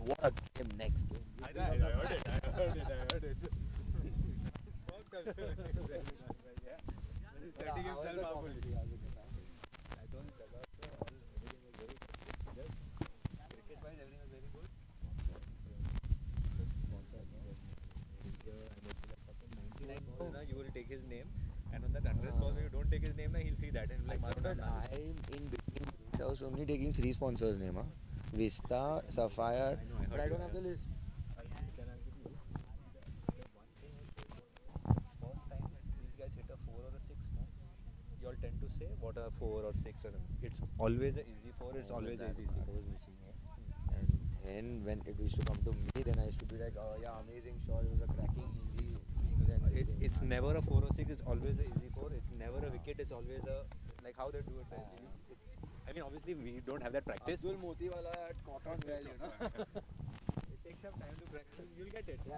what a game next game. I heard it. You will take his name, and on that 100th ball, if you don't take his name, he'll see that and he'll be like, But I'm in between. I was only taking 3 sponsors' name, huh? Vista, Sapphire, but I don't have the list. first time these guys hit a 4 or a 6, no? You all tend to say what a 4 or 6 or something. It's always a easy 4, it's always a easy 6. I was missing it. And then when it used to come to me, then I used to be like, oh yeah, amazing shot. It was a cracking, easy. It's never a 4 or 6, it's always a easy 4. It's never a wicket, it's always a, like how they do it. I mean, obviously we don't have that practice. Abdul Motiwala at Cotton Well, you know. It takes some time to practice. You'll get it. Yeah.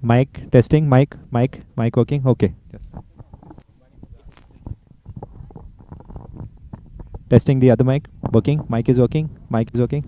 Mic testing, mic working. Okay. Testing the other mic. Working. Mic is working. Okay.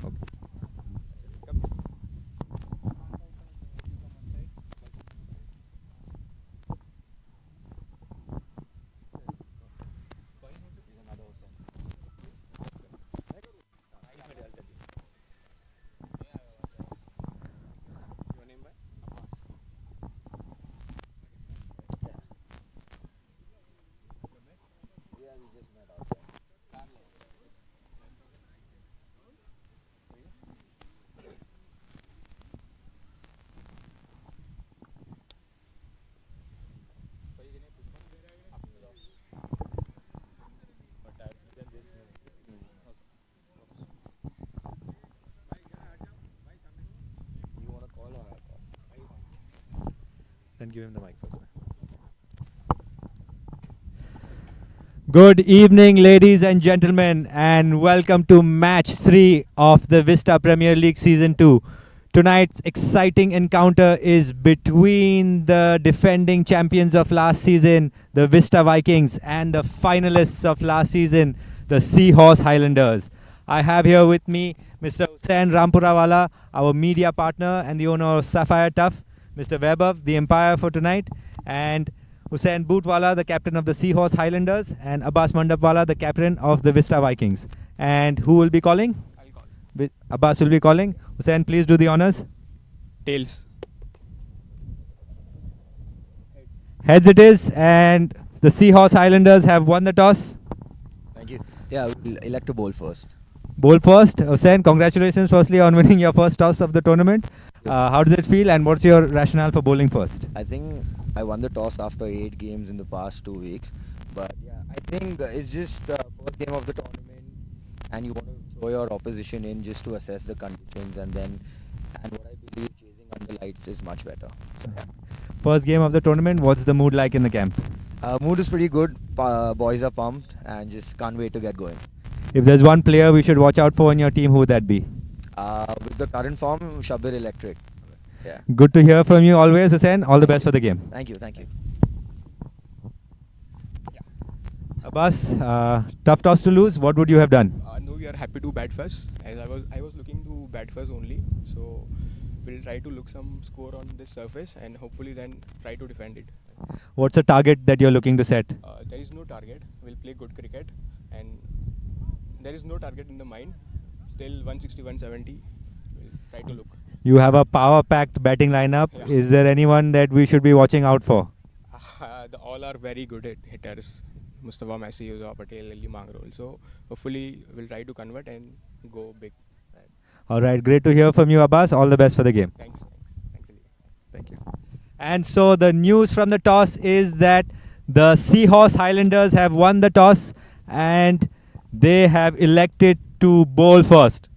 Then give him the mic first. Good evening, ladies and gentlemen, and welcome to match 3 of the Vista Premier League Season 2. Tonight's exciting encounter is between the defending champions of last season, the Vista Vikings, and the finalists of last season, the Seahorse Highlanders. I have here with me Mr. Hussain Rampurawala, our media partner and the owner of Sapphire Tough, Mr. Vaibhav, the umpire for tonight, and Hussain Bootwala, the captain of the Seahorse Highlanders, and Abbas Mandapwala, the captain of the Vista Vikings. And who will be calling? I'll call. Abbas will be calling. Hussain, please do the honors. Tails. Heads it is, and the Seahorse Highlanders have won the toss. Thank you. Yeah, we'll elect to bowl first. Bowl first. Hussain, congratulations firstly on winning your first toss of the tournament. How does it feel, and what's your rationale for bowling first? I think I won the toss after 8 games in the past 2 weeks. But yeah, I think it's just the first game of the tournament, and you want to throw your opposition in just to assess the conditions, and what I believe chasing under lights is much better. So yeah. First game of the tournament, what's the mood like in the camp? Mood is pretty good. Boys are pumped and just can't wait to get going. If there's one player we should watch out for in your team, who would that be? With the current form, Shabir Electric. Yeah. Good to hear from you always, Hussain. All the best for the game. Thank you. Abbas, tough toss to lose. What would you have done? No, we are happy to bat first. As I was looking to bat first only. So we'll try to look some score on this surface and hopefully then try to defend it. What's the target that you're looking to set? There is no target. We'll play good cricket and there is no target in the mind. Still 160, 170. We'll try to look. You have a power-packed batting lineup. Yeah. Is there anyone that we should be watching out for? All are very good hitters. Mustafa Messi, Yuza Patel, Ali Mangrol. So hopefully we'll try to convert and go big. All right, great to hear from you, Abbas. All the best for the game. Thanks, Ali. Thank you. And so the news from the toss is that the Seahorse Highlanders have won the toss and they have elected to bowl first.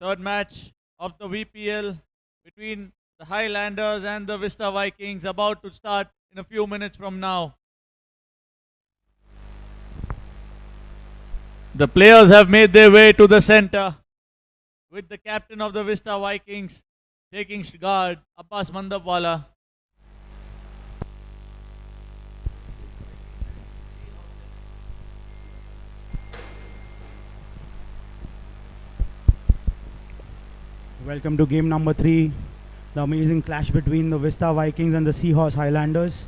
third match of the VPL between the Highlanders and the Vista Vikings, about to start in a few minutes from now. The players have made their way to the center with the captain of the Vista Vikings taking guard, Abbas Mandapwala. Welcome to game number 3, the amazing clash between the Vista Vikings and the Seahorse Highlanders.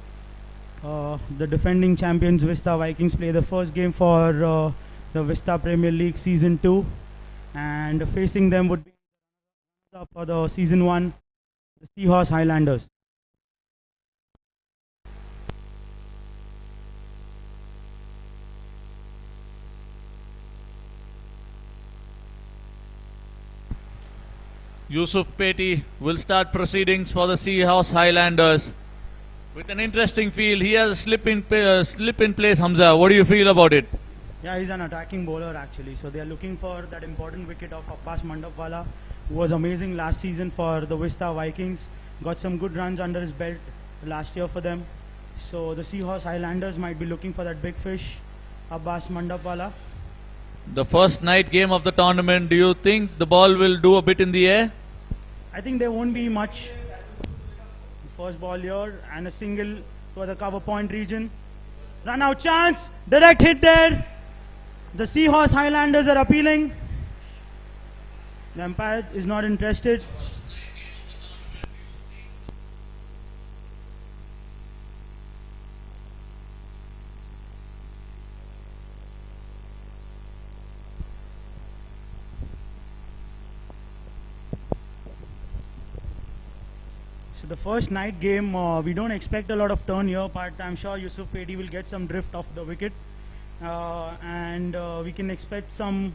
The defending champions Vista Vikings play the first game for the Vista Premier League Season 2, and facing them would be for the Season 1, the Seahorse Highlanders. Yusuf Peti will start proceedings for the Seahorse Highlanders. With an interesting field, he has a slip in place. Hamza, what do you feel about it? Yeah, he's an attacking bowler actually. So they are looking for that important wicket of Abbas Mandapwala, who was amazing last season for the Vista Vikings. Got some good runs under his belt last year for them. So the Seahorse Highlanders might be looking for that big fish, Abbas Mandapwala. The first night game of the tournament, do you think the ball will do a bit in the air? I think there won't be much. First ball here and a single for the cover point region. Run out chance, direct hit there. The Seahorse Highlanders are appealing. The umpire is not interested. So the first night game, we don't expect a lot of turn here, but I'm sure Yusuf Pedi will get some drift off the wicket. And we can expect some.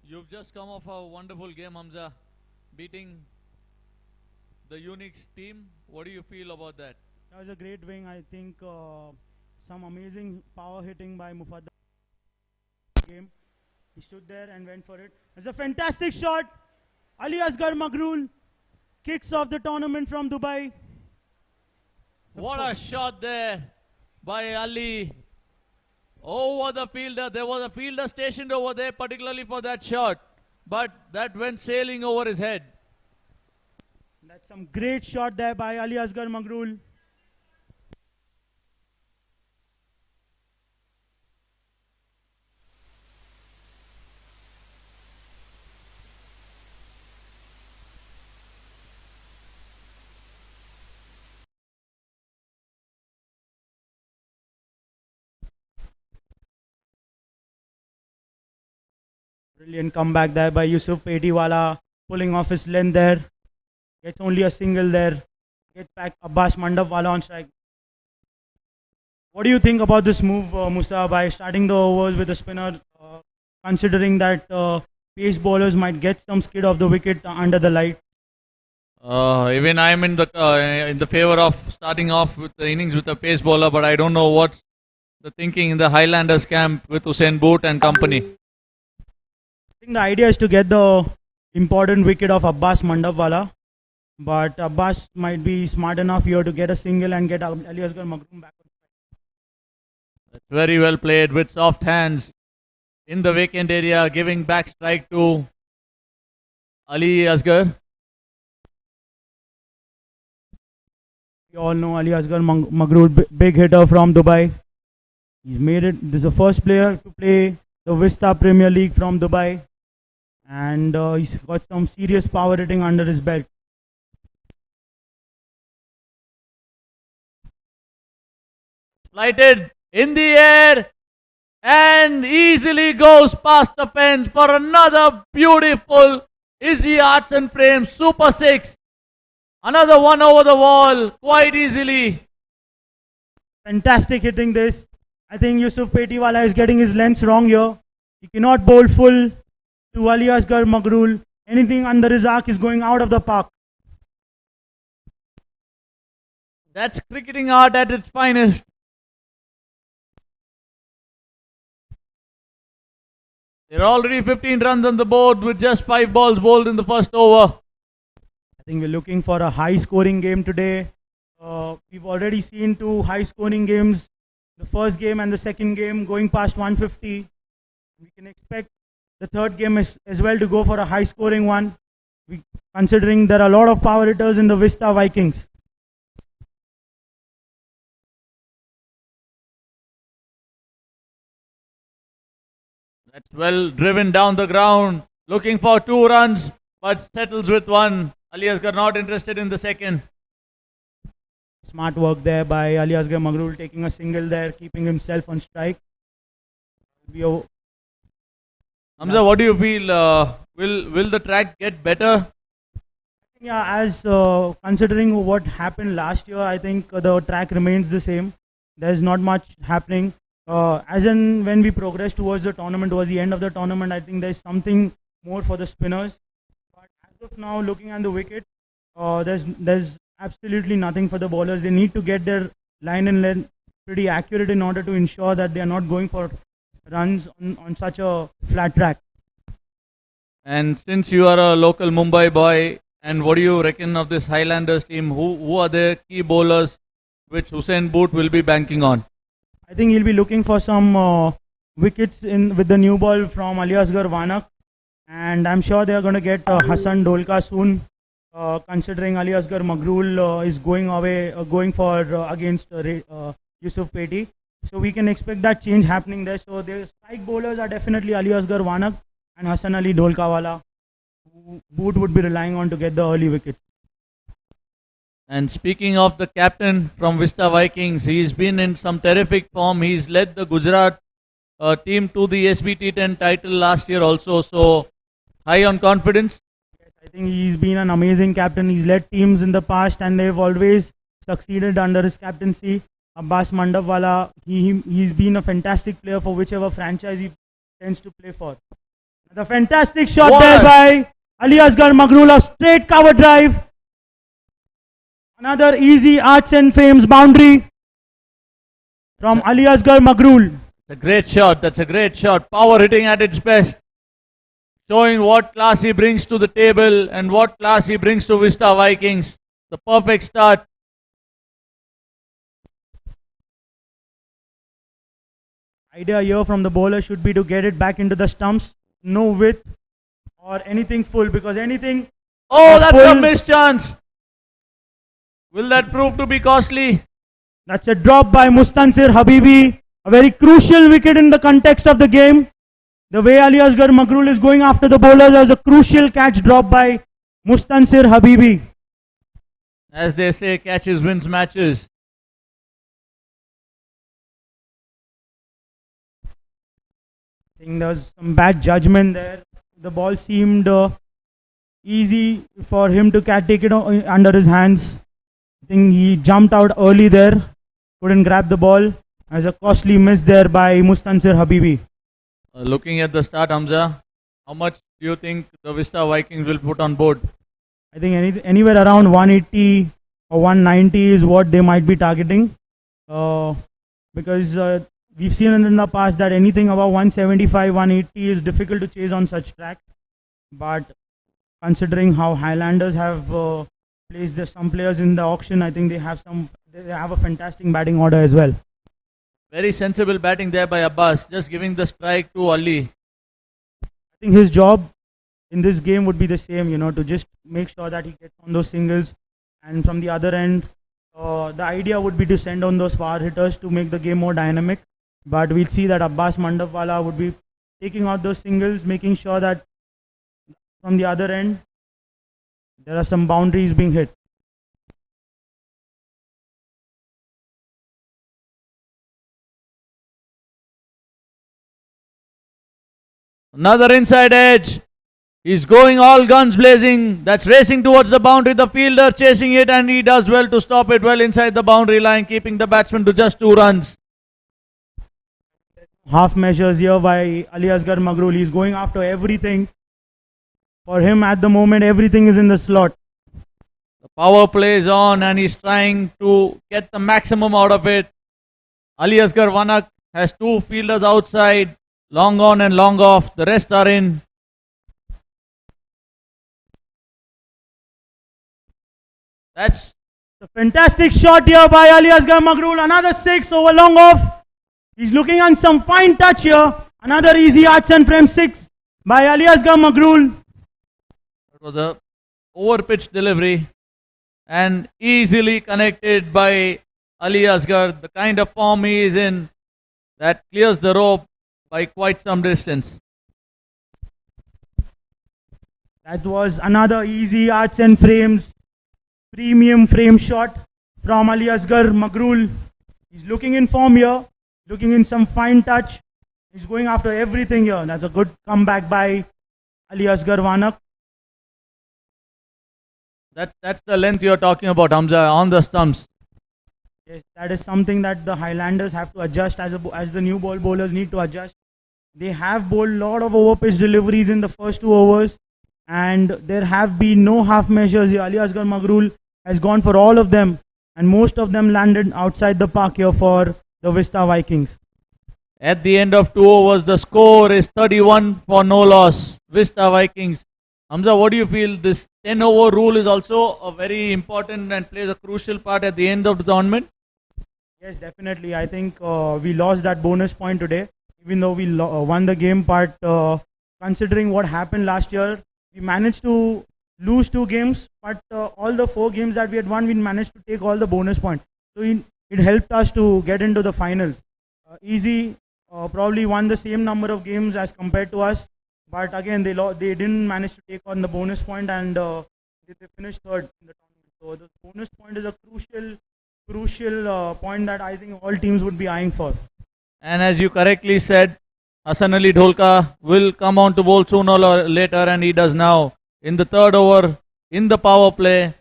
You've just come off a wonderful game, Hamza, beating the Unix team. What do you feel about that? That was a great wing. I think some amazing power hitting by Mufaddal. Game. He stood there and went for it. It's a fantastic shot. Ali Asghar Magrul kicks off the tournament from Dubai. What a shot there by Ali over the fielder. There was a fielder stationed over there particularly for that shot, but that went sailing over his head. That's some great shot there by Ali Asghar Magrul. Brilliant comeback there by Yusuf Petiwala, pulling off his length there. Gets only a single there. Gets back Abbas Mandapwala on strike. What do you think about this move, Musa, by starting the overs with a spinner, considering that pace bowlers might get some skid off the wicket under the light? Even I'm in the favor of starting off with the innings with a pace bowler, but I don't know what's the thinking in the Highlanders camp with Usain Boot and company. I think the idea is to get the important wicket of Abbas Mandapwala, but Abbas might be smart enough here to get a single and get Ali Asghar Magrul back. Very well played with soft hands in the vacant area, giving back strike to Ali Asghar. We all know Ali Asghar Magrul, big hitter from Dubai. He's made it. This is the first player to play the Vista Premier League from Dubai, and he's got some serious power hitting under his belt. Flighted in the air and easily goes past the fence for another beautiful Izzy Arts and Frames Super 6. Another one over the wall quite easily. Fantastic hitting this. I think Yusuf Petiwala is getting his lengths wrong here. He cannot bowl full to Ali Asghar Magrul. Anything under his arc is going out of the park. That's cricketing art at its finest. There are already 15 runs on the board with just 5 balls bowled in the first over. I think we're looking for a high scoring game today. We've already seen two high scoring games, the first game and the second game going past 150. We can expect the third game as well to go for a high scoring one, considering there are a lot of power hitters in the Vista Vikings. That's well driven down the ground, looking for 2 runs, but settles with 1. Ali Asgar not interested in the second. Smart work there by Ali Asgar Magrul, taking a single there, keeping himself on strike. Hamza, what do you feel? Will the track get better? Yeah, as considering what happened last year, I think the track remains the same. There's not much happening. As in when we progress towards the tournament, towards the end of the tournament, I think there's something more for the spinners. But as of now, looking at the wicket, there's absolutely nothing for the bowlers. They need to get their line and length pretty accurate in order to ensure that they are not going for runs on such a flat track. And since you are a local Mumbai boy, and what do you reckon of this Highlanders team? Who are the key bowlers which Hussain Boot will be banking on? I think he'll be looking for some wickets with the new ball from Ali Asgar Vanak, and I'm sure they are going to get Hassan Dolka soon. Considering Ali Asgar Magrul is going for against Yusuf Peti, so we can expect that change happening there. So the strike bowlers are definitely Ali Asgar Vanak and Hassan Ali Dolkawala, who Boot would be relying on to get the early wickets. And speaking of the captain from Vista Vikings, he's been in some terrific form. He's led the Gujarat team to the SBT10 title last year also. So high on confidence. Yes, I think he's been an amazing captain. He's led teams in the past and they've always succeeded under his captaincy. Abbas Mandapwala, he's been a fantastic player for whichever franchise he tends to play for. The fantastic shot there by Ali Asgar Magrul, a straight cover drive. Another easy Arts and Fames boundary from Ali Asgar Magrul. It's a great shot. That's a great shot. Power hitting at its best. Showing what class he brings to the table and what class he brings to Vista Vikings. The perfect start. Idea here from the bowler should be to get it back into the stumps. No width or anything full, because anything... Oh, that's a missed chance. Will that prove to be costly? That's a drop by Mustansir Habibi. A very crucial wicket in the context of the game. The way Ali Asgar Magrul is going after the bowlers, there's a crucial catch drop by Mustansir Habibi. As they say, catches wins matches. I think there was some bad judgment there. The ball seemed easy for him to take it under his hands. I think he jumped out early there, couldn't grab the ball. As a costly miss there by Mustansir Habibi. Looking at the start, Hamza, how much do you think the Vista Vikings will put on board? I think anywhere around 180 or 190 is what they might be targeting. Because we've seen in the past that anything above 175, 180 is difficult to chase on such tracks. But considering how Highlanders have placed some players in the auction, I think they have a fantastic batting order as well. Very sensible batting there by Abbas, just giving the strike to Ali. I think his job in this game would be the same, to just make sure that he gets on those singles. And from the other end, the idea would be to send on those power hitters to make the game more dynamic. But we'll see that Abbas Mandapwala would be taking out those singles, making sure that from the other end, there are some boundaries being hit. Another inside edge. He's going all guns blazing. That's racing towards the boundary. The fielder chasing it, and he does well to stop it well inside the boundary line, keeping the batsman to just 2 runs. Half measures here by Ali Asgar Magrul. He's going after everything. For him at the moment, everything is in the slot. The power play is on, and he's trying to get the maximum out of it. Ali Asgar Vanak has 2 fielders outside. Long on and long off. The rest are in. That's A fantastic shot here by Ali Asghar Magrul. Another 6 over long off. He's looking on some fine touch here. Another easy arch and frame 6 by Ali Asghar Magrul. That was a over pitch delivery and easily connected by Ali Asghar. The kind of form he is in that clears the rope by quite some distance. That was another easy arch and frames, premium frame shot from Ali Asghar Magrul. He's looking in form here, looking in some fine touch. He's going after everything here. That's a good comeback by Ali Asghar Wanak. That's the length you're talking about, Hamza, on the stumps. Yes, that is something that the Highlanders have to adjust as the new ball bowlers need to adjust. They have bowled a lot of over-pitch deliveries in the first 2 overs, and there have been no half measures here. Ali Asghar Magrul has gone for all of them, and most of them landed outside the park here for the Vista Vikings. At the end of 2 overs, the score is 31 for no loss. Vista Vikings. Hamza, what do you feel? This 10 over rule is also a very important and plays a crucial part at the end of the tournament. Yes, definitely. I think we lost that bonus point today, even though we won the game. But considering what happened last year, we managed to lose 2 games, but all the 4 games that we had won, we managed to take all the bonus points. So it helped us to get into the finals. Easy probably won the same number of games as compared to us, but again they didn't manage to take on the bonus point, and they finished third in the tournament. So the bonus point is a crucial point that I think all teams would be eyeing for. And as you correctly said, Hassan Ali Dholka will come on to bowl sooner or later, and he does now. In the 3rd over, in the power play,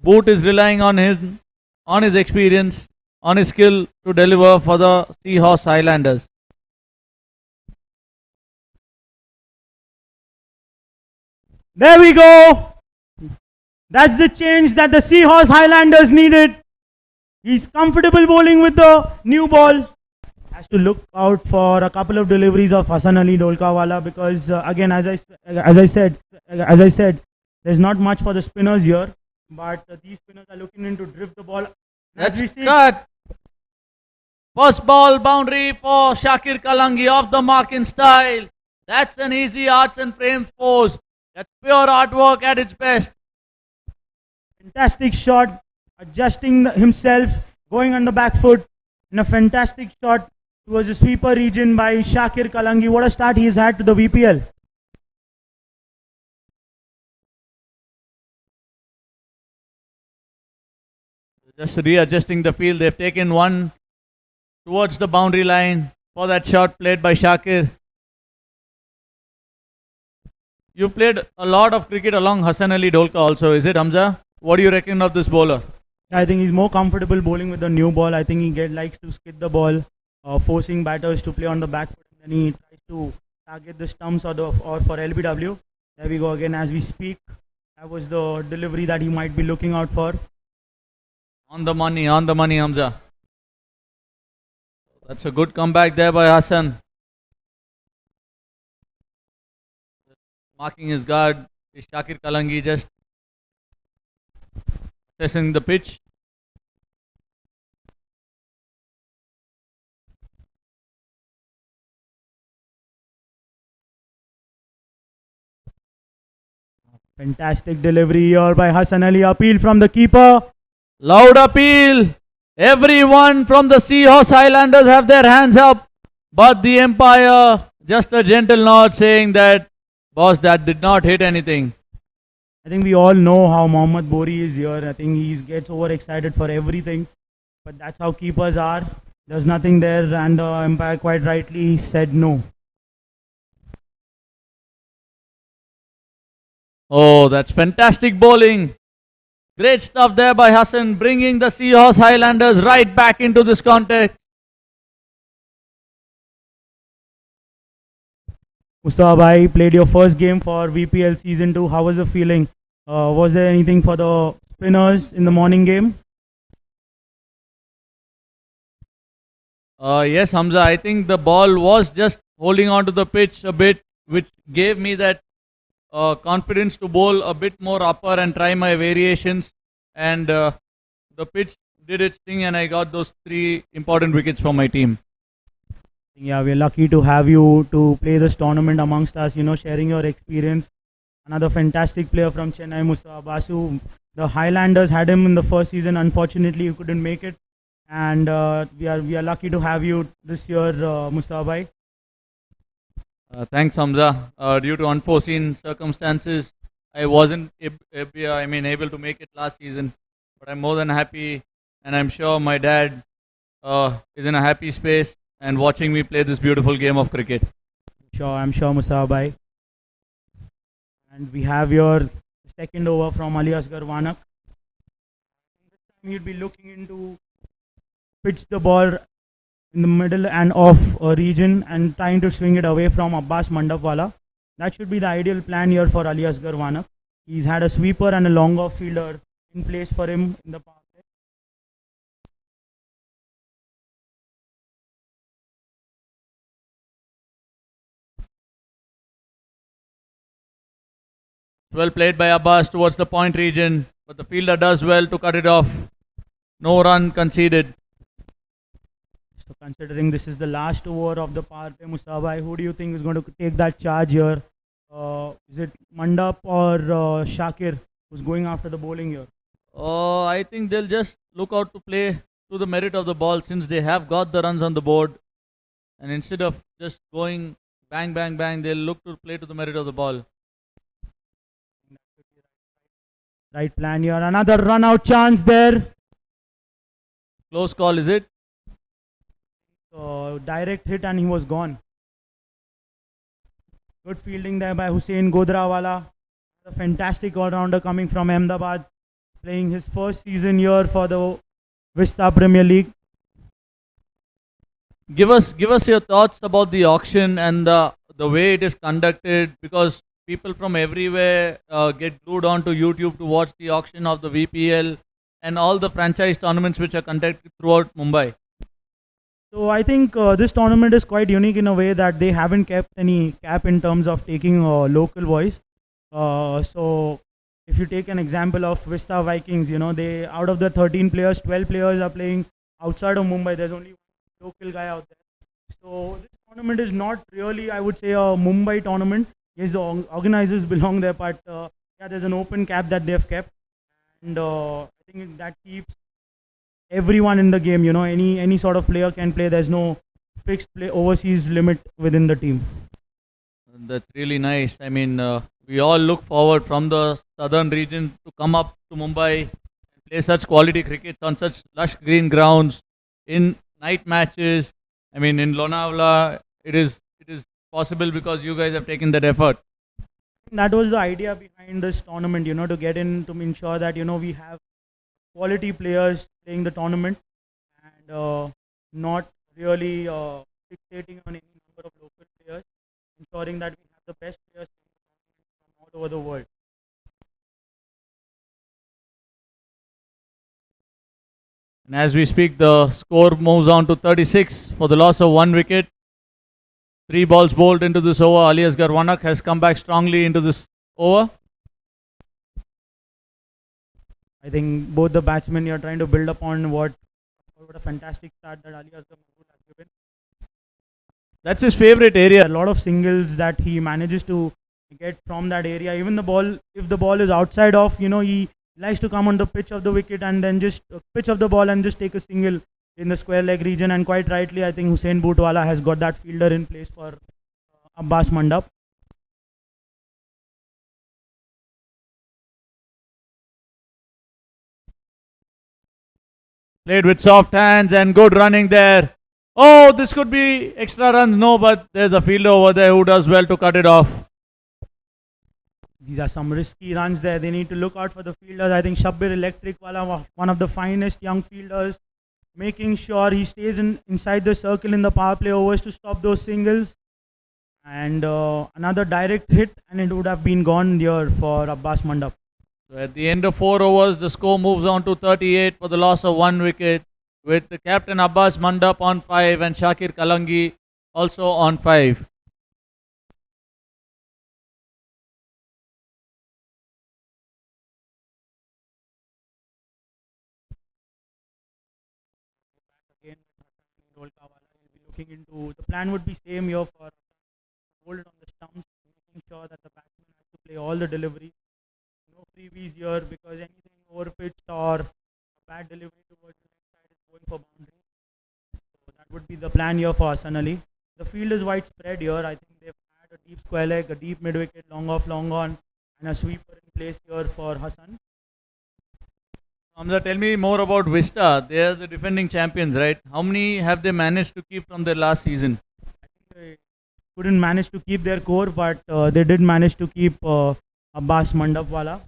Boot is relying on his experience, on his skill to deliver for the Seahorse Highlanders. There we go. That's the change that the Seahorse Highlanders needed. He's comfortable bowling with the new ball. Has to look out for a couple of deliveries of Hassan Ali Dholkawala, because again, as I said, there's not much for the spinners here, but these spinners are looking in to drift the ball. That's cut. First ball boundary for Shakir Kalangi off the mark in style. That's an easy arch and frame pose. That's pure artwork at its best. Fantastic shot, adjusting himself, going on the back foot, and a fantastic shot towards the sweeper region by Shakir Kalangi. What a start he's had to the VPL. Just readjusting the field. They've taken one towards the boundary line for that shot played by Shakir. You played a lot of cricket along Hassan Ali Dholka also, is it, Hamza? What do you reckon of this bowler? I think he's more comfortable bowling with the new ball. I think he likes to skid the ball, forcing batters to play on the back foot, and then he tries to target the stumps or for LBW. There we go again as we speak. That was the delivery that he might be looking out for. On the money, Hamza. That's a good comeback there by Hassan. Marking his guard is Shakir Kalangi, just assessing the pitch. Fantastic delivery here by Hassan Ali. Appeal from the keeper. Loud appeal. Everyone from the Seahorse Highlanders have their hands up, but the umpire just a gentle nod saying that, boss, that did not hit anything. I think we all know how Mohammad Bori is here. I think he gets overexcited for everything, but that's how keepers are. There's nothing there, and the umpire quite rightly said no. Oh, that's fantastic bowling. Great stuff there by Hassan, bringing the Seahorse Highlanders right back into this contest. Mustafa Bhai, played your first game for VPL Season 2. How was the feeling? Was there anything for the spinners in the morning game? Yes, Hamza, I think the ball was just holding on to the pitch a bit, which gave me that confidence to bowl a bit more upper and try my variations. And the pitch did its thing, and I got those 3 important wickets for my team. Yeah, we're lucky to have you to play this tournament amongst us, sharing your experience. Another fantastic player from Chennai, Mustafa Basu. The Highlanders had him in the first season. Unfortunately, he couldn't make it. And we are lucky to have you this year, Mustafa bhai. Thanks, Hamza. Due to unforeseen circumstances, I wasn't able to make it last season. But I'm more than happy, and I'm sure my dad is in a happy space and watching me play this beautiful game of cricket. I'm sure, Mustafa bhai. And we have your second over from Ali Asghar Wanak. This time you'd be looking into pitch the ball in the middle and off a region and trying to swing it away from Abbas Mandapwala. That should be the ideal plan here for Ali Asghar Wanak. He's had a sweeper and a long off fielder in place for him in the past. Well played by Abbas towards the point region, but the fielder does well to cut it off. No run conceded. So considering this is the last over of the power play, Mustafa bhai, who do you think is going to take that charge here? Is it Mandap or Shakir who's going after the bowling here? I think they'll just look out to play to the merit of the ball since they have got the runs on the board. And instead of just going bang, bang, bang, they'll look to play to the merit of the ball. Right plan here. Another run out chance there. Close call, is it? Direct hit and he was gone. Good fielding there by Hussain Godrawala. A fantastic all-rounder coming from Ahmedabad, playing his first season here for the Vista Premier League. Give us your thoughts about the auction and the way it is conducted, because people from everywhere get glued onto YouTube to watch the auction of the VPL and all the franchise tournaments which are conducted throughout Mumbai. So I think this tournament is quite unique in a way that they haven't kept any cap in terms of taking local boys. So if you take an example of Vista Vikings, they out of the 13 players, 12 players are playing outside of Mumbai. There's only one local guy out there. So this tournament is not really, I would say, a Mumbai tournament. Yes, the organizers belong there, but yeah, there's an open cap that they've kept, and I think that keeps everyone in the game. Any sort of player can play. There's no fixed play overseas limit within the team. That's really nice. I mean, we all look forward from the southern region to come up to Mumbai and play such quality cricket on such lush green grounds in night matches. I mean, in Lonavala, it is possible because you guys have taken that effort. That was the idea behind this tournament, to get in to ensure that we have quality players playing the tournament and not really fixating on any number of local players, ensuring that we have the best players from all over the world. And as we speak, the score moves on to 36 for the loss of 1 wicket. 3 balls bowled into this over. Ali Asghar Wanak has come back strongly into this over. I think both the batsmen are trying to build upon what a fantastic start that Ali Asghar has given. That's his favorite area. A lot of singles that he manages to get from that area. Even the ball, if the ball is outside of, he likes to come on the pitch of the wicket and then just pitch of the ball and just take a single in the square leg region. And quite rightly, I think Hussain Bootwala has got that fielder in place for Abbas Mandap. Played with soft hands and good running there. Oh, this could be extra runs. No, but there's a fielder over there who does well to cut it off. These are some risky runs there. They need to look out for the fielders. I think Shabbir Electric Wala, one of the finest young fielders, making sure he stays inside the circle in the power play overs to stop those singles. And another direct hit, and it would have been gone here for Abbas Mandap. So at the end of 4 overs, the score moves on to 38 for the loss of 1 wicket, with the captain Abbas Mandap on 5 and Shakir Kalangi also on 5. Again, Rolkawala will be looking into the plan would be same here for hold it on the stumps, making sure that the batsman has to play all the delivery. No freebies here because anything over pitched or a bad delivery towards the left side is going for boundary. So that would be the plan here for Hassan Ali. The field is widespread here. I think they've had a deep square leg, a deep mid wicket, long off, long on, and a sweeper in place here for Hassan. Hamza, tell me more about Vista. They are the defending champions, right? How many have they managed to keep from their last season? I think they couldn't manage to keep their core, but they did manage to keep Abbas Mandapwala.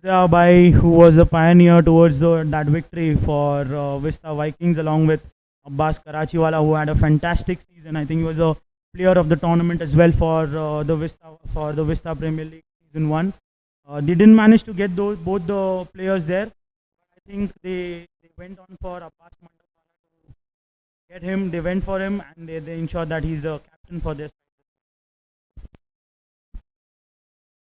Bai, who was a pioneer towards that victory for Vista Vikings, along with Abbas Karachiwala, who had a fantastic season. I think he was a player of the tournament as well for the Vista Premier League season 1. They didn't manage to get both the players there. I think they went on for Abbas Mandapwala to get him. They went for him and they ensured that he's the captain for this.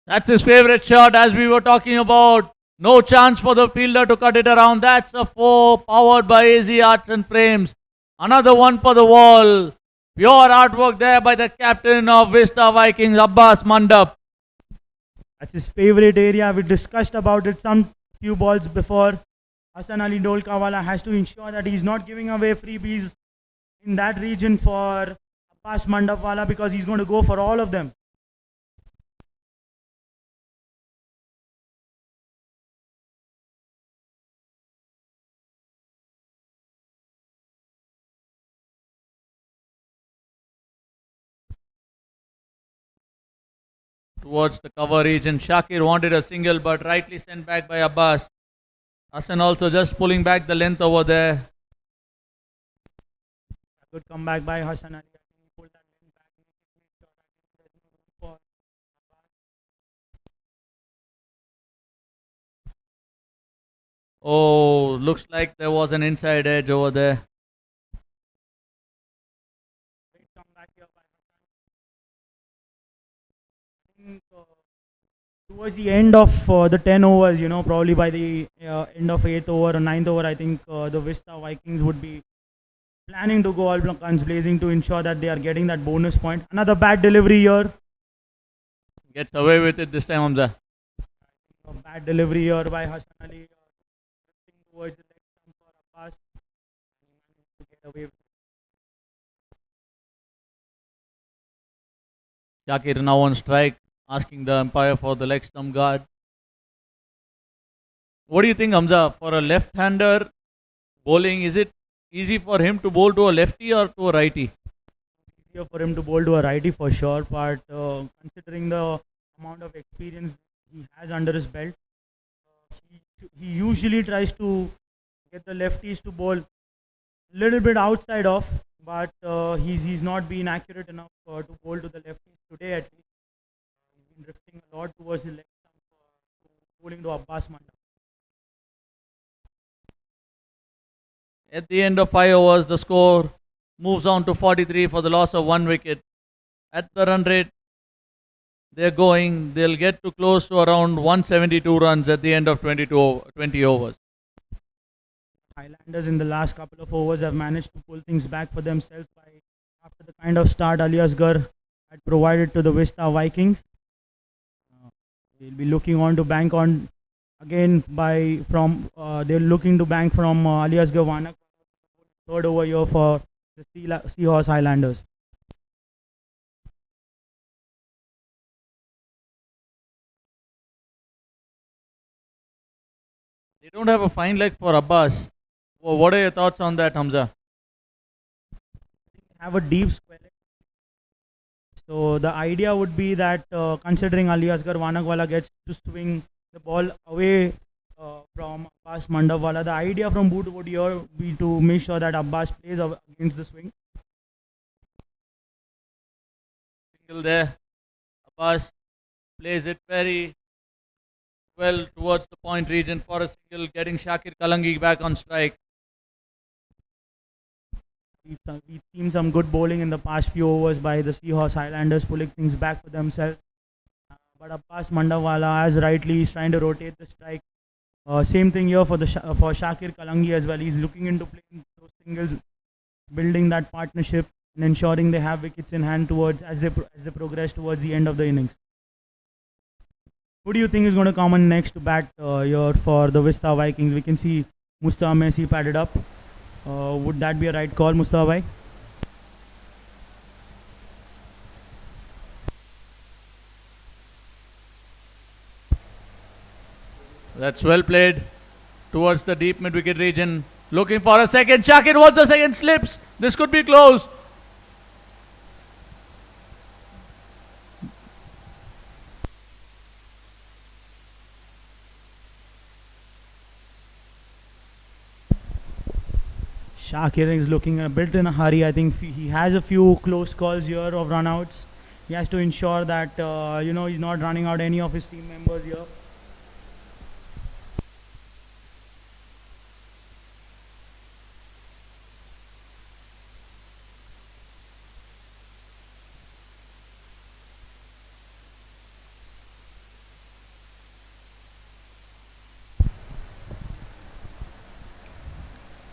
That's his favorite shot, as we were talking about. No chance for the fielder to cut it around. That's a 4 powered by AZ Arts and Frames. Another one for the wall. Pure artwork there by the captain of Vista Vikings, Abbas Mandap. That's his favorite area. We discussed about it some few balls before. Hassan Ali Dolkawala has to ensure that he's not giving away freebies in that region for Abbas Mandapwala because he's going to go for all of them. Towards the cover region, Shakir wanted a single but rightly sent back by Abbas. Hassan also just pulling back the length over there. Good comeback by Hassan Ali. He pulled that length back. Make sure that there's no room for Abbas. Oh, looks like there was an inside edge over there. Great comeback here by Hassan. I think towards the end of the 10 overs, probably by the end of 8th over or 9th over, I think the Vista Vikings would be planning to go all guns blazing to ensure that they are getting that bonus point. Another bad delivery here. Gets away with it this time, Hamza. A bad delivery here by Hassan Ali. Drifting towards the leg stump for Abbas. He managed to get away with it. Shakir now on strike, asking the umpire for the leg stump guard. What do you think, Hamza? For a left-hander bowling, is it easy for him to bowl to a lefty or to a righty? Easier for him to bowl to a righty for sure, but considering the amount of experience he has under his belt, he usually tries to get the lefties to bowl a little bit outside off, but he's not been accurate enough to bowl to the lefties today at least. He's been drifting a lot towards the leg stump, bowling to Abbas Manda. At the end of 5 overs, the score moves on to 43 for the loss of 1 wicket. At the run rate they're going, they'll get to close to around 172 runs at the end of 20 overs. Highlanders in the last couple of overs have managed to pull things back for themselves after the kind of start Ali Asgar had provided to the Vista Vikings. They'll be looking on to bank on again they're looking to bank from Ali Asgar Wanak. Third over here for the Seahorse Highlanders. They don't have a fine leg for Abbas. What are your thoughts on that, Hamza? Have a deep square leg. So the idea would be that considering Ali Asgar Wanagwala gets to swing the ball away from Abbas Mandapwala, the idea from Boot would here be to make sure that Abbas plays against the swing. Single there. Abbas plays it very well towards the point region for a single, getting Shakir Kalangi back on strike. We've seen some good bowling in the past few overs by the Seahorse Highlanders, pulling things back for themselves. But Abbas Mandawala, as rightly, is trying to rotate the strike. Same thing here for for Shakir Kalangi as well. He's looking into playing those singles, building that partnership, and ensuring they have wickets in hand towards as they progress towards the end of the innings. Who do you think is going to come on next to bat here for the Vista Vikings? We can see Mustafa Messi padded up. Would that be a right call, Mustafa bhai? That's well played towards the deep mid wicket region. Looking for a second. Shakir, once the second slips, this could be close. Shakir is looking a bit in a hurry. I think he has a few close calls here of runouts. He has to ensure that he's not running out any of his team members here.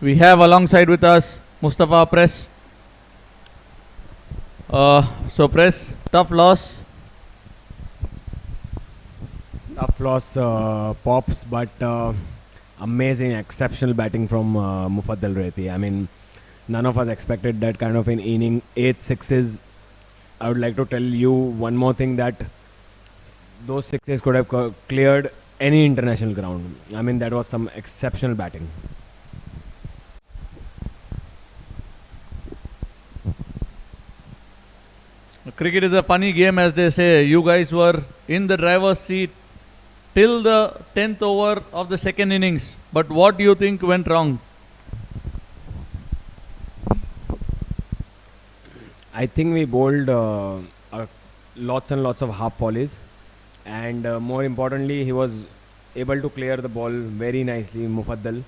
We have alongside with us Mustafa Press. So Press, tough loss. Tough loss, Pops, but amazing, exceptional batting from Mufaddal Reti. I mean, none of us expected that kind of an inning. 8 sixes. I would like to tell you one more thing, that those sixes could have cleared any international ground. I mean, that was some exceptional batting. Cricket is a funny game, as they say. You guys were in the driver's seat till the 10th over of the second innings. But what do you think went wrong? I think we bowled lots and lots of half volleys, and more importantly, he was able to clear the ball very nicely, Mufaddal.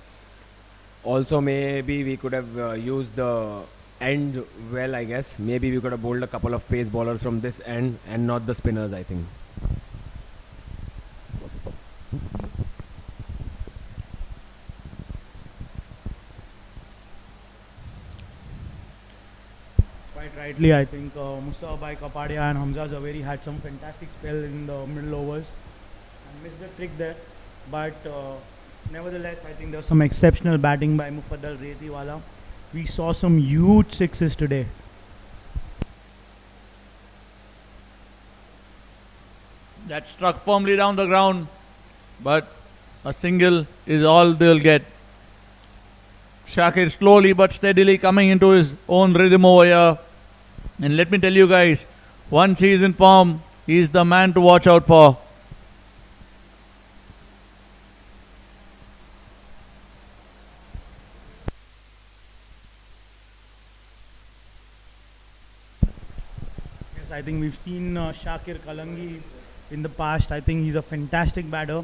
Also, maybe we could have used the end well, I guess. Maybe we could have bowled a couple of pace bowlers from this end and not the spinners, I think. Quite rightly, I think Mustafa Bhai Kapadia and Hamza Zaveri had some fantastic spell in the middle overs and missed the trick there. But nevertheless, I think there was some exceptional batting by Mufaddal Retiwala. We saw some huge sixes today. That struck firmly down the ground, but a single is all they'll get. Shakir slowly but steadily coming into his own rhythm over here. And let me tell you guys, once he is in form, he is the man to watch out for. Yes, I think we've seen Shakir Kalangi in the past. I think he's a fantastic batter.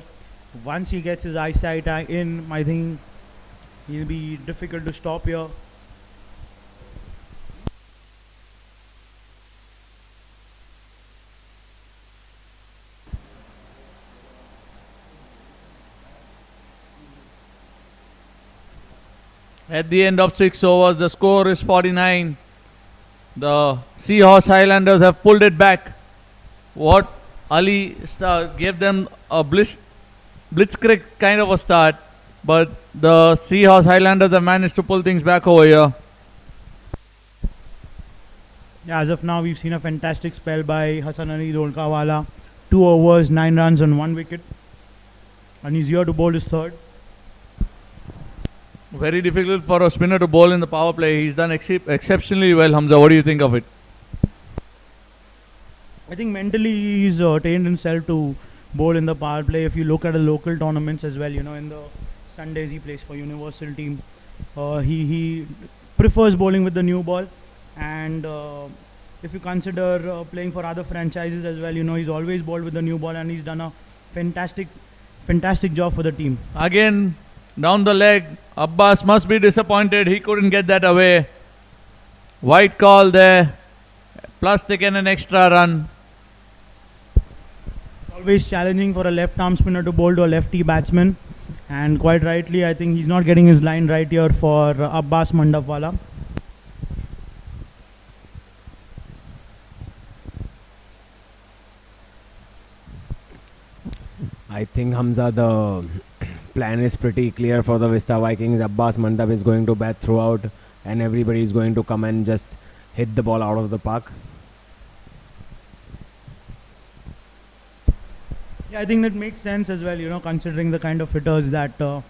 Once he gets his eyesight in, I think he'll be difficult to stop here. At the end of 6 overs, the score is 49. The Seahorse Highlanders have pulled it back. What Ali gave them a blitzkrieg kind of a start, but the Seahorse Highlanders have managed to pull things back over here. Yeah, as of now, we've seen a fantastic spell by Hassan Ali Dolkawala. 2 overs, 9 runs on 1 wicket. And he's here to bowl his third. Very difficult for a spinner to bowl in the power play. He's done exceptionally well, Hamza. What do you think of it? I think mentally he's trained himself to bowl in the power play. If you look at the local tournaments as well, in the Sundays he plays for Universal team. He prefers bowling with the new ball. And if you consider playing for other franchises as well, he's always bowled with the new ball and he's done a fantastic job for the team. Again, down the leg, Abbas must be disappointed. He couldn't get that away. White call there. Plus taken an extra run. Always challenging for a left arm spinner to bowl to a lefty batsman. And quite rightly, I think he's not getting his line right here for Abbas Mandapwala. I think Hamza, the plan is pretty clear for the Vista Vikings. Abbas Mandap is going to bat throughout, and everybody is going to come and just hit the ball out of the park. Yeah, I think that makes sense as well, considering the kind of hitters that the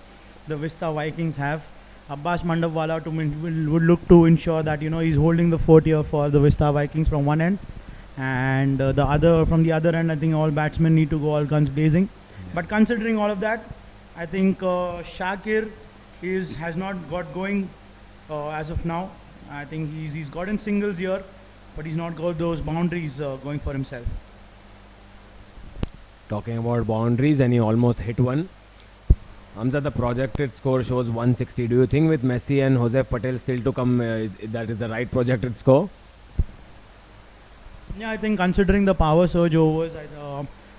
Vista Vikings have. Abbas Mandapwala would look to ensure that, he's holding the fort here for the Vista Vikings from one end. And from the other end, I think all batsmen need to go all guns blazing. But considering all of that, I think Shakir has not got going as of now. I think he's gotten singles here, but he's not got those boundaries going for himself. Talking about boundaries, and he almost hit one. Hamza, the projected score shows 160. Do you think with Messi and Joseph Patel still to come, that is the right projected score? Yeah, I think considering the power surge overs,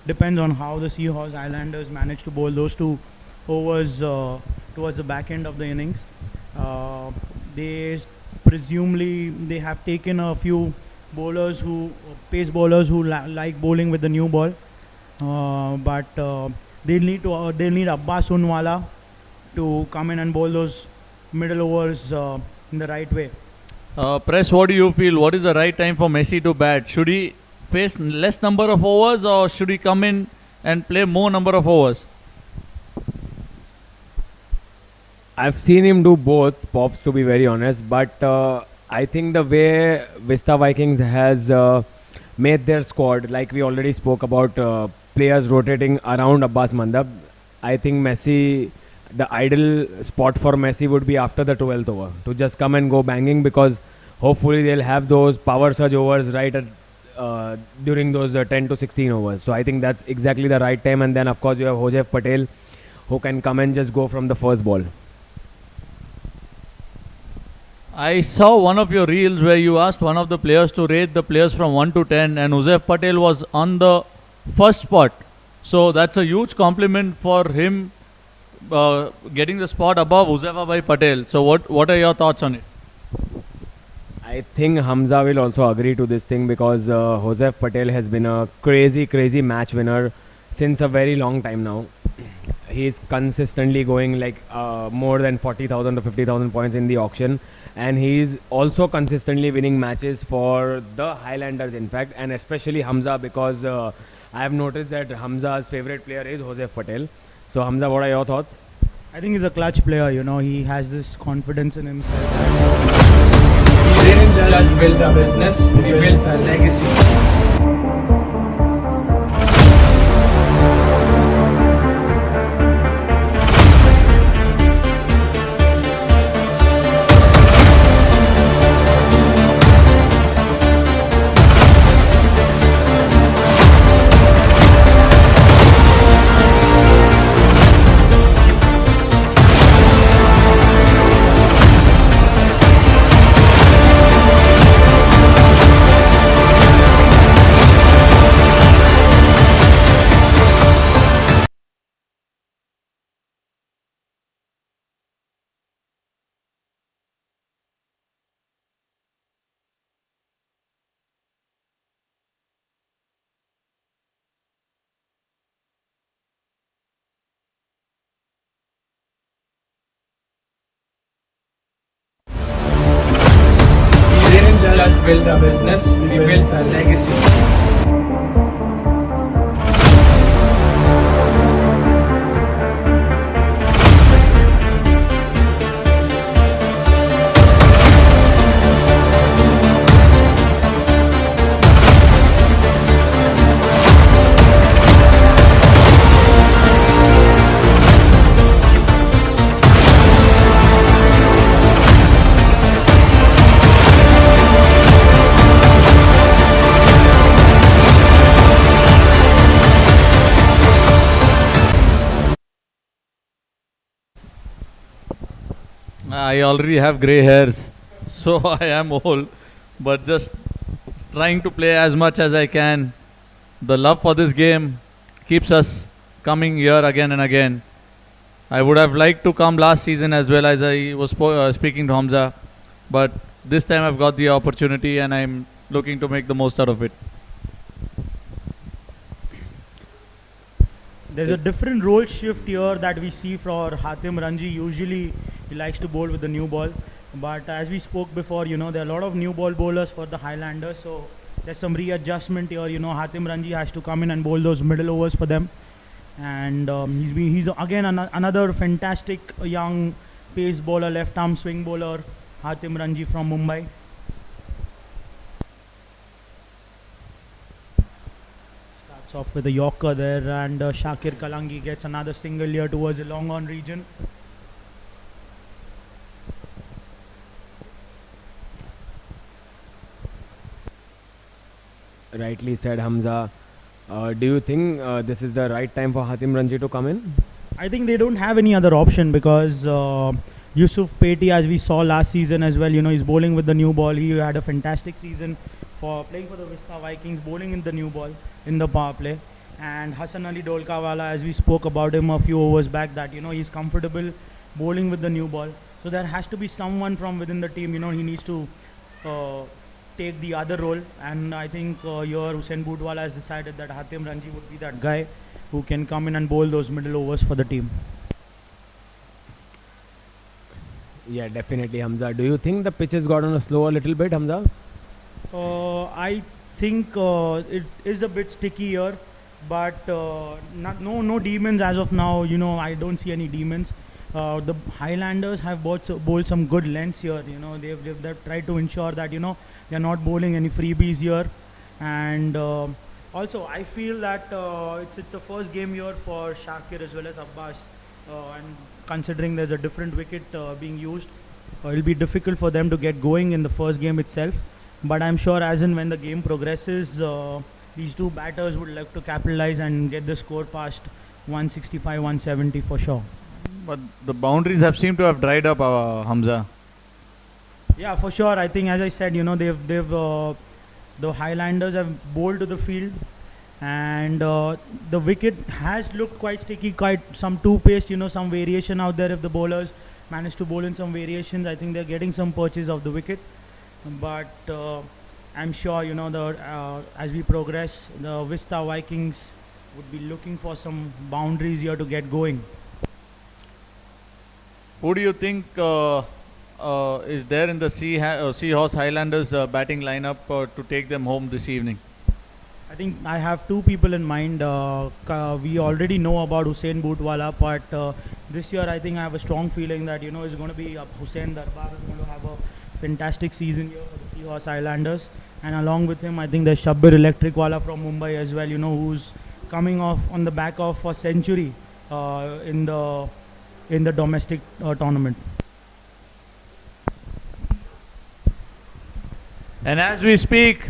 depends on how the Seahorse Highlanders manage to bowl those two overs towards the back end of the innings. They presumably they have taken a few pace bowlers who like bowling with the new ball, but they'll need Abbas Unwala to come in and bowl those middle overs in the right way. Press, what do you feel? What is the right time for Messi to bat? Should he face less number of overs, or should he come in and play more number of overs? I've seen him do both, Pops, to be very honest, but I think the way Vista Vikings has made their squad, like we already spoke about players rotating around Abbas Mandap, I think Messi, the ideal spot for Messi would be after the 12th over to just come and go banging, because hopefully they'll have those power surge overs right at during those 10 to 16 overs. So I think that's exactly the right time. And then of course you have Joseph Patel, who can come and just go from the first ball. I saw one of your reels where you asked one of the players to rate the players from 1 to 10, and Joseph Patel was on the first spot. So that's a huge compliment for him getting the spot above Uzaifa Patel. So what are your thoughts on it? I think Hamza will also agree to this thing, because Joseph Patel has been a crazy match winner since a very long time now. He's consistently going like more than 40,000 to 50,000 points in the auction, and he's also consistently winning matches for the Highlanders, in fact, and especially Hamza, because I have noticed that Hamza's favorite player is Joseph Patel. So Hamza, what are your thoughts? I think he's a clutch player, he has this confidence in himself. We didn't just build a business, we built a legacy. We didn't just build a business, we built a legacy. I already have grey hairs, so I am old. but just trying to play as much as I can. The love for this game keeps us coming here again and again. I would have liked to come last season as well, as I was speaking to Hamza, but this time I've got the opportunity and I'm looking to make the most out of it. There's a different role shift here that we see for Hatim Ranji. Usually he likes to bowl with the new ball. But as we spoke before, there are a lot of new ball bowlers for the Highlanders. So there's some readjustment here. Hatim Ranji has to come in and bowl those middle overs for them. And he's again another fantastic young pace bowler, left arm swing bowler, Hatim Ranji from Mumbai. Starts off with a Yorker there, and Shakir Kalangi gets another single here towards the long on region. Rightly said, Hamza. Do you think this is the right time for Hatim Ranji to come in? I think they don't have any other option because Yusuf Peti, as we saw last season as well, he's bowling with the new ball. He had a fantastic season for playing for the Vista Vikings, bowling in the new ball in the power play. And Hassan Ali Dolkawala, as we spoke about him a few overs back, that he's comfortable bowling with the new ball. So there has to be someone from within the team. He needs to take the other role, and I think here Hussain Butwala has decided that Hatim Ranji would be that guy who can come in and bowl those middle overs for the team. Yeah, definitely, Hamza. Do you think the pitch has got on a slow a little bit, Hamza? I think it is a bit sticky here, but no demons as of now. I don't see any demons. The Highlanders have bowled some good lengths here. They've tried to ensure that they're not bowling any freebies here, and also I feel that it's a first game here for Shakir as well as Abbas, and considering there's a different wicket being used, it'll be difficult for them to get going in the first game itself. But I'm sure as and when the game progresses, these two batters would like to capitalize and get the score past 165, 170 for sure. But the boundaries have seemed to have dried up, Hamza. Yeah, for sure. I think, as I said, they've the Highlanders have bowled to the field, and the wicket has looked quite sticky, quite some two-paced, some variation out there. If the bowlers manage to bowl in some variations, I think they're getting some purchase of the wicket. But I'm sure, as we progress, the Vista Vikings would be looking for some boundaries here to get going. Who do you think is there in the Seahorse Highlanders batting lineup to take them home this evening? I think I have two people in mind. We already know about Hussain Butwala, but this year I think I have a strong feeling that it's going to be Hussain Darbar is going to have a fantastic season here for the Seahorse Highlanders, and along with him I think there's Shabbir Electricwala from Mumbai as well, who's coming off on the back of a century in the domestic tournament. And as we speak,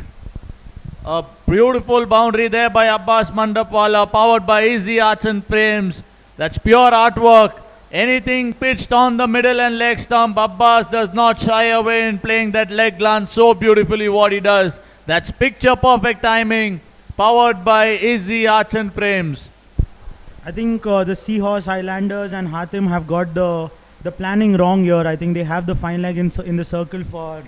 a beautiful boundary there by Abbas Mandapwala, powered by Easy Arts and Frames. That's pure artwork. Anything pitched on the middle and leg stump, Abbas does not shy away in playing that leg glance so beautifully what he does. That's picture perfect timing, powered by Easy Arts and Frames. I think the Seahorse Highlanders and Hatim have got the planning wrong here. I think they have the fine leg in the circle for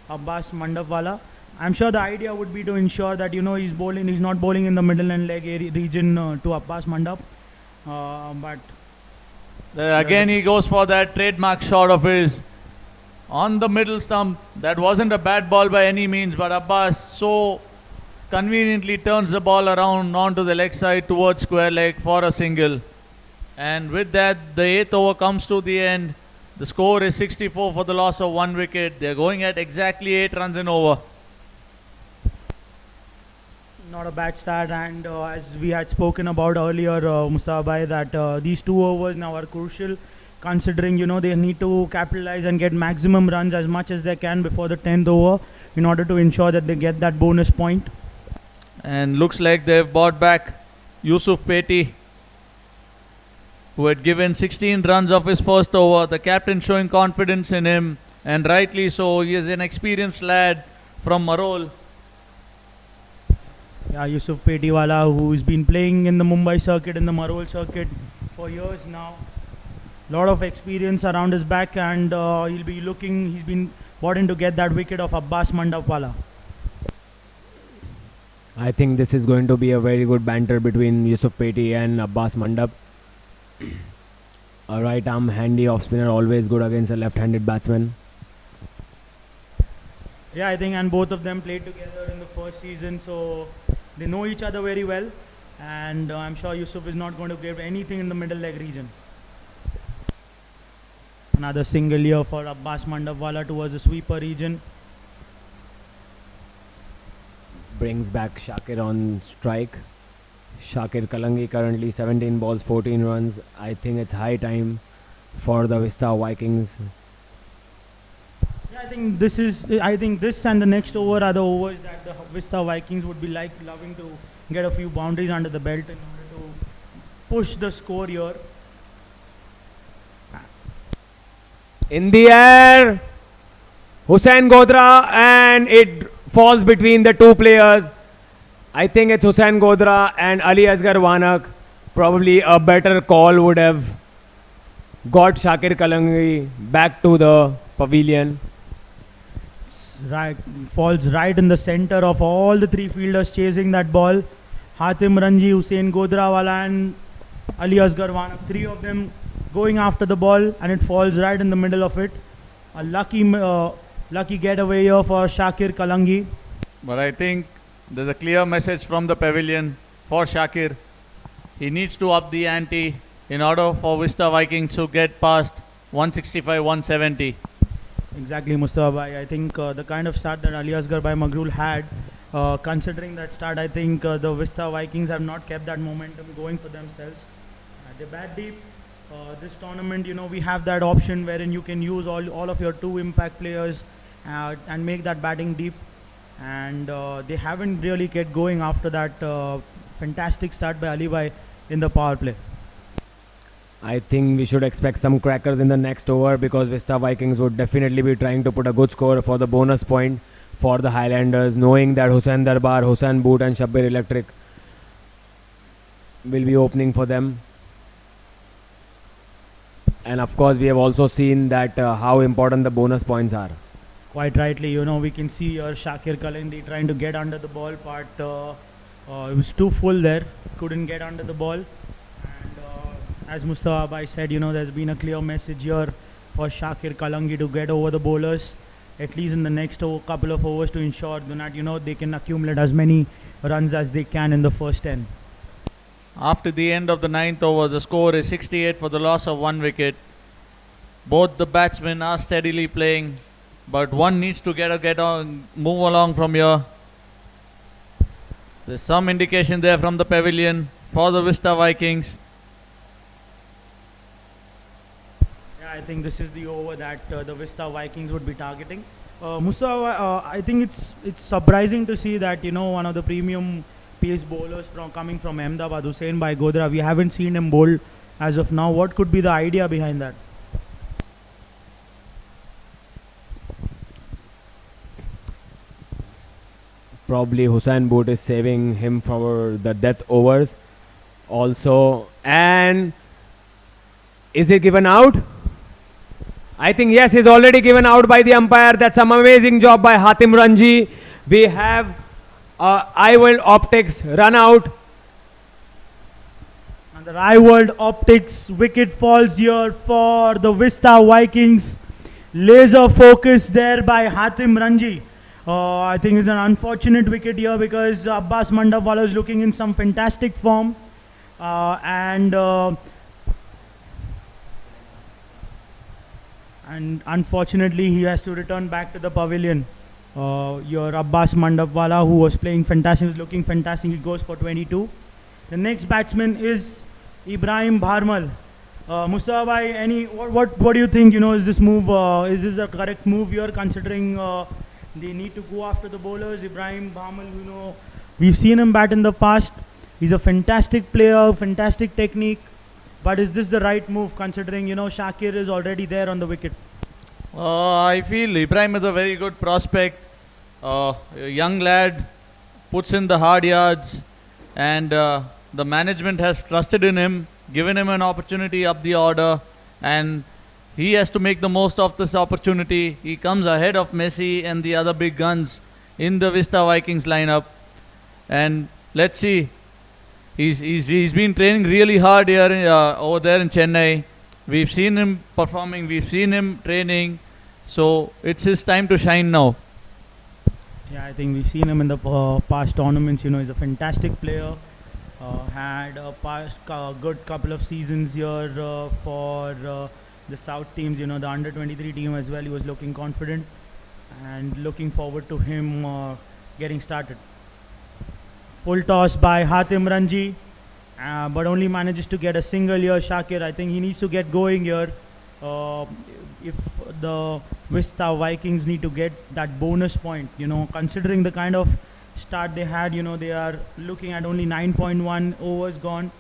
Abbas Mandapwala. I'm sure the idea would be to ensure that he's not bowling in the middle and leg region to Abbas Mandap. But Again he goes for that trademark shot of his on the middle stump. That wasn't a bad ball by any means, but Abbas so conveniently turns the ball around onto the leg side towards square leg for a single. And with that, the 8th over comes to the end. The score is 64 for the loss of 1 wicket. They're going at exactly 8 runs in over. not a bad start, and as we had spoken about earlier, Mustafa Bhai, that these 2 overs now are crucial, considering they need to capitalize and get maximum runs as much as they can before the 10th over in order to ensure that they get that bonus point. And looks like they've brought back Yusuf Peti, who had given 16 runs of his first over. The captain showing confidence in him, and rightly so. He is an experienced lad from Marol. Yeah, Yusuf Petiwala, who's been playing in the Mumbai circuit, in the Marol circuit for years now. Lot of experience around his back, and he's been brought in to get that wicket of Abbas Mandapwala. I think this is going to be a very good banter between Yusuf Peti and Abbas Mandap. A right arm handy off spinner, always good against a left handed batsman. Yeah, I think, and both of them played together in the first season, so they know each other very well. And I'm sure Yusuf is not going to give anything in the middle leg region. Another single here for Abbas Mandapwala towards the sweeper region. Brings back Shakir on strike. Shakir Kalangi currently 17 balls, 14 runs. I think it's high time for the Vista Vikings. Yeah, I think this and the next over are the overs that the Vista Vikings would be loving to get a few boundaries under the belt in order to push the score here. In the air, Hussain Godra, and it falls between the two players. I think it's Hussain Godra and Ali Asgar Wanak. Probably a better call would have got Shakir Kalangi back to the pavilion. Right, falls right in the center of all the three fielders chasing that ball. Hatim Ranji, Hussain Godrawala and Ali Asgar Wanak, three of them going after the ball, and it falls right in the middle of it. A lucky getaway here for Shakir Kalangi. But I think there's a clear message from the pavilion for Shakir. He needs to up the ante in order for Vista Vikings to get past 165, 170. Exactly, Mustafa Bhai. I think the kind of start that Ali Asgar Bhai Magrul had, considering that start, I think the Vista Vikings have not kept that momentum going for themselves. They bat deep. This tournament, we have that option wherein you can use all of your two impact players and make that batting deep. And they haven't really get going after that fantastic start by Ali Bhai in the power play. I think we should expect some crackers in the next over, because Vista Vikings would definitely be trying to put a good score for the bonus point for the Highlanders, knowing that Hussain Darbar, Hussain Boot and Shabbir Electric will be opening for them. And of course we have also seen that how important the bonus points are. Quite rightly, we can see here Shakir Kalindi trying to get under the ball, but it was too full there, couldn't get under the ball. And as Mustafa Bhai said, there's been a clear message here for Shakir Kalangi to get over the bowlers, at least in the next couple of overs, to ensure that they can accumulate as many runs as they can in the first 10. After the end of the 9th over, the score is 68 for the loss of 1 wicket. Both the batsmen are steadily playing, but one needs to move along from here. There's some indication there from the pavilion for the Vista Vikings. Yeah, I think this is the over that the Vista Vikings would be targeting. Mustafa, I think it's surprising to see that one of the premium pace bowlers coming from Ahmedabad, Hussain Bhai Godra, we haven't seen him bowl as of now. What could be the idea behind that? Probably Hussain Boot is saving him for the death overs also. And is it given out? I think yes, he's already given out by the umpire. That's some amazing job by Hatim Ranji. We have iWorld Optics run out. And the iWorld Optics wicket falls here for the Vista Vikings. Laser focus there by Hatim Ranji. I think it's an unfortunate wicket here because Abbas Mandapwala is looking in some fantastic form. And unfortunately he has to return back to the pavilion. Your Abbas Mandapwala, who was playing fantastic, is looking fantastic. He goes for 22. The next batsman is Ibrahim Bharmal. Mustafa Bhai, what do you think? Is this move? Is this the correct move here, considering they need to go after the bowlers? Ibrahim Bharmal, we've seen him bat in the past. He's a fantastic player, fantastic technique. But is this the right move, considering Shakir is already there on the wicket? I feel Ibrahim is a very good prospect. A young lad puts in the hard yards, and the management has trusted in him, given him an opportunity up the order, and he has to make the most of this opportunity. He comes ahead of Messi and the other big guns in the Vista Vikings lineup, and let's see. He's been training really hard here over there in Chennai. We've seen him performing, we've seen him training, so it's his time to shine now. Yeah, I think we've seen him in the past tournaments. You know, he's a fantastic player. Had a past good couple of seasons here for the South teams. You know, the under 23 team as well. He was looking confident and looking forward to him getting started. Full toss by Hatim Ranji, but only manages to get a single here. Shakir, I think he needs to get going here. If the Vista Vikings need to get that bonus point, you know, considering the kind of start they had, you know, they are looking at only 9.1 overs gone,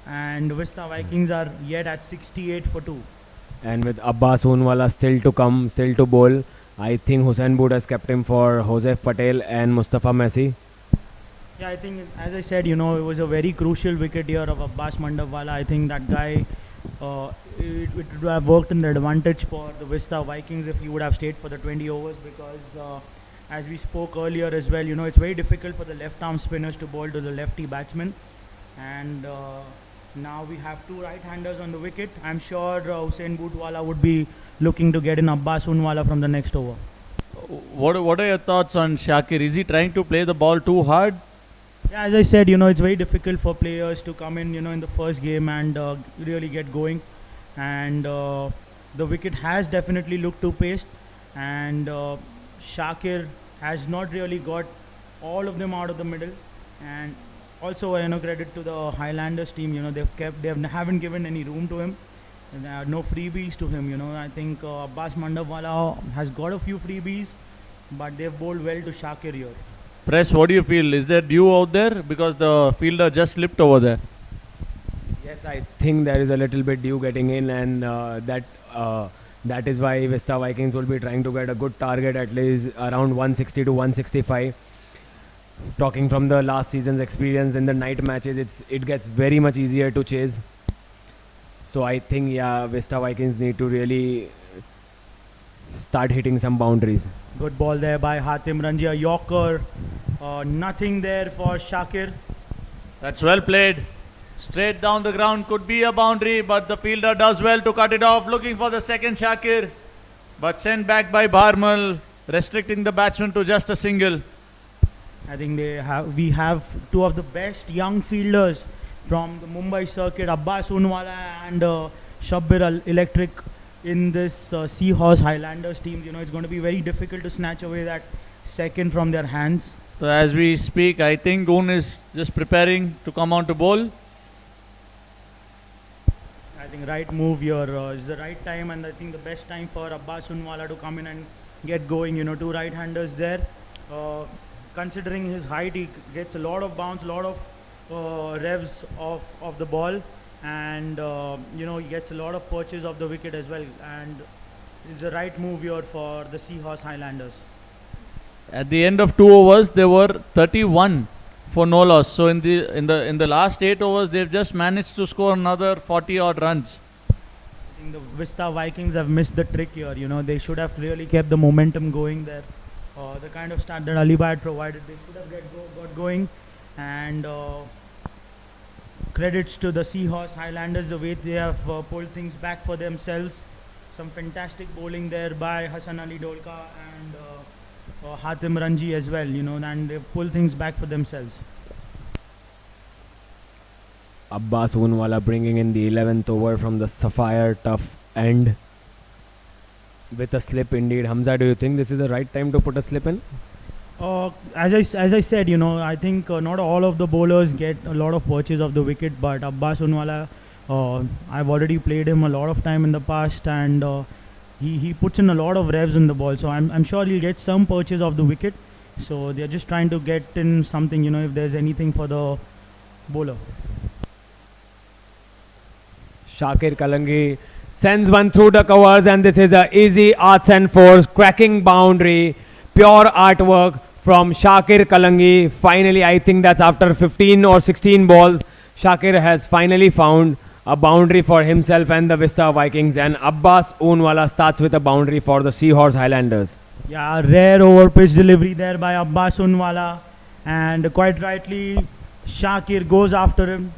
and Vista Vikings are yet at 68 for 2. And with Abbas Unwala still to come, still to bowl, I think Hussain Boot has kept him for Joseph Patel and Mustafa Messi. Yeah, I think, as I said, you know, it was a very crucial wicket here of Abbas Mandawala. I think that guy, it would have worked in the advantage for the Vista Vikings if he would have stayed for the 20 overs, because as we spoke earlier as well, you know, it's very difficult for the left-arm spinners to bowl to the lefty batsman. And now we have two right-handers on the wicket. I'm sure Hussain Bootwala would be looking to get in Abbas Unwala from the next over. What are your thoughts on Shakir? Is he trying to play the ball too hard? Yeah, as I said, you know, it's very difficult for players to come in, you know, in the first game and really get going. And the wicket has definitely looked too paced. And Shakir has not really got all of them out of the middle. And also, you know, credit to the Highlanders team. You know, haven't given any room to him. And there are no freebies to him. You know, I think Abbas Mandawala has got a few freebies, but they've bowled well to Shakir here. Press, what do you feel? Is there dew out there? Because the fielder just slipped over there. Yes, I think there is a little bit dew getting in, and that is why Vista Vikings will be trying to get a good target, at least around 160 to 165. Talking from the last season's experience in the night matches, it gets very much easier to chase. So I think, yeah, Vista Vikings need to really start hitting some boundaries. Good ball there by Hatim Ranji, a Yorker. Nothing there for Shakir. That's well played. Straight down the ground, could be a boundary, but the fielder does well to cut it off, looking for the second Shakir, but sent back by Barmal, restricting the batsman to just a single. I think we have two of the best young fielders from the Mumbai circuit, Abbas Unwala and Shabbir Electric, in this Seahorse Highlanders team. You know, it's going to be very difficult to snatch away that second from their hands. So as we speak, I think Un is just preparing to come on to bowl. I think right move here is the right time, and I think the best time for Abbas Unwala to come in and get going. You know, two right-handers there. Considering his height, he gets a lot of bounce, a lot of revs of the ball, and you know, he gets a lot of perches of the wicket as well, and it's the right move here for the Seahorse Highlanders. At the end of 2 overs, there were 31 for no loss. So in the last 8 overs, they've just managed to score another 40 odd runs. I think the Vista Vikings have missed the trick here. You know, they should have really kept the momentum going there. The kind of start that Ali had provided, they should have got going. And credits to the Seahorse Highlanders, the way they have pulled things back for themselves. Some fantastic bowling there by Hassan Ali Dolka and Hatim Ranji as well, you know, and they've pulled things back for themselves. Abbas Unwala bringing in the 11th over from the Sapphire tough end with a slip indeed. Hamza, do you think this is the right time to put a slip in? As I said, you know, I think not all of the bowlers get a lot of perches of the wicket, but Abbas Unwala, I've already played him a lot of time in the past, and he puts in a lot of revs in the ball, so I'm sure he'll get some perches of the wicket. So they're just trying to get in something, you know, if there's anything for the bowler. Shakir Kalangi sends one through the covers, and this is a easy arts and force cracking boundary, pure artwork from Shakir Kalangi. Finally, I think that's after 15 or 16 balls, Shakir has finally found a boundary for himself and the Vista Vikings, and Abbas Oonwala starts with a boundary for the Seahorse Highlanders. Yeah, rare over pitch delivery there by Abbas Unwala, and quite rightly, Shakir goes after him.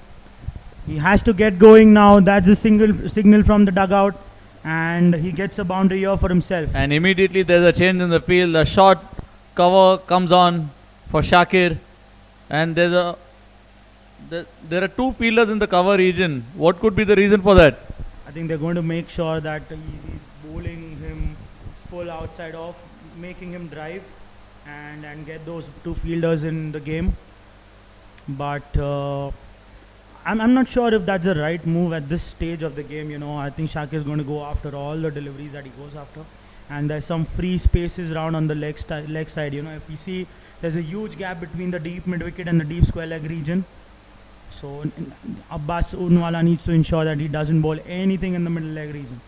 He has to get going now. That's the single signal from the dugout, and he gets a boundary here for himself. And immediately there's a change in the field. The short cover comes on for Shakir, and there are two fielders in the cover region. What could be the reason for that? I think they're going to make sure that he's bowling him full outside off, making him drive and get those two fielders in the game. But I'm not sure if that's the right move at this stage of the game. I think Shakir is going to go after all the deliveries that he goes after, and there's some free spaces around on the leg side. If you see, there's a huge gap between the deep mid wicket and the deep square leg region. So Abbas Unwala needs to ensure that he doesn't bowl anything in the middle leg region.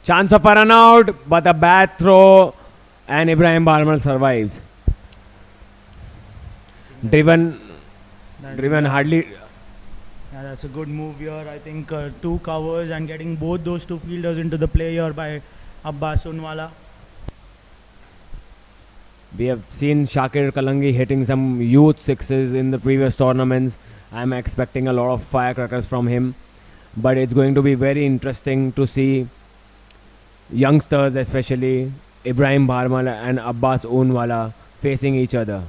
Chance of a run out, but a bad throw, and Ibrahim Barmal survives. Driven hardly. Yeah, that's a good move here. I think two covers and getting both those two fielders into the play here by Abbas Unwala. We have seen Shakir Kalangi hitting some youth sixes in the previous tournaments. I'm expecting a lot of firecrackers from him, but it's going to be very interesting to see youngsters, especially Ibrahim Barmal and Abbas Oonwala, facing each other.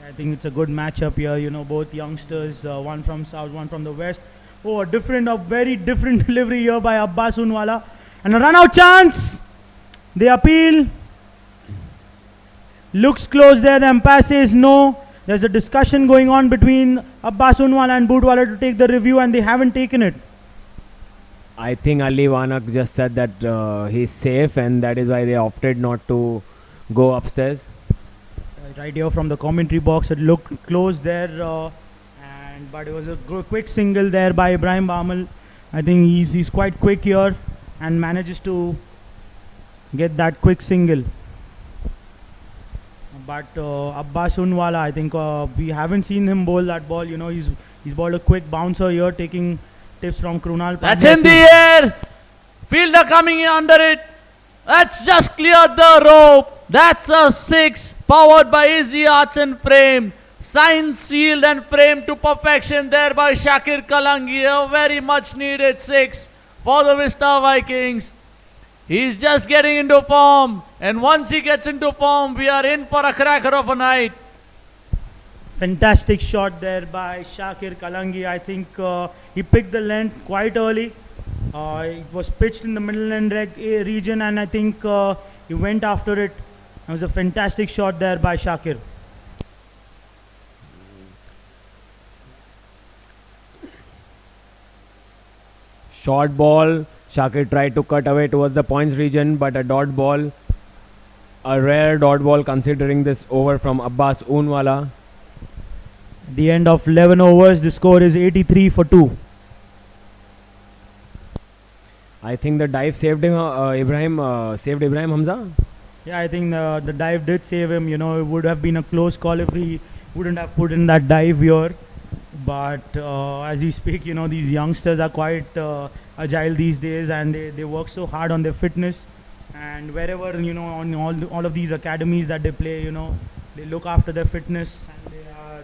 I think it's a good matchup here. Both youngsters, one from south, one from the west. Oh, a very different delivery here by Abbas Unwala, and a run-out chance. They appeal. Looks close there. The umpire says no. There's a discussion going on between Abbas Unwala and Budwala to take the review, and they haven't taken it. I think Ali Wanak just said that he's safe, and that is why they opted not to go upstairs. Right here from the commentary box, it looked close there, but it was a quick single there by Ibrahim Barmal. I think he's quite quick here and manages to get that quick single. But Abbas Unwala, I think we haven't seen him bowl that ball. He's bowled a quick bouncer here, taking tips from Krunal. That's in the air. Fielder coming in under it. That's just cleared the rope. That's a 6, powered by Easy Arch and Frame. Signed, sealed and framed to perfection there by Shakir Kalangi. A very much needed 6 for the Vista Vikings. He's just getting into form, and once he gets into form, we are in for a cracker of a night. Fantastic shot there by Shakir Kalangi. I think he picked the length quite early. It was pitched in the middle end region, and I think he went after it. It was a fantastic shot there by Shakir. Short ball. Shakir tried to cut away towards the points region, but a dot ball. A rare dot ball considering this over from Abbas Oonwala. At the end of 11 overs, the score is 83 for 2. I think the dive saved him. Saved Ibrahim Hamza. Yeah, I think the dive did save him. It would have been a close call if he wouldn't have put in that dive here. But as we speak, these youngsters are quite agile these days, and they work so hard on their fitness. And wherever, on all of these academies that they play, they look after their fitness, and they are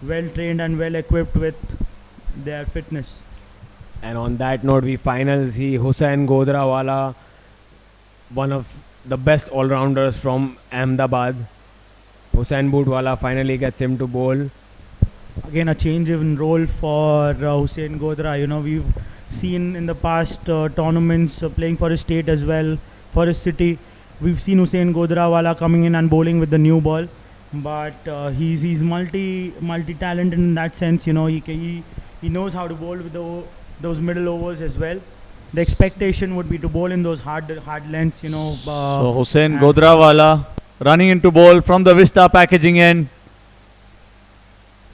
well trained and well equipped with their fitness. And on that note, we finally see Hussain Godrawala, one of the best all-rounders from Ahmedabad. Hussain Budwala finally gets him to bowl. Again, a change in role for Hussain Godra. We've seen in the past tournaments playing for his state as well, for his city. We've seen Hussain Godrawala coming in and bowling with the new ball, but he's multi-talented in that sense. He knows how to bowl with those middle overs as well. The expectation would be to bowl in those hard lengths. So Hussain Godrawala running into bowl from the Vista packaging end.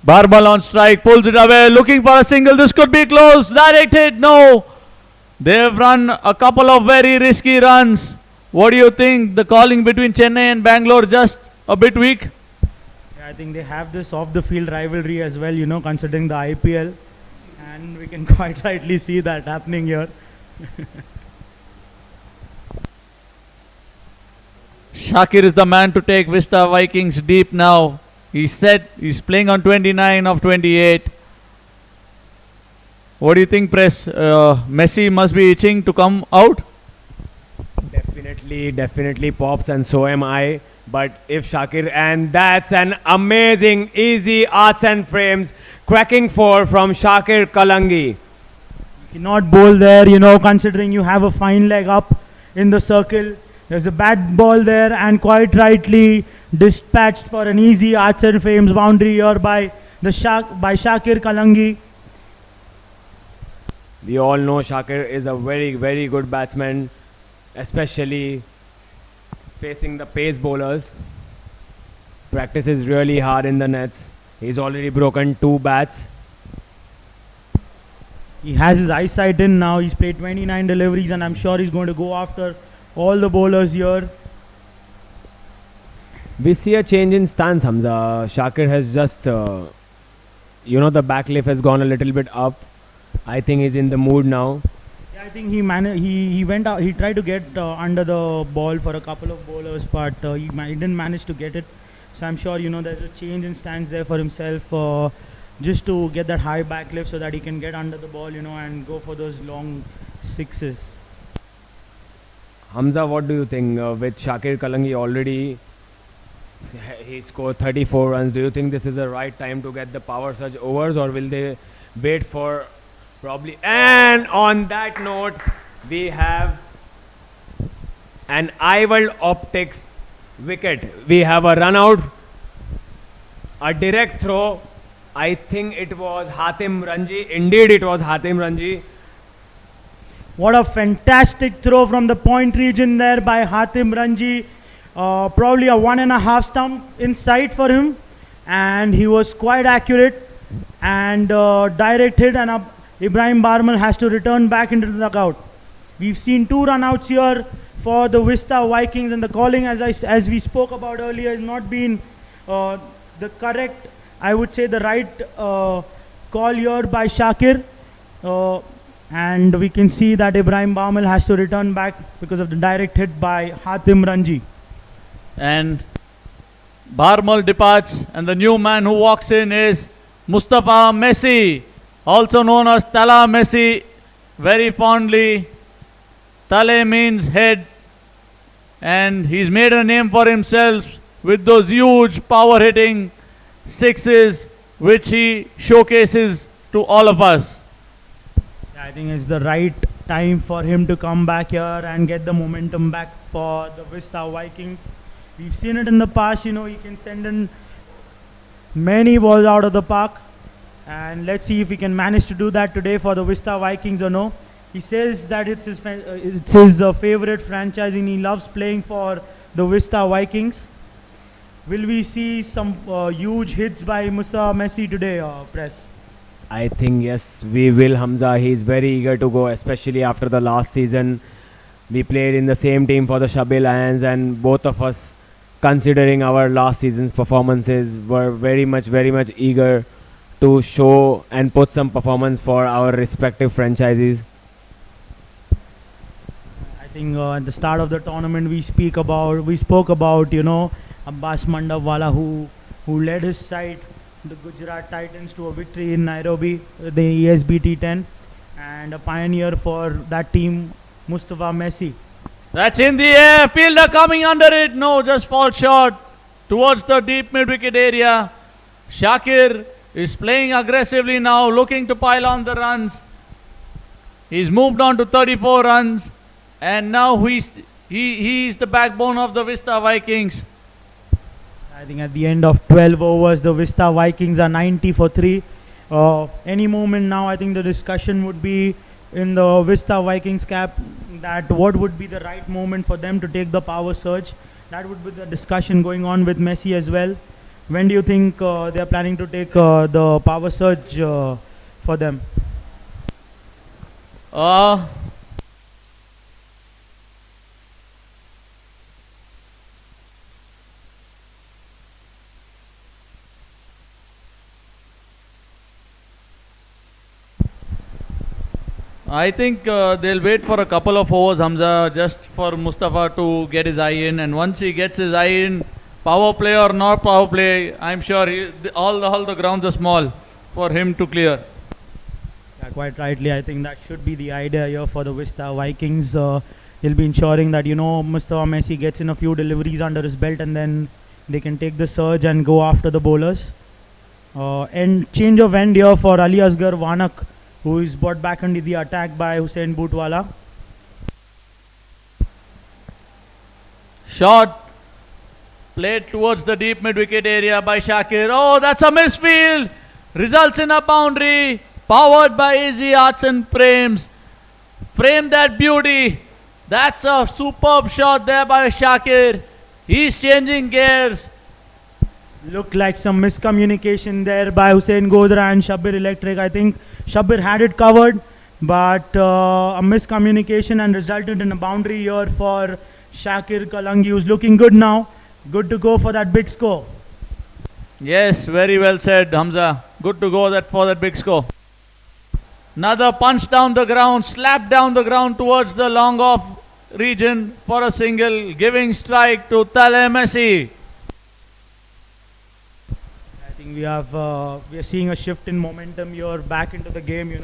Barmal on strike, pulls it away, looking for a single. This could be close. Directed, no. They've run a couple of very risky runs. What do you think? The calling between Chennai and Bangalore just a bit weak? Yeah, I think they have this off-the-field rivalry as well, considering the IPL. And we can quite rightly see that happening here. Shakir is the man to take Vista Vikings deep now. He's set. He's playing on 29 of 28. What do you think, Press? Messi must be itching to come out. Definitely Pops, and so am I. But if Shakir, and that's an amazing, easy arts and frames, cracking four from Shakir Kalangi. You cannot bowl there, considering you have a fine leg up in the circle. There's a bad ball there, and quite rightly dispatched for an easy arts and frames boundary here by Shakir Kalangi. We all know Shakir is a very, very good batsman, especially facing the pace bowlers. Practices really hard in the nets. He's already broken 2 bats. He has his eyesight in now. He's played 29 deliveries, and I'm sure he's going to go after all the bowlers here. We see a change in stance, Hamza. Shakir has just, the back lift has gone a little bit up. I think he's in the mood now. Yeah, I think he went out. He tried to get under the ball for a couple of bowlers, but he didn't manage to get it. So I'm sure there's a change in stance there for himself, just to get that high back lift so that he can get under the ball, and go for those long sixes. Hamza, what do you think? With Shakir Kalangi already, he scored 34 runs. Do you think this is the right time to get the power surge overs, or will they wait for probably? And on that note, we have an Ival Optics wicket. We have a run out, a direct throw. I think it was Hatim Ranji. Indeed, it was Hatim Ranji. What a fantastic throw from the point region there by Hatim Ranji. Probably a 1.5 stump in sight for him, and he was quite accurate and direct hit, and Ibrahim Barmal has to return back into the dugout. We've seen 2 run-outs here for the Vista Vikings, and the calling, as we spoke about earlier, has not been the correct, I would say the right call here by Shakir. And we can see that Ibrahim Barmal has to return back because of the direct hit by Hatim Ranji. And Barmal departs, and the new man who walks in is Mustafa Messi, also known as Tala Messi, very fondly. Tale means head, and he's made a name for himself with those huge power hitting sixes which he showcases to all of us. I think it's the right time for him to come back here and get the momentum back for the Vista Vikings. We've seen it in the past, he can send in many balls out of the park. And let's see if he can manage to do that today for the Vista Vikings or no. He says that it's his favorite franchise and he loves playing for the Vista Vikings. Will we see some huge hits by Mustafa Messi today, Press? I think yes, we will, Hamza. He's very eager to go, especially after the last season. We played in the same team for the Shabi Lions, and both of us, considering our last season's performances, were very much eager to show and put some performance for our respective franchises. I think at the start of the tournament we spoke about Abbas Mandawala who led his side, the Gujarat Titans, to a victory in Nairobi, the ESB T10, and a pioneer for that team, Mustafa Messi. That's in the air, fielder coming under it, no, just falls short towards the deep mid-wicket area. Shakir is playing aggressively now, looking to pile on the runs. He's moved on to 34 runs, and now he's the backbone of the Vista Vikings. I think at the end of 12 overs, the Vista Vikings are 90 for 3. Any moment now, I think the discussion would be in the Vista Vikings cap that what would be the right moment for them to take the power surge. That would be the discussion going on with Messi as well. When do you think they are planning to take the power surge for them? I think they'll wait for a couple of overs, Hamza, just for Mustafa to get his eye in. And once he gets his eye in, power play or not power play, I'm sure all the grounds are small for him to clear. Yeah, quite rightly. I think that should be the idea here for the Vista Vikings. They'll be ensuring that Mustafa Messi gets in a few deliveries under his belt, and then they can take the surge and go after the bowlers. And change of end here for Ali Asgar Wanak, who is brought back into the attack by Hussain Bootwala. Shot played towards the deep mid-wicket area by Shakir. Oh, that's a misfield. Results in a boundary. Powered by Easy Arts and Frames. Frame that beauty. That's a superb shot there by Shakir. He's changing gears. Looked like some miscommunication there by Hussain Godra and Shabir Electric. I think Shabir had it covered, but a miscommunication and resulted in a boundary here for Shakir Kalangi, who's looking good now. Good to go for that big score. Yes, very well said, Hamza. Good to go for that big score. Another punch down the ground, slap down the ground towards the long off region for a single, giving strike to Tale Messi. I think we are seeing a shift in momentum here back into the game.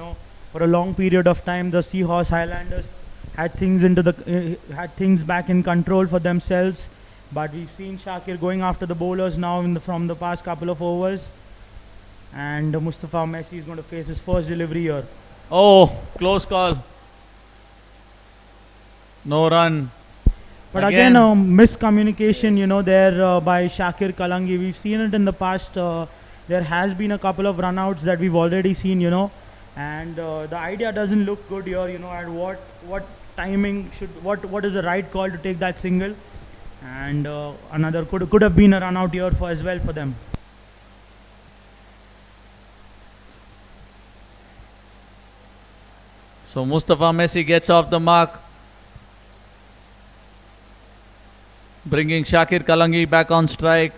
For a long period of time, the Seahorse Highlanders had things back in control for themselves, but we've seen Shakir going after the bowlers now from the past couple of overs, and Mustafa Messi is going to face his first delivery here. Oh, close call. No run. But again miscommunication, there by Shakir Kalangi. We've seen it in the past. There has been a couple of runouts that we've already seen, and the idea doesn't look good here, at what timing what is the right call to take that single, and another could have been a run out here as well for them. So Mustafa Messi gets off the mark, bringing Shakir Kalangi back on strike.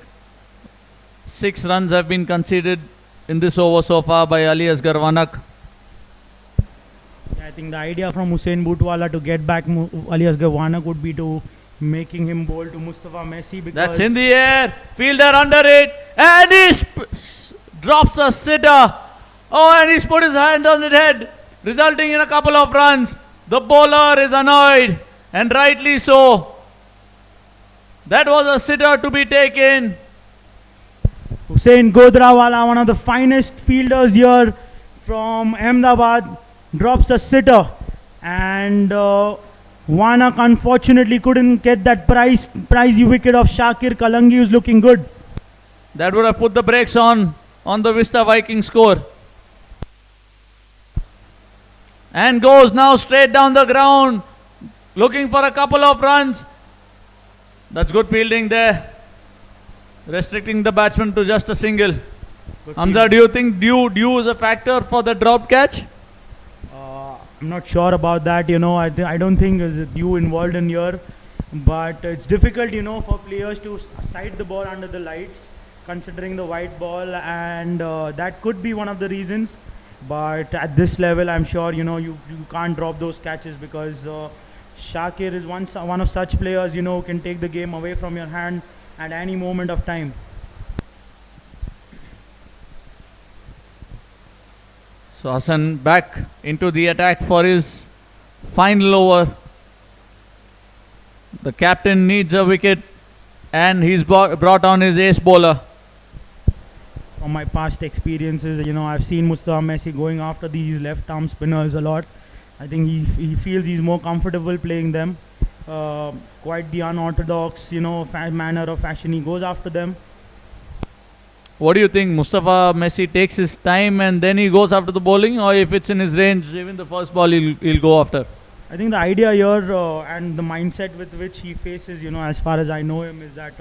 6 runs have been conceded in this over so far by Ali Asgar Wanak. Yeah, I think the idea from Hussain Bootwala to get back Ali Asgar Wanak would be to making him bowl to Mustafa Messi, because That's in the air. Fielder under it, and he drops a sitter. Oh, and he's put his hand on his head, resulting in a couple of runs. The bowler is annoyed, and rightly so. That was a sitter to be taken. Hussain Godrawala, one of the finest fielders here from Ahmedabad, drops a sitter, and Wanak unfortunately couldn't get that pricey wicket of Shakir Kalangi, who's looking good. That would have put the brakes on the Vista Vikings score. And goes now straight down the ground, looking for a couple of runs. That's good fielding there, restricting the batsman to just a single. Hamza, do you think due is a factor for the drop catch? I'm not sure about that. I don't think there's due involved in here, but it's difficult, for players to sight the ball under the lights, considering the white ball, and that could be one of the reasons. But at this level, I'm sure you can't drop those catches, because Shakir is one of such players, who can take the game away from your hand at any moment of time. So Hassan back into the attack for his final over. The captain needs a wicket, and he's brought on his ace bowler. From my past experiences, I've seen Mustafa Messi going after these left arm spinners a lot. I think he feels he's more comfortable playing them. Quite the unorthodox, manner of fashion. He goes after them. What do you think? Mustafa Messi takes his time and then he goes after the bowling, or if it's in his range, even the first ball he'll go after? I think the idea here and the mindset with which he faces, as far as I know him, is that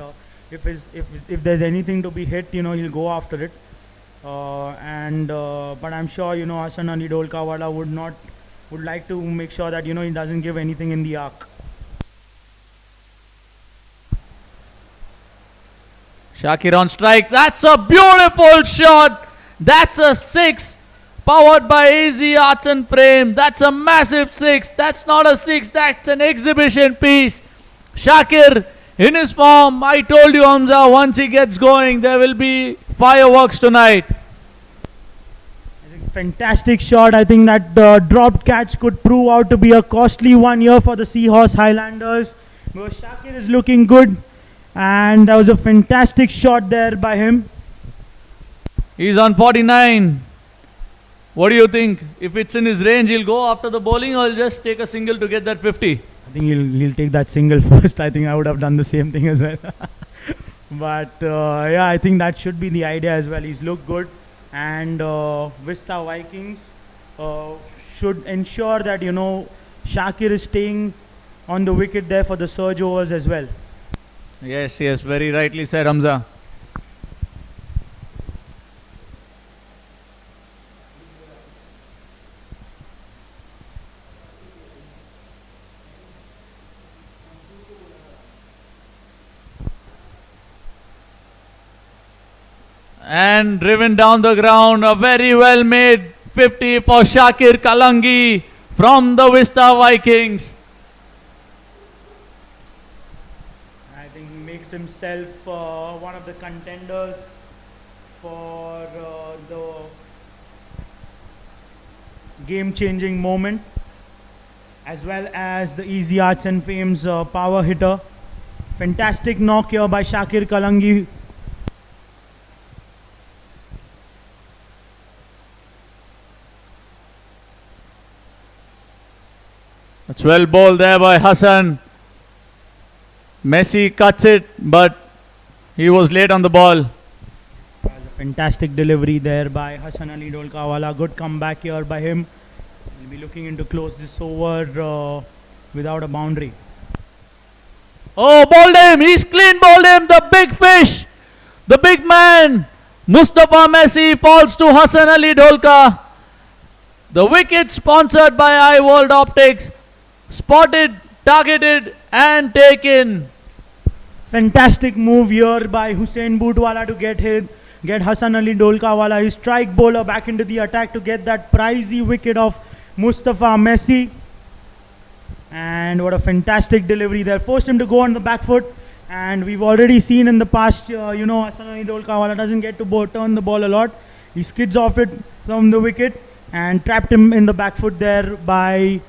if there's anything to be hit, he'll go after it. But I'm sure, Hassan Ali Dolkawala would like to make sure that, he doesn't give anything in the arc. Shakir on strike. That's a beautiful shot. That's a 6 powered by Easy Arts and Frame. That's a massive 6. That's not a 6, that's an exhibition piece. Shakir in his form. I told you, Hamza, once he gets going, there will be fireworks tonight. Fantastic shot. I think that dropped catch could prove out to be a costly one here for the Seahorse Highlanders. Because Shakir is looking good. And that was a fantastic shot there by him. He's on 49. What do you think? If it's in his range, he'll go after the bowling or he'll just take a single to get that 50? I think he'll take that single first. I think I would have done the same thing as well. But yeah, I think that should be the idea as well. He's looked good. And Vista Vikings should ensure that, Shakir is staying on the wicket there for the surge overs as well. Yes, very rightly said, Hamza. And driven down the ground, a very well made 50 for Shakir Kalangi from the Vista Vikings. I think he makes himself one of the contenders for the game-changing moment, as well as the Easy Arts and Fame's power hitter. Fantastic knock here by Shakir Kalangi. It's well bowled there by Hassan. Messi cuts it, but he was late on the ball. Fantastic delivery there by Hassan Ali Dolkawala. Good comeback here by him. He'll be looking in to close this over without a boundary. Oh, bowled him. He's clean bowled him. The big fish. The big man. Mustafa Messi falls to Hassan Ali Dolka. The wicket sponsored by iWorld Optics. Spotted, targeted and taken. Fantastic move here by Hussain Bootwala to get Hassan Ali Dolkawala, his strike bowler, back into the attack to get that pricey wicket of Mustafa Messi. And what a fantastic delivery there. Forced him to go on the back foot. And we've already seen in the past, Hassan Ali Dolkawala doesn't get to turn the ball a lot. He skids off it from the wicket and trapped him in the back foot there by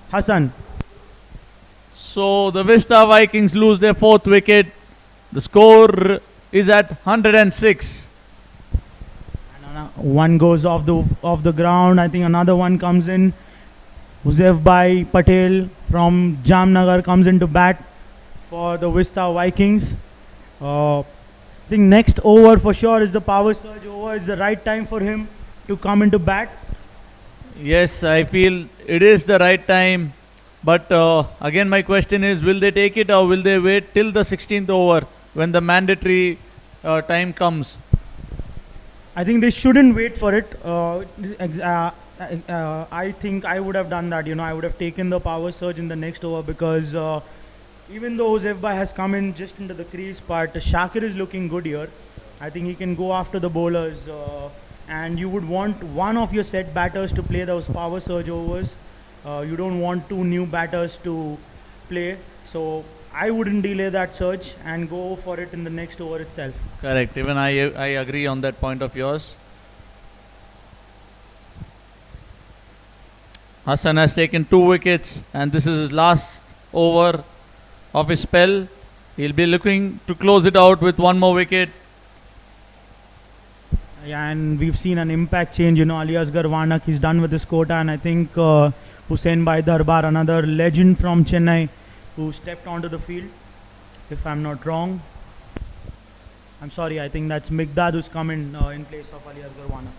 Hassan. So the Vista Vikings lose their 4th wicket. The score is at 106. And one goes off the ground. I think another one comes in. Huzef Bhai Patel from Jamnagar comes into bat for the Vista Vikings. I think next over for sure is the power surge over. It's the right time for him to come into bat. Yes, I feel it is the right time. But again, my question is, will they take it or will they wait till the 16th over when the mandatory time comes? I think they shouldn't wait for it. I think I would have done that. I would have taken the power surge in the next over because even though Zevba has come in just into the crease part, Shakir is looking good here. I think he can go after the bowlers and you would want one of your set batters to play those power surge overs. You don't want 2 new batters to play. So I wouldn't delay that surge and go for it in the next over itself. Correct. Even I agree on that point of yours. Hassan has taken 2 wickets and this is his last over of his spell. He'll be looking to close it out with 1 more wicket. Yeah, and we've seen an impact change. Ali Asghar Wanak, he's done with his quota, and I think Hussain Bhai Darbar, another legend from Chennai, who stepped onto the field, if I'm not wrong. I'm sorry, I think that's Migdad who's come in place of Ali Asghar Wanak.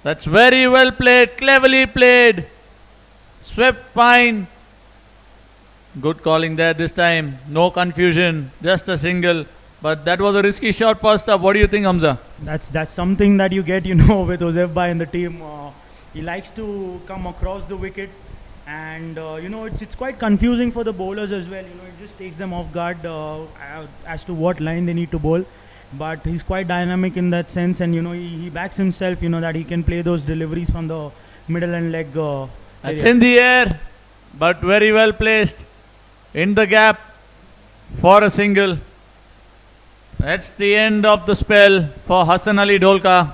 That's very well played, cleverly played. Swept fine. Good calling there this time. No confusion, just a single. But that was a risky shot first up. What do you think, Hamza? That's something that you get, with Huzef Bhai in the team. He likes to come across the wicket, and it's quite confusing for the bowlers as well. It just takes them off guard as to what line they need to bowl. but he's quite dynamic in that sense, and he backs himself. That he can play those deliveries from the middle and leg. That's area. in the air, but very well placed in the gap for a single. That's the end of the spell for Hassan Ali Dholka,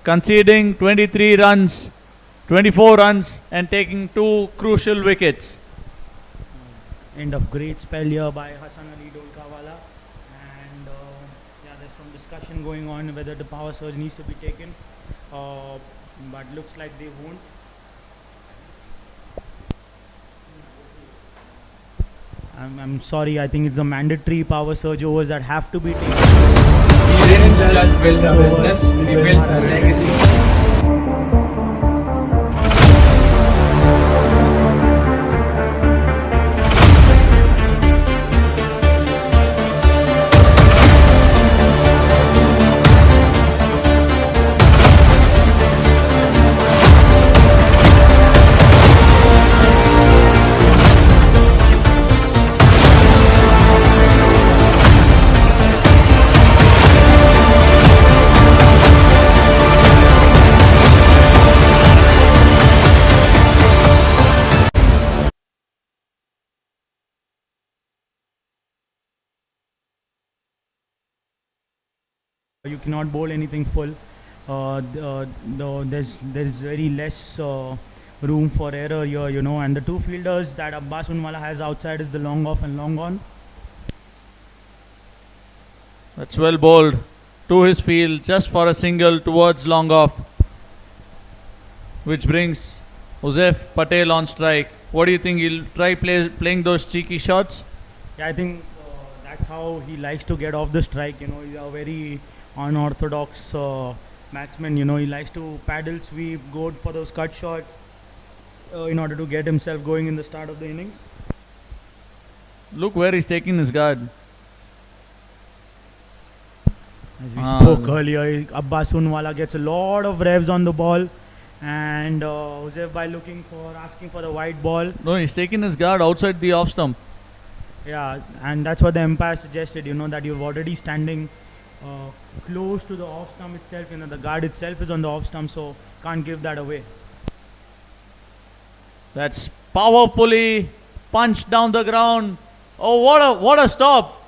conceding 23 runs, 24 runs, and taking 2 crucial wickets. End of great spell here by Hassan Ali Dolkawala, and there's some discussion going on whether the power surge needs to be taken, but looks like they won't. I'm sorry, I think it's the mandatory power surge overs that have to be taken. We didn't just build a business, we built a legacy. You cannot bowl anything full. There's very less room for error here, and the two fielders that Abbas Unwala has outside is the long off and long on. That's well bowled to his field just for a single towards long off, which brings Uzef Patel on strike. What do you think? He'll try playing those cheeky shots? Yeah, I think that's how he likes to get off the strike. He's a very unorthodox batsman. He likes to paddle sweep, go for those cut shots in order to get himself going in the start of the innings. Look where he's taking his guard. As we spoke earlier, Abbas Unwala gets a lot of revs on the ball, and Joseph by asking for the white ball. No, he's taking his guard outside the off stump. Yeah, and that's what the umpire suggested, that you're already standing close to the off stump itself. The guard itself is on the off stump, so can't give that away. That's powerfully punched down the ground. Oh, what a stop!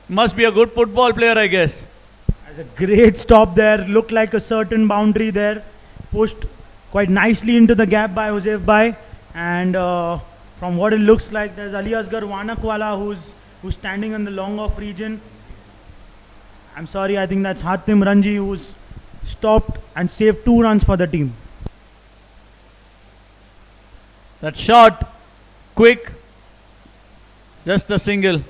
Must be a good football player, I guess. As a great stop there, looked like a certain boundary there, pushed quite nicely into the gap by Joseph Bhai, and from what it looks like, there's Ali Asgar Wanakwala who's standing in the long off region. I'm sorry, I think that's Hatim Ranji who's stopped and saved 2 runs for the team. That shot, quick, just a single.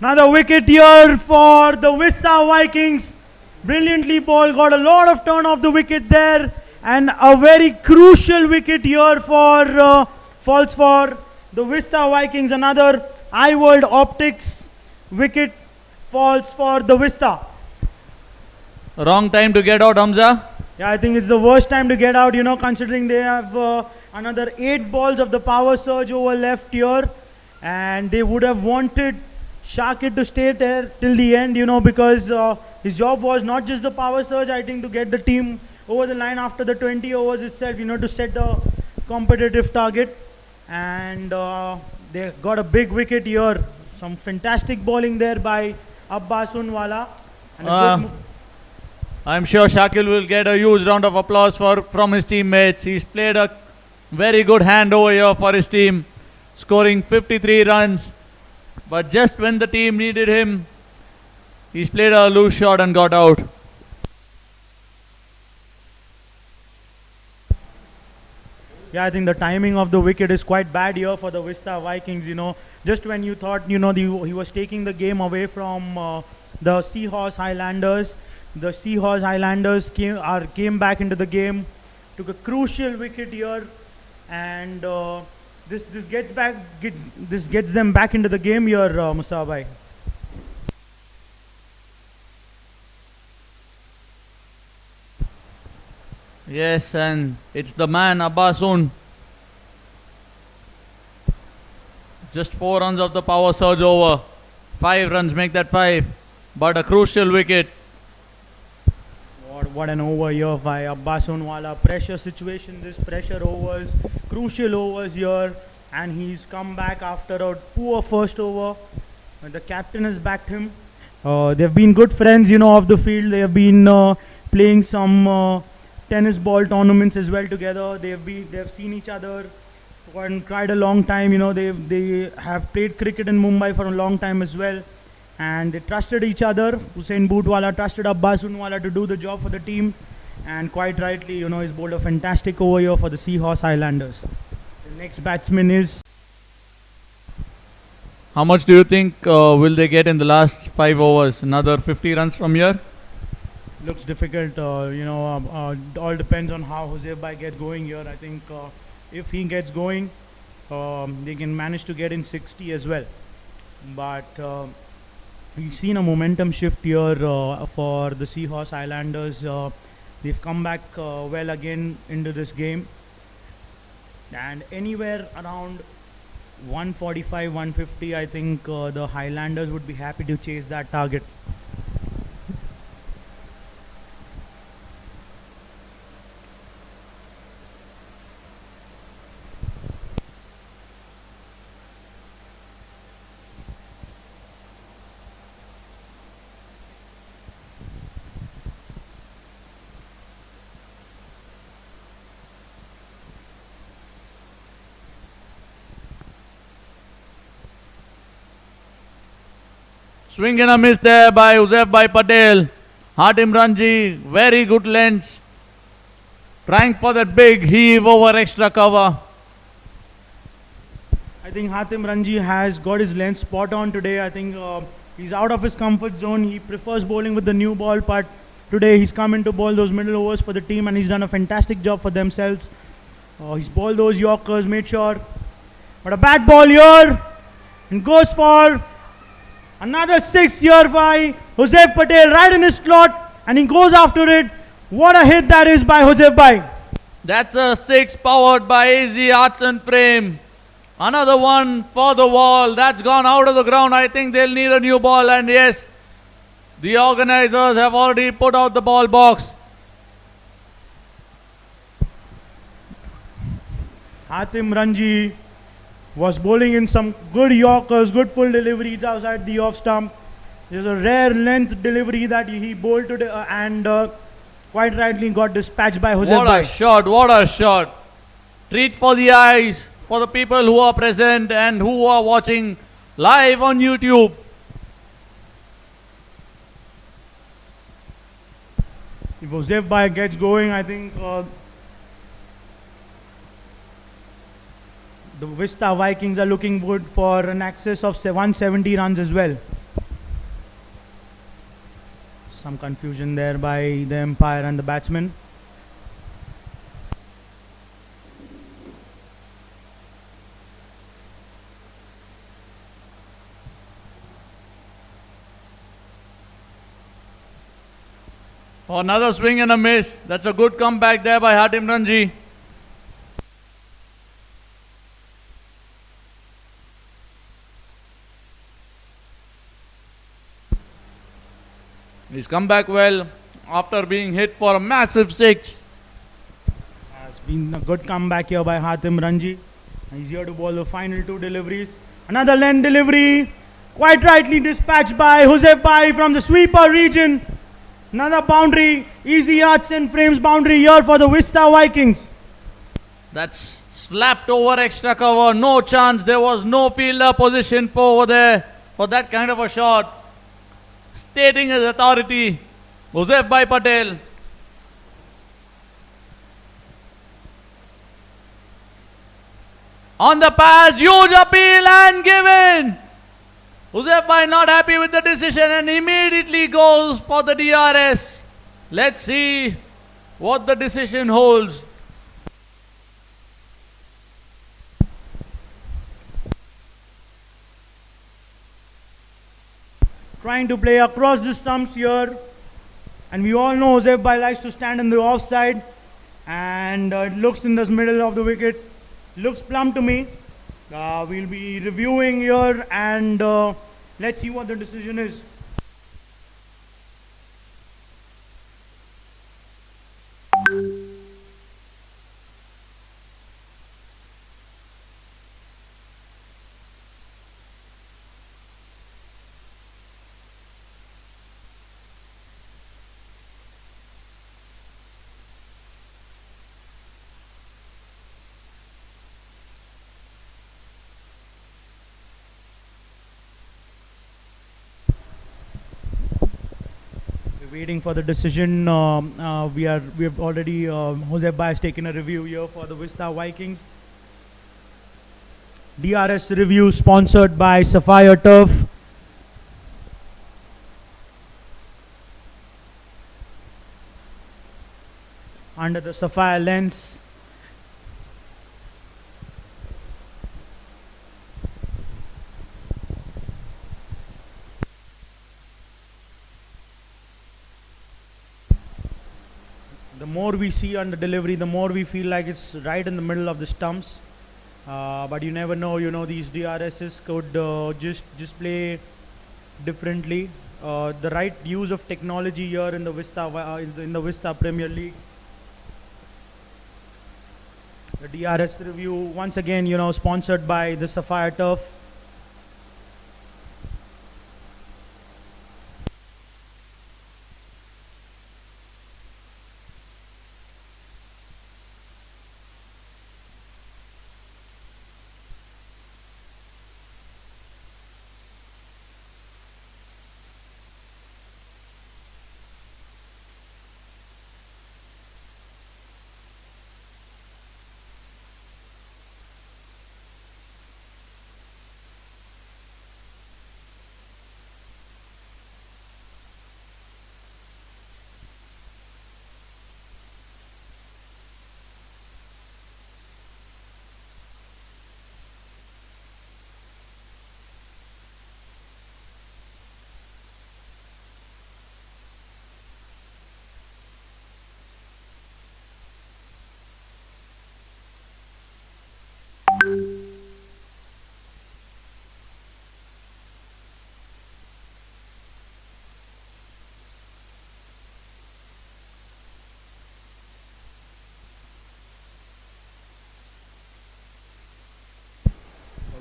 Another wicket here for the Vista Vikings. Brilliantly bowled, got a lot of turn off the wicket there, and a very crucial wicket here for falls for the Vista Vikings. Another iWorld Optics wicket falls for the Vista. Wrong time to get out, Hamza. Yeah, I think it's the worst time to get out, considering they have another 8 balls of the power surge over left here, and they would have wanted Shakir to stay there till the end, because his job was not just the power surge, I think, to get the team over the line after the 20 overs itself, to set the competitive target. And they got a big wicket here. Some fantastic bowling there by Abbas Unwala. And I'm sure Shakil will get a huge round of applause from his teammates. He's played a very good hand over here for his team, scoring 53 runs. But just when the team needed him, he's played a loose shot and got out. Yeah, I think the timing of the wicket is quite bad here for the Vista Vikings. Just when you thought, he was taking the game away from the Seahorse Highlanders. The Seahorse Highlanders came back into the game, took a crucial wicket here, and this gets them back into the game here, Mustafa bhai. Yes, and it's the man Abbasun. Just 4 runs of the power surge over. 5 runs make that 5. But a crucial wicket. What an over here by Abbas Unwala. Pressure situation, this pressure overs, crucial overs here. And he's come back after a poor first over. The captain has backed him. They've been good friends, off the field. They have been playing some tennis ball tournaments as well together. They've seen each other for quite a long time. They have played cricket in Mumbai for a long time as well. And they trusted each other. Hussain Bootwala trusted Abbas Unwala to do the job for the team. And quite rightly, he's bowled a fantastic over here for the Seahorse Highlanders. The next batsman is... How much do you think will they get in the last 5 overs? Another 50 runs from here? Looks difficult. All depends on how Jose Bhai gets going here. I think if he gets going, they can manage to get in 60 as well. But... we've seen a momentum shift here for the Seahorse Highlanders. They've come back well again into this game. And anywhere around 145, 150, I think the Highlanders would be happy to chase that target. Swing and a miss there by Uzef Bhai Patel. Hatim Ranji, very good length. Trying for that big heave over extra cover. I think Hatim Ranji has got his length spot on today. I think he's out of his comfort zone. He prefers bowling with the new ball, but today he's come in to bowl those middle overs for the team and he's done a fantastic job for themselves. He's bowled those Yorkers, made sure. But a bad ball here and goes for another 6 here by Joseph Patel right in his slot and he goes after it. What a hit that is by Joseph Bhai. That's a 6 powered by Easy Arts and Frame. Another one for the wall. That's gone out of the ground. I think they'll need a new ball. And yes, the organizers have already put out the ball box. Hatim Ranji was bowling in some good Yorkers, good full deliveries outside the off stump. There's a rare length delivery that he bowled today and quite rightly got dispatched by Jose What Bhai. a shot, what a shot. Treat for the eyes, for the people who are present and who are watching live on YouTube. If Jose Bhai gets going, I think the Vista Vikings are looking good for an excess of 170 runs as well. Some confusion there by the umpire and the batsman. Oh, another swing and a miss. That's a good comeback there by Hatim Ranji. He's come back well after being hit for a massive 6. Has been a good comeback here by Hatim Ranji. He's here to bowl the final 2 deliveries. Another length delivery, quite rightly dispatched by Joseph Bhai from the sweeper region. Another boundary, easy arts and frames boundary here for the Vista Vikings. That's slapped over extra cover. No chance. There was no fielder position for over there for that kind of a shot. Stating his authority, Joseph Bhai Patel. On the pass, huge appeal and given. Joseph Bhai not happy with the decision and immediately goes for the DRS. Let's see what the decision holds. trying to play across the stumps here. And we all know Joseph Bhai likes to stand in the offside. And it looks in the middle of the wicket. Looks plumb to me. We'll be reviewing here and let's see what the decision is. Waiting for the decision. We have already Jose Bhai has taken a review here for the Vista Vikings. DRS review sponsored by Sapphire Turf. Under the Sapphire lens. The more we see on the delivery, the more we feel like it's right in the middle of the stumps. But you never know. You know, these DRSs could just play differently. The right use of technology here in the Vista Premier League. The DRS review once again, you know, sponsored by the Sapphire Turf.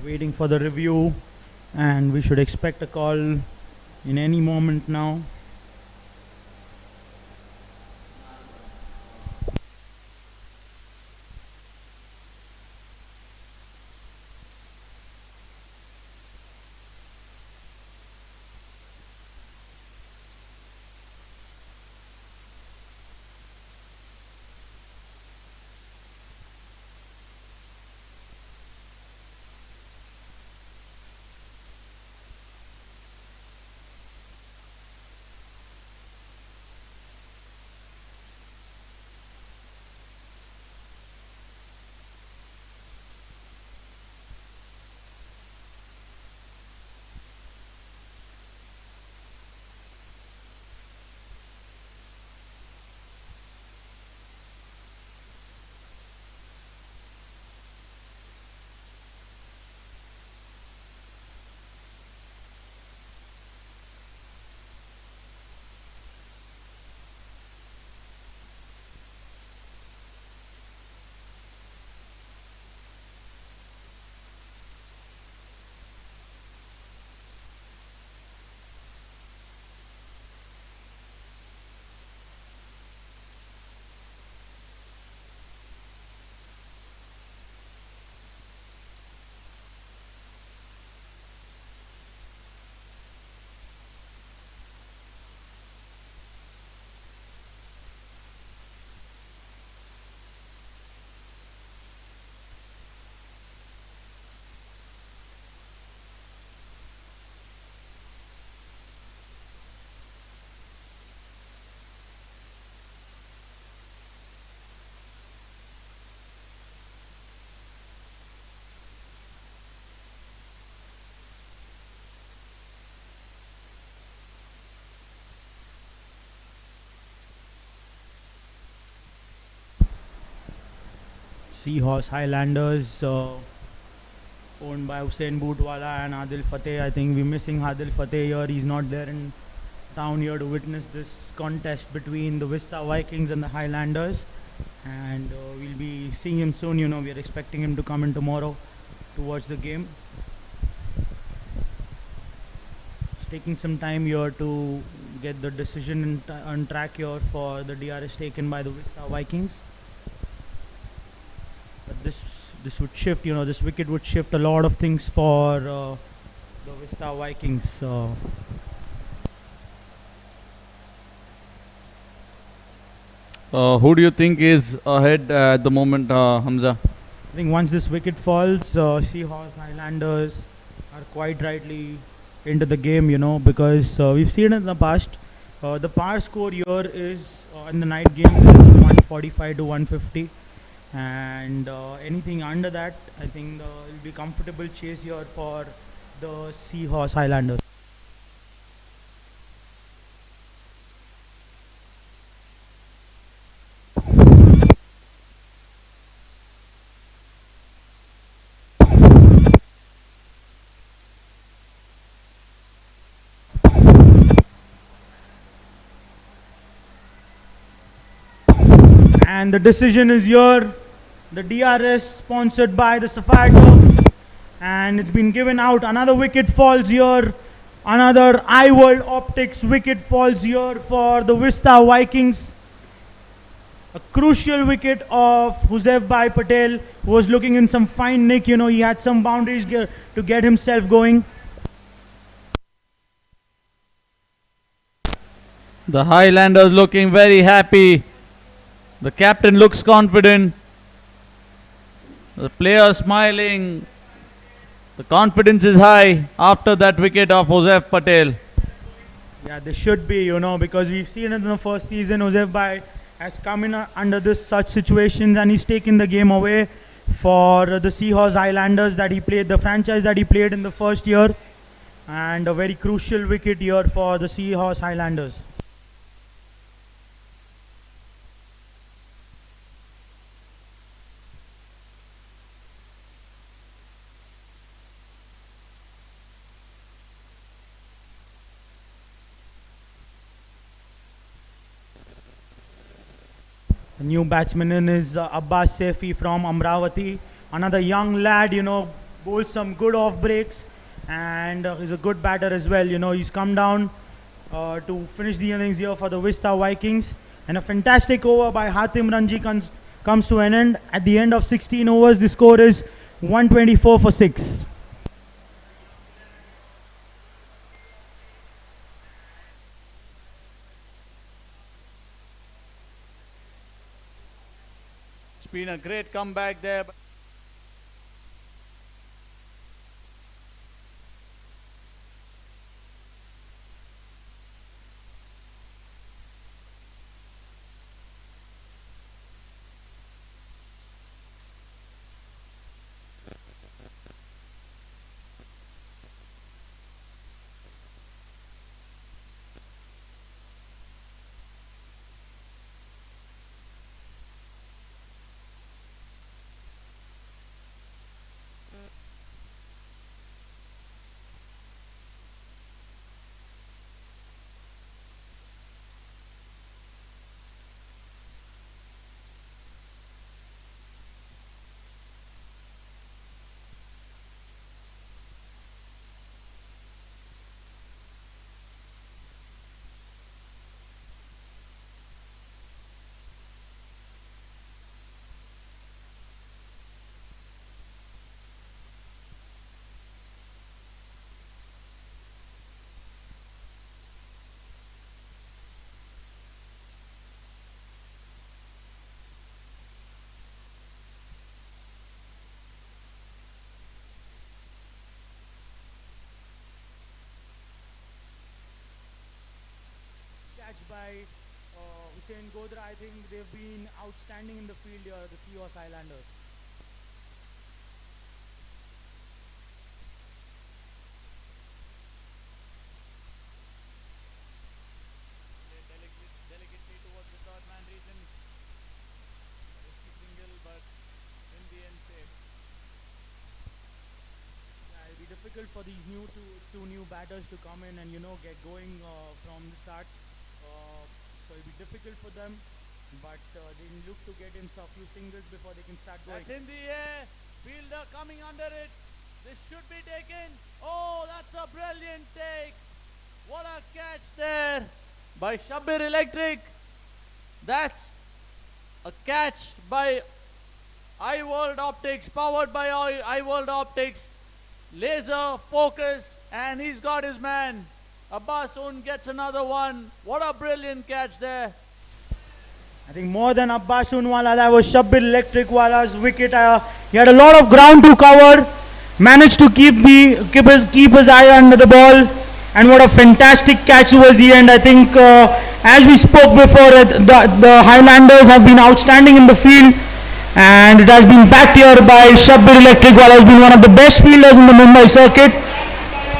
Waiting for the review, and we should expect a call in any moment now. Seahorse Highlanders, owned by Hussein Bootwala and Adil Fateh. I think we're missing Adil Fateh here. He's not there in town here to witness this contest between the Vista Vikings and the Highlanders. And we'll be seeing him soon. We are expecting him to come in tomorrow to watch the game. It's taking some time here to get the decision on track here for the DRS taken by the Vista Vikings. But this would shift, this wicket would shift a lot of things for the Vista Vikings. Who do you think is ahead at the moment, Hamza? I think once this wicket falls, Seahorse Highlanders are quite rightly into the game, because we've seen it in the past. The par score here is in the night games is 145 to 150, and anything under that, I think it'll be comfortable chase here for the Seahorse Highlanders. And the decision is here. The DRS sponsored by the Sapphire Club, and it's been given out. Another wicket falls here. Another iWorld Optics wicket falls here for the Vista Vikings. A crucial wicket of Huzef Bhai Patel, who was looking in some fine nick. He had some boundaries to get himself going. The Highlanders looking very happy. The captain looks confident. The players smiling. The confidence is high after that wicket of Joseph Patel. Yeah, they should be, because we've seen it in the first season. Joseph Bhai has come in under such situations, and he's taken the game away for the Seahorse Highlanders that he played, the franchise that he played in the first year. And a very crucial wicket here for the Seahorse Highlanders. The new batsman in is Abbas Sefi from Amravati. Another young lad, bowls some good off breaks, and he's a good batter as well. He's come down to finish the innings here for the Vista Vikings. And a fantastic over by Hatim Ranji comes to an end. At the end of 16 overs, the score is 124 for 6. It's been a great comeback there. Catch by Hussein Godra. I think they've been outstanding in the field here, the Seahorse Highlanders. Delicately towards the third man region. Risky single, but in difficult for these two new batters to come in and get going from the start. So it'll be difficult for them, but they look to get in a few singles before they can start going. That's in the air. Fielder coming under it. This should be taken. Oh, that's a brilliant take. What a catch there by Shabir Electric. That's a catch by iWorld Optics, powered by iWorld Optics. Laser focus, and he's got his man. Abbasun gets another one. What a brilliant catch there. I think more than Abbasunwala, that was Shabir Electric Wala's wicket. He had a lot of ground to cover, managed to keep his eye under the ball, and what a fantastic catch towards the end. I think, as we spoke before, the Highlanders have been outstanding in the field, and it has been backed here by Shabir Electric Wala, has been one of the best fielders in the Mumbai circuit,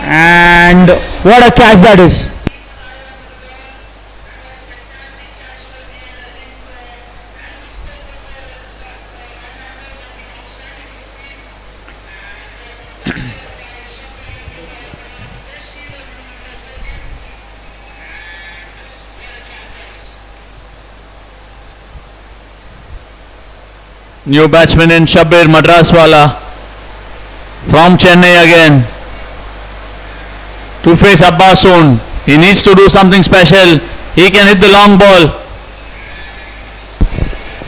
and what a catch that is. New batsman in Shabir Madraswala from Chennai again to face Abbasun. He needs to do something special. He can hit the long ball.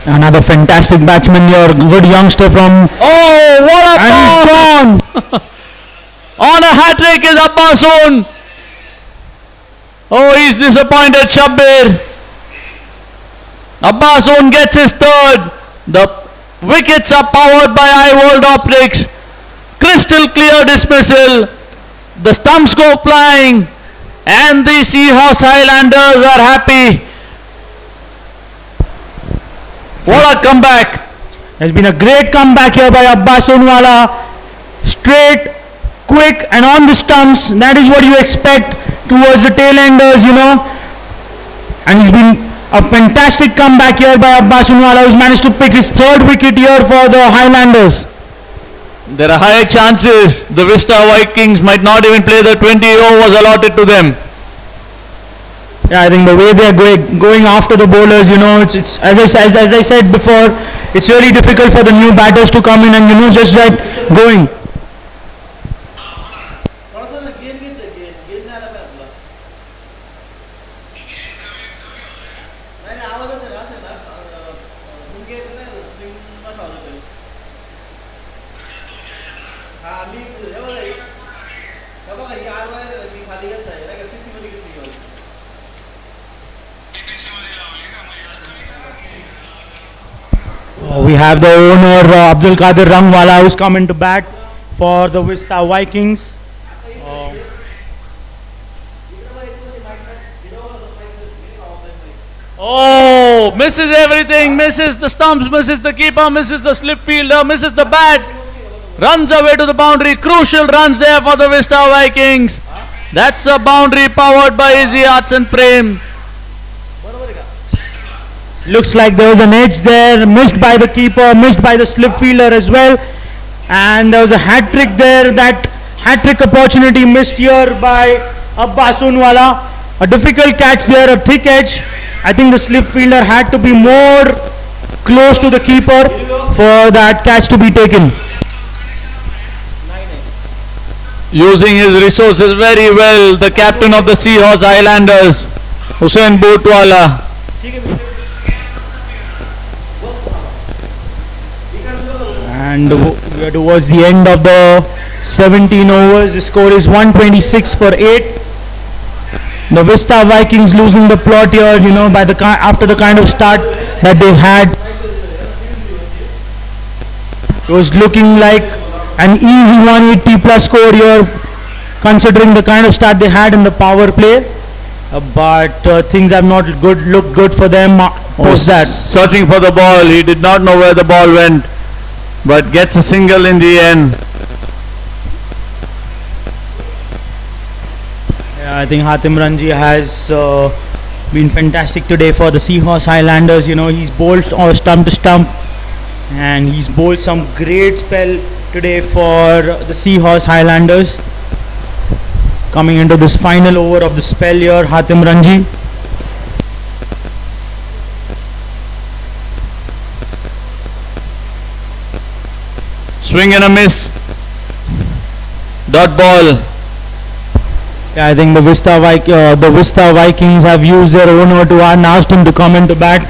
Another fantastic batsman here, good youngster from... Oh, what a and he's gone! On a hat-trick is Abbasun. Oh, he's disappointed, Shabir. Abbasun gets his third. The wickets are powered by iWorld Optics. Crystal clear dismissal. The stumps go flying, and the Seahorse Highlanders are happy. What a comeback. There's been a great comeback here by Abbasunwala. Straight, quick, and on the stumps. That is what you expect towards the tail-enders, And he's been a fantastic comeback here by Abbasunwala, who's managed to pick his third wicket here for the Highlanders. There are higher chances the Vista Vikings might not even play the 20 overs allotted to them. Yeah, I think the way they are going after the bowlers, it's as I said before, it's really difficult for the new batters to come in and just get going. We have the owner Abdul Qadir Rangwala, who's coming to bat for the Vista Vikings. Oh, misses everything, misses the stumps, misses the keeper, misses the slip fielder, misses the bat, runs away to the boundary. Crucial runs there for the Vista Vikings. That's a boundary powered by Easy Arts and Prem. Looks like there was an edge there, missed by the keeper, missed by the slip fielder as well. And there was a hat-trick there. That hat-trick opportunity missed here by Abbasunwala. A difficult catch there, a thick edge. I think the slip fielder had to be more close to the keeper for that catch to be taken. Using his resources very well, the captain of the Seahorse Highlanders, Hussain Bootwala. And we are towards the end of the 17 overs. The score is 126 for 8. The Vista Vikings losing the plot here, by after the kind of start that they had. It was looking like an easy 180 plus score here, considering the kind of start they had in the power play. But things have not looked good for them post that. Searching for the ball, he did not know where the ball went, but gets a single in the end. Yeah, I think Hatim Ranji has been fantastic today for the Seahorse Highlanders. He's bowled stump to stump, and he's bowled some great spell today for the Seahorse Highlanders. coming into this final over of the spell here, Hatim Ranji. Swing and a miss. Dot ball. Yeah, I think the Vista Vikings have used their owner to ask him to come into bat.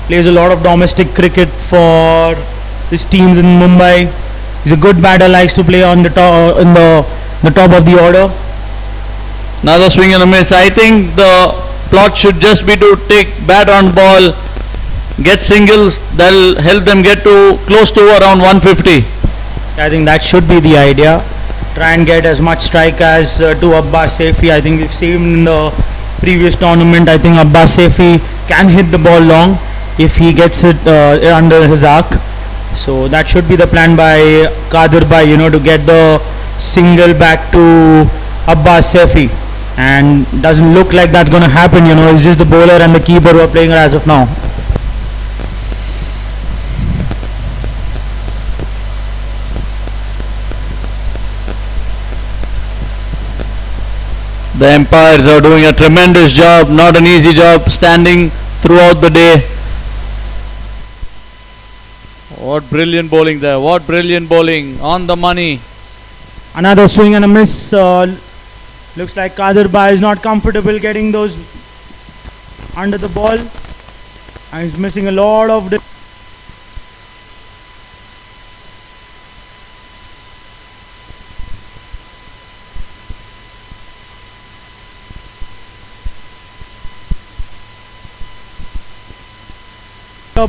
Plays a lot of domestic cricket for his teams in Mumbai. He's a good batter, likes to play on the top in the top of the order. Another swing and a miss. I think the plot should just be to take bat on ball, get singles. That'll help them get to close to around 150. I think that should be the idea. Try and get as much strike as to Abbas Saifi. I think we've seen in the previous tournament. I think Abbas Saifi can hit the ball long if he gets it under his arc. So that should be the plan by Kadir Bhai, to get the single back to Abbas Saifi. And doesn't look like that's going to happen. It's just the bowler and the keeper who are playing as of now. The umpires are doing a tremendous job, not an easy job, standing throughout the day. What brilliant bowling there, what brilliant bowling, on the money. Another swing and a miss. Looks like Kadir Bhai is not comfortable getting those under the ball. And he's missing a lot of...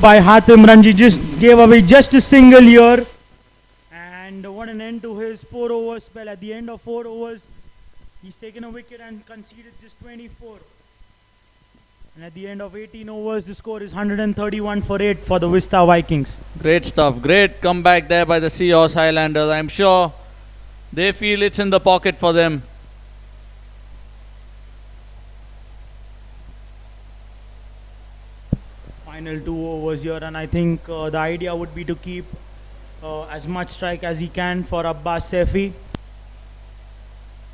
by Hatim Ranji, just gave away just a single here, and what an end to his 4-over spell. At the end of 4 overs, he's taken a wicket and conceded just 24. And at the end of 18 overs, the score is 131 for 8 for the Vista Vikings. Great stuff, great comeback there by the Seahorse Highlanders. I'm sure they feel it's in the pocket for them. Final 2 overs here, and I think the idea would be to keep as much strike as he can for Abbas Saifi.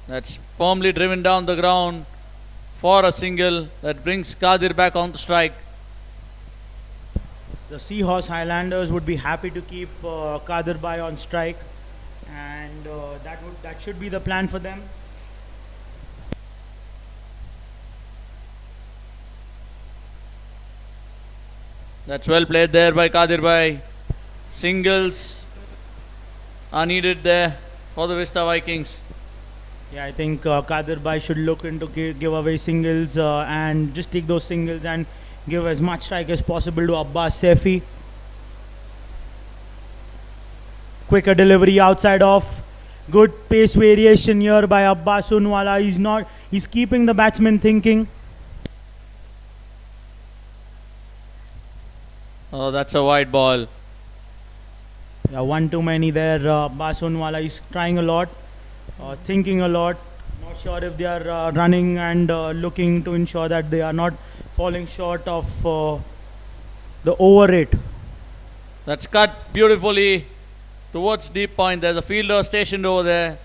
That's firmly driven down the ground for a single that brings Kadir back on the strike. The Seahorse Highlanders would be happy to keep Kadir Bhai on strike, and that should be the plan for them. That's well played there by Kadir Bhai. Singles are needed there for the Vista Vikings. Yeah, I think Kadir Bhai should look into give away singles and just take those singles and give as much strike as possible to Abbas Saifi. Quicker delivery outside off. Good pace variation here by Abbas Unwala. He's keeping the batsman thinking. Oh, that's a wide ball. Yeah, one too many there. Abbas Unwala is trying a lot, thinking a lot. Not sure if they are running and looking to ensure that they are not falling short of the over rate. That's cut beautifully towards deep point. There's a fielder stationed over there,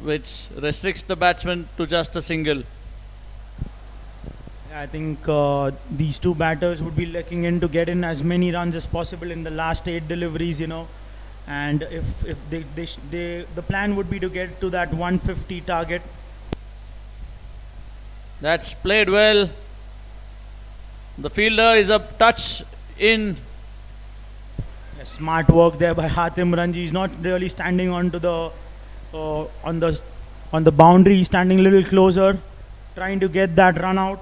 which restricts the batsman to just a single. I think these two batters would be looking in to get in as many runs as possible in the last 8 deliveries, and if the plan would be to get to that 150 target. That's played well. The fielder is a touch in. Yeah, smart work there by Hatim Ranji. He's not really standing onto the on the boundary. He's standing a little closer, trying to get that run out.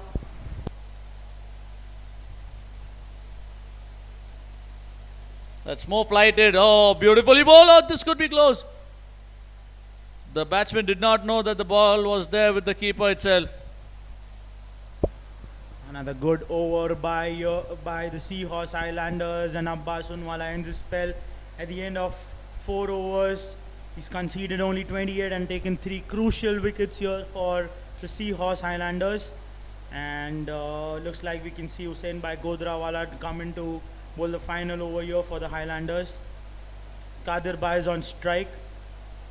That's more flighted. Oh, beautifully bowled. Oh, this could be close. The batsman did not know that the ball was there with the keeper itself. Another good over by the Seahorse Highlanders, and Abbas Unwala ends his spell. At the end of 4 overs, he's conceded only 28 and taken 3 crucial wickets here for the Seahorse Highlanders. And looks like we can see Hussain Bhai Godrawala come in to bowl the final over here for the Highlanders. Kadir Bhai is on strike.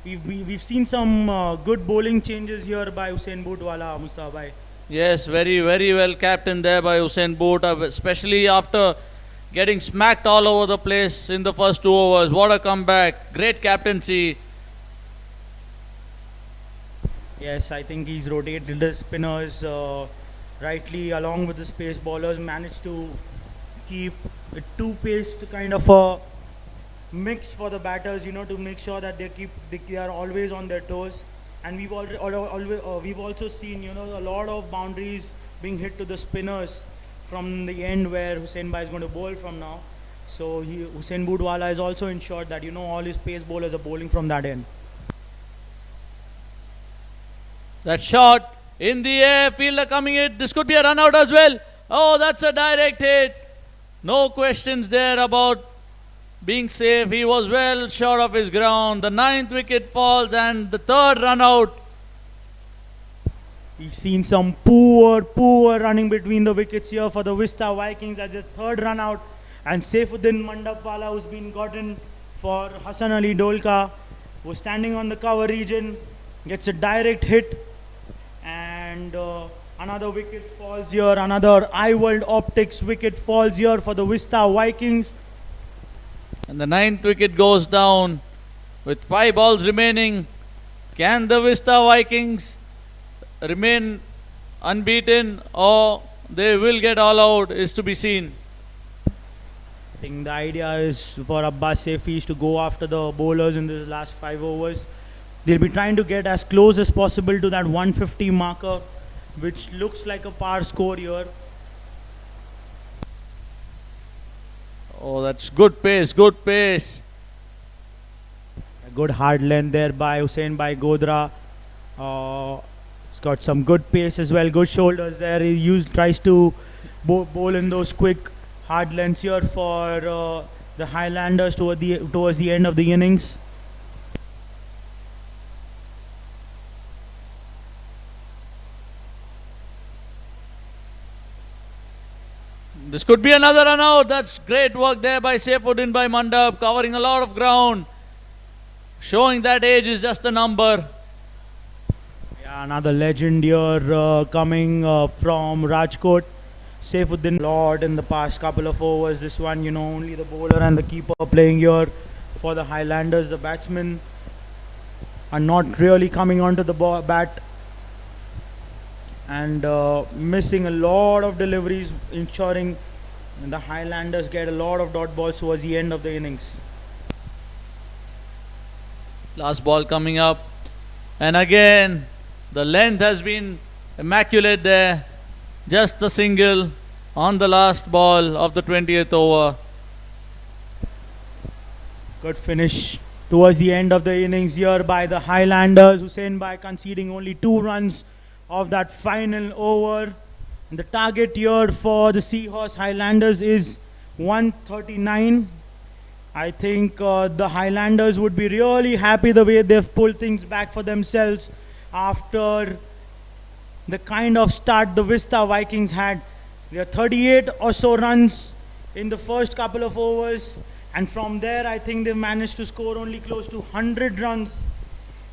We've seen some good bowling changes here by Usain Bootwala, Mustafa bhai. Yes, very, very well captained there by Usain Bolt, especially after getting smacked all over the place in the first 2 overs. What a comeback. Great captaincy. Yes, I think he's rotated the spinners rightly along with the pace bowlers, managed to keep a two-paced kind of a mix for the batters, to make sure that they are always on their toes. And we've also seen, a lot of boundaries being hit to the spinners from the end where Hussain Bhai is going to bowl from now. So Hussain Budwala has also ensured that, all his pace bowlers are bowling from that end. That shot in the air, fielder coming in. This could be a run out as well. Oh, that's a direct hit. No questions there about being safe. He was well short of his ground. The 9th wicket falls and the 3rd run out. We've seen some poor running between the wickets here for the Vista Vikings as his 3rd run out. And Saifuddin Mandapwala, who's been gotten for Hassan Ali Dolka, was standing on the cover region, gets a direct hit. And another wicket falls here. Another iWorld Optics wicket falls here for the Vista Vikings. And the 9th wicket goes down with 5 balls remaining. Can the Vista Vikings remain unbeaten or they will get all out is to be seen. I think the idea is for Abbas Saifi to go after the bowlers in the last 5 overs. They'll be trying to get as close as possible to that 150 marker, which looks like a par score here. Oh, that's good pace, good pace. A good hard length there by Hussain Bhai Godra. He's got some good pace as well, good shoulders there. He tries to bowl in those quick hard lengths here for the Highlanders towards the end of the innings. This could be another run out. That's great work there by Saifuddin by Mandap, covering a lot of ground, showing that age is just a number. Yeah, another legend here coming from Rajkot. Saifuddin Lord in the past couple of overs. This one, only the bowler and the keeper playing here for the Highlanders. The batsmen are not really coming onto the bat and missing a lot of deliveries, ensuring the Highlanders get a lot of dot balls towards the end of the innings. Last ball coming up. And again, the length has been immaculate there. Just a single on the last ball of the 20th over. Good finish towards the end of the innings here by the Highlanders. Hussain Bhai conceding only 2 runs of that final over. And the target here for the Seahorse Highlanders is 139. I think the Highlanders would be really happy the way they've pulled things back for themselves after the kind of start the Vista Vikings had. They are 38 or so runs in the first couple of overs, and from there I think they've managed to score only close to 100 runs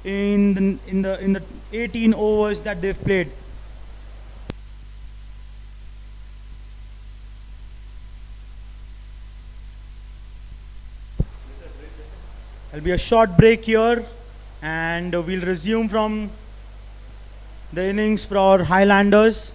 in the 18 overs that they've played. There'll be a short break here, and we'll resume from the innings for Highlanders.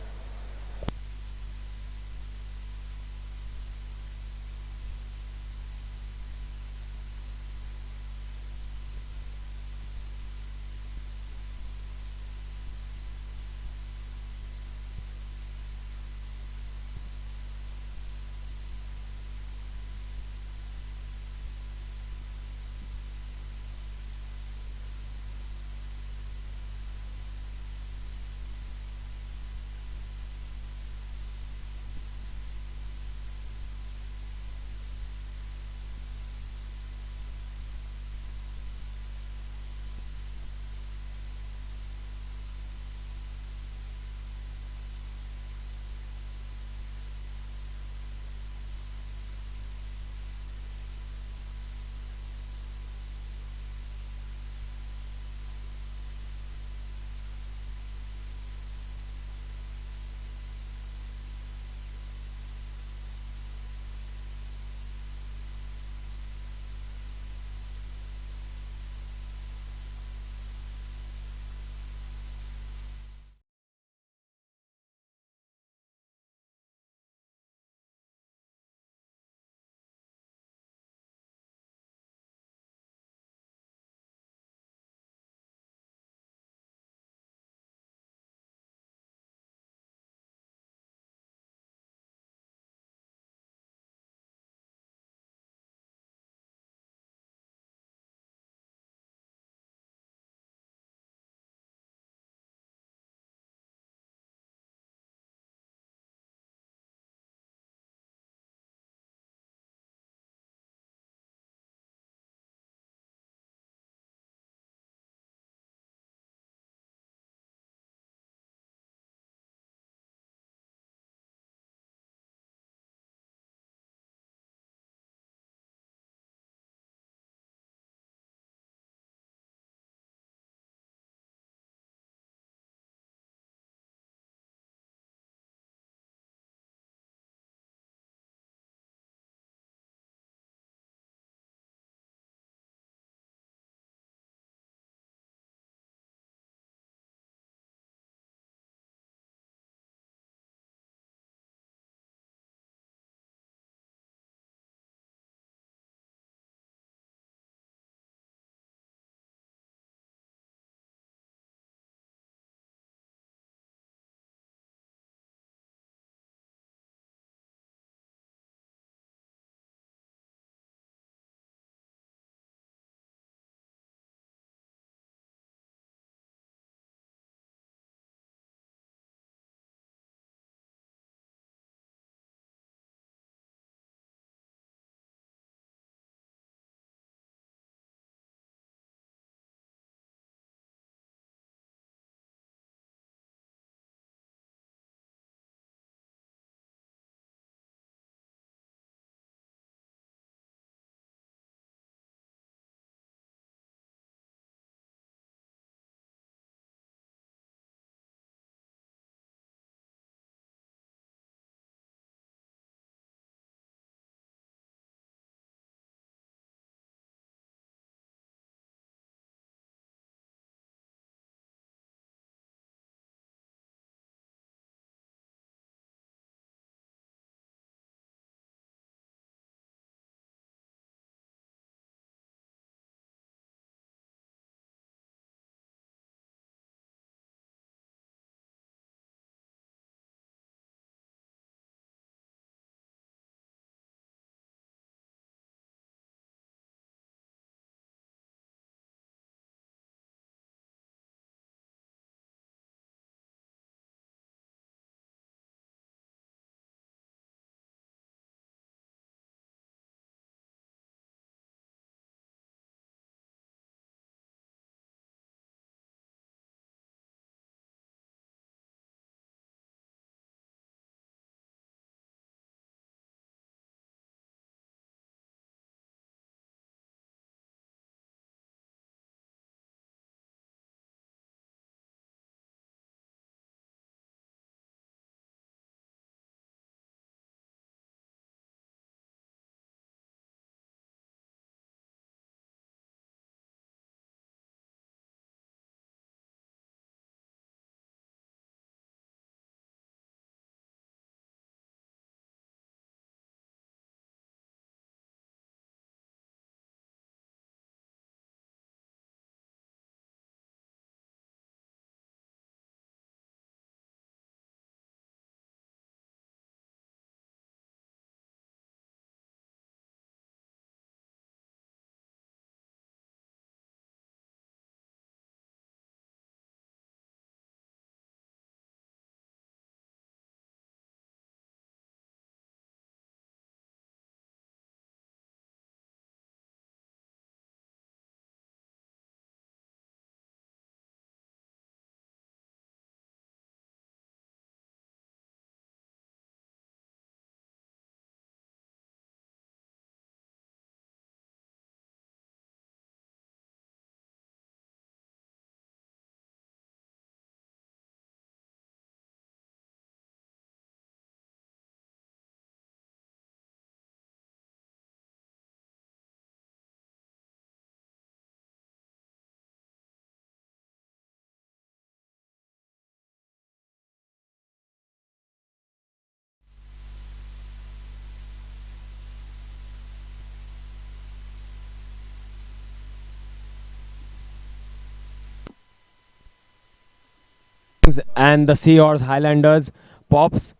and the Seahorse Highlanders. Pops,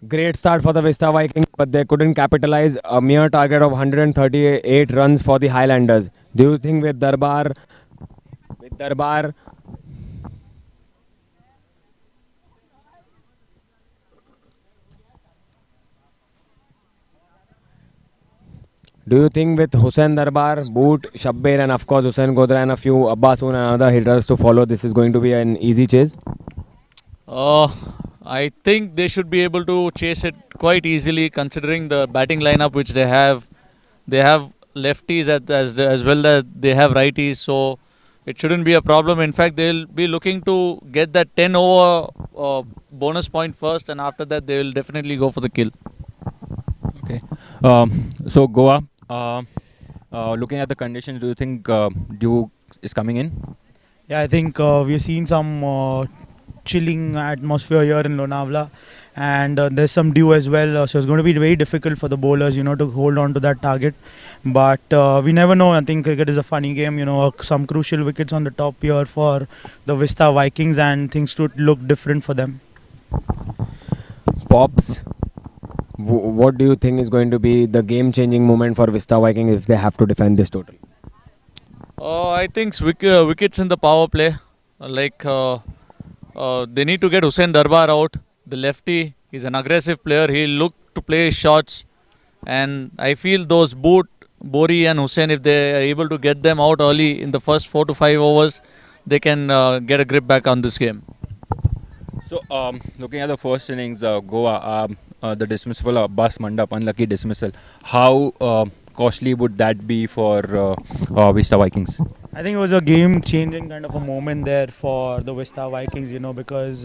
great start for the Vista Vikings, but they couldn't capitalize. A mere target of 138 runs for the Highlanders. Do you think with Darbar, do you think with Hussain Darbar, Boot, Shabbir, and of course Hussain Godra and a few Abbasoon and other hitters to follow, this is going to be an easy chase? Uh, I think they should be able to chase it quite easily considering the batting lineup which they have. They have lefties as well as they have righties, so it shouldn't be a problem. In fact, they'll be looking to get that 10 over bonus point first, and after that, they will definitely go for the kill. Okay. So Goa, looking at the conditions, do you think dew is coming in? Yeah, I think we've seen some chilling atmosphere here in Lonavala, and there's some dew as well. So it's going to be very difficult for the bowlers, to hold on to that target. But we never know. I think cricket is a funny game. Some crucial wickets on the top here for the Vista Vikings, and things could look different for them. Pops, what do you think is going to be the game-changing moment for Vista Vikings if they have to defend this total? I think wickets in the power play. Like they need to get Hussain Darbar out. The lefty, he's an aggressive player. He'll look to play his shots, and I feel those Boot, Bori, and Hussain, if they are able to get them out early in the first 4 to 5 overs, they can get a grip back on this game. So, looking at the first innings, Goa, the dismissal of Abbas Mandap, unlucky dismissal. How costly would that be for Vista Vikings? I think it was a game-changing kind of a moment there for the Vista Vikings, because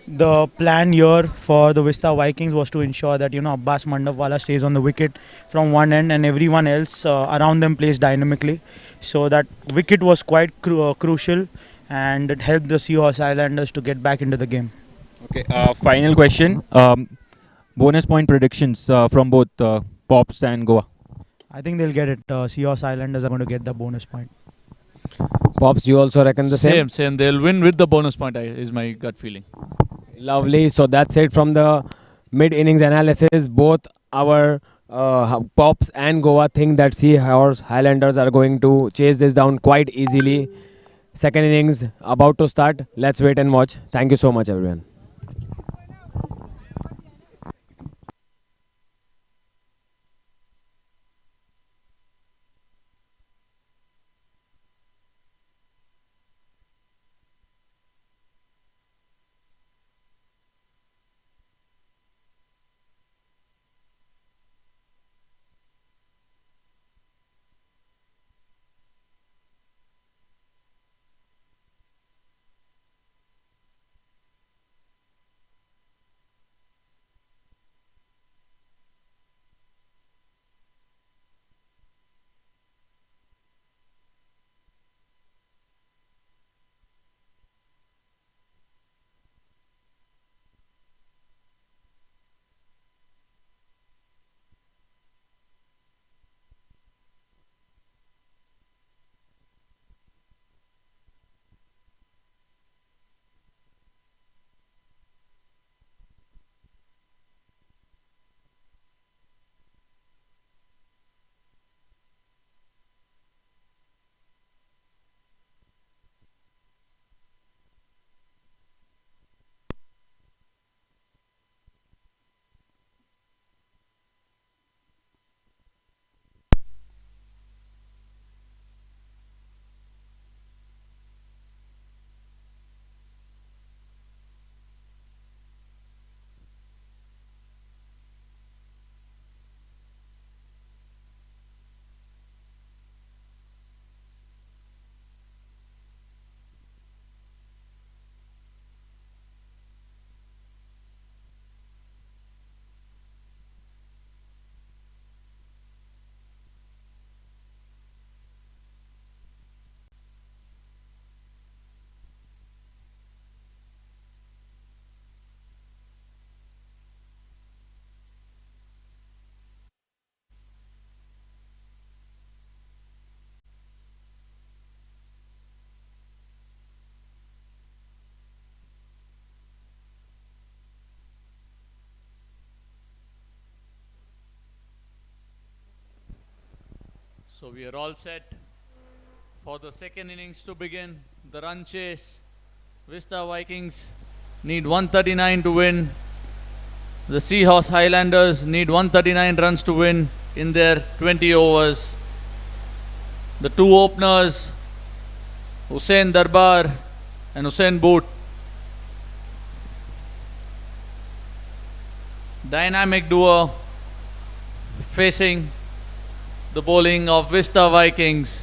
the plan here for the Vista Vikings was to ensure that, Abbas Mandapwala stays on the wicket from one end and everyone else around them plays dynamically. So that wicket was quite crucial, and it helped the Seahorse Highlanders to get back into the game. Okay. Final question. Bonus point predictions from both Pops and Goa. I think they'll get it. Seahorse Highlanders are going to get the bonus point. Pops, you also reckon the same? Same. They'll win with the bonus point, is my gut feeling. Lovely. So that's it from the mid-innings analysis. Both our Pops and Goa think that Seahorse Highlanders are going to chase this down quite easily. Second innings about to start. Let's wait and watch. Thank you so much, everyone. So we are all set for the second innings to begin. The run chase. Vista Vikings need 139 to win. The Seahorse Highlanders need 139 runs to win in their 20 overs. The two openers, Hussain Darbar and Hussain Boot. Dynamic duo facing the bowling of Vista Vikings.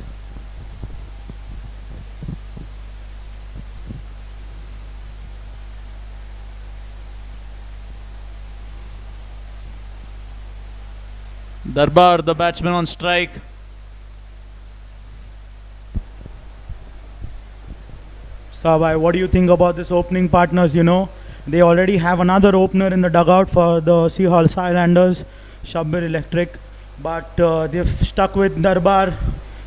Darbar, the batsman on strike. Sabai, what do you think about this opening partners? You know, they already have another opener in the dugout for the Seahorse Highlanders, Shabbir Electric. But they've stuck with Darbar,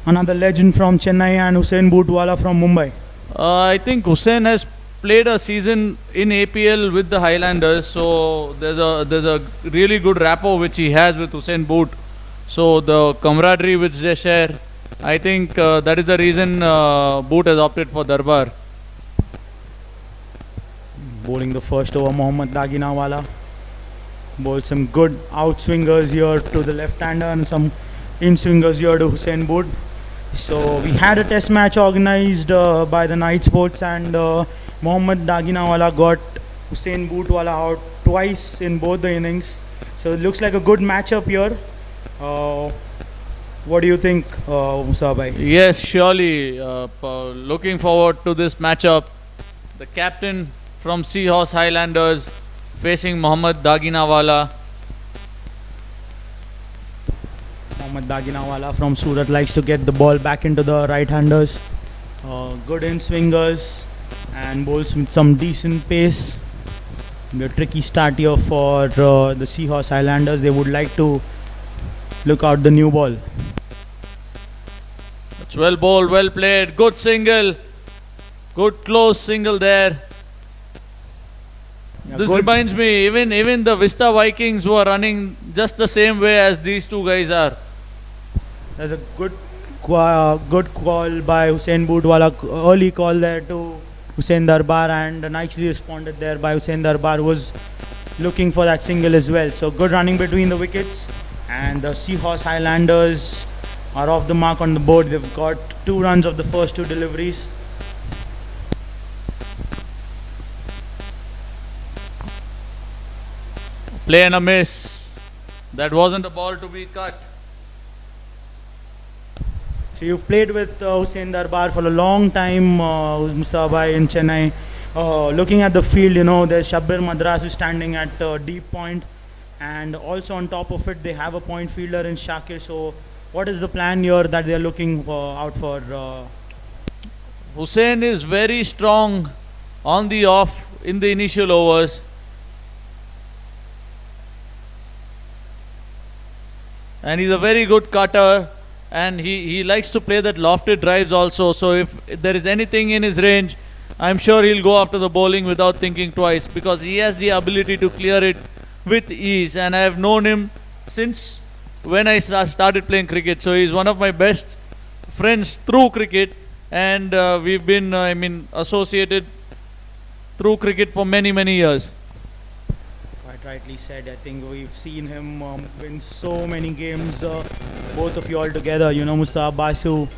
another legend from Chennai, and Hussain Bootwala from Mumbai. I think Hussain has played a season in APL with the Highlanders, so there's a really good rapport which he has with Hussain Boot. So the camaraderie which they share, I think that is the reason Boot has opted for Darbar. Bowling the first over, Mohammad Daginawala bowled some good outswingers here to the left-hander and some in-swingers here to Hussain Boot. So we had a test match organized by the Night Sports, and Mohammad Daginawala got Hussain Bootwala out twice in both the innings. So it looks like a good matchup here. What do you think, Musabai? Yes, surely. Looking forward to this matchup. The captain from Seahorse Highlanders facing Mohammad Daginawala. Mohammad Daginawala from Surat likes to get the ball back into the right-handers. Good in-swingers and bowls with some decent pace. A tricky start here for the Seahorse Highlanders. They would like to look out the new ball. It's well bowled, well played. Good single. Good close single there. Yeah, This good. reminds me, even the Vista Vikings were running just the same way as these two guys are. There's a good call by Hussain Bootwala, early call there to Hussain Darbar, and nicely responded there by Hussain Darbar, who was looking for that single as well. So good running between the wickets, and the Seahorse Highlanders are off the mark on the board. They've got 2 runs of the first 2 deliveries. Play and a miss. That wasn't a ball to be cut. So you've played with Hussain Darbar for a long time, Mustabai in Chennai. Looking at the field, you know, there's Shabbir Madras who's standing at deep point, and also on top of it they have a point fielder in Shakir. So what is the plan here that they're looking out for? Hussain is very strong on the off in the initial overs. And he's a very good cutter, and he likes to play that lofted drives also. So if there is anything in his range, I'm sure he'll go after the bowling without thinking twice, because he has the ability to clear it with ease. And I have known him since when I started playing cricket. So he's one of my best friends through cricket, and we've been associated through cricket for many years. Quite rightly said. I think we've seen him win so many games, both of you all together. You know, Mustafa Basu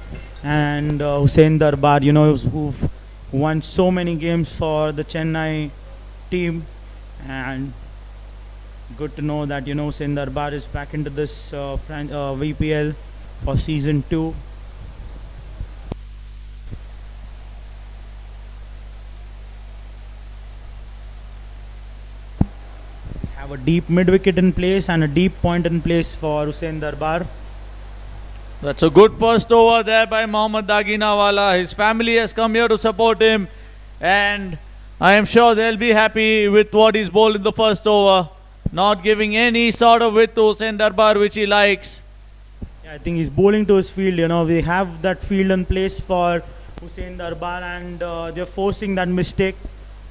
and Hussain Darbar, you know, who've won so many games for the Chennai team. And good to know that, you know, Hussain Darbar is back into this VPL for season 2. Have a deep mid wicket in place and a deep point in place for Hussain Darbar. That's a good first over there by Mohammad Daginawala. His family has come here to support him, and I am sure they'll be happy with what he's bowled in the first over. Not giving any sort of width to Hussain Darbar, which he likes. Yeah, I think he's bowling to his field. You know, we have that field in place for Hussain Darbar, and they're forcing that mistake.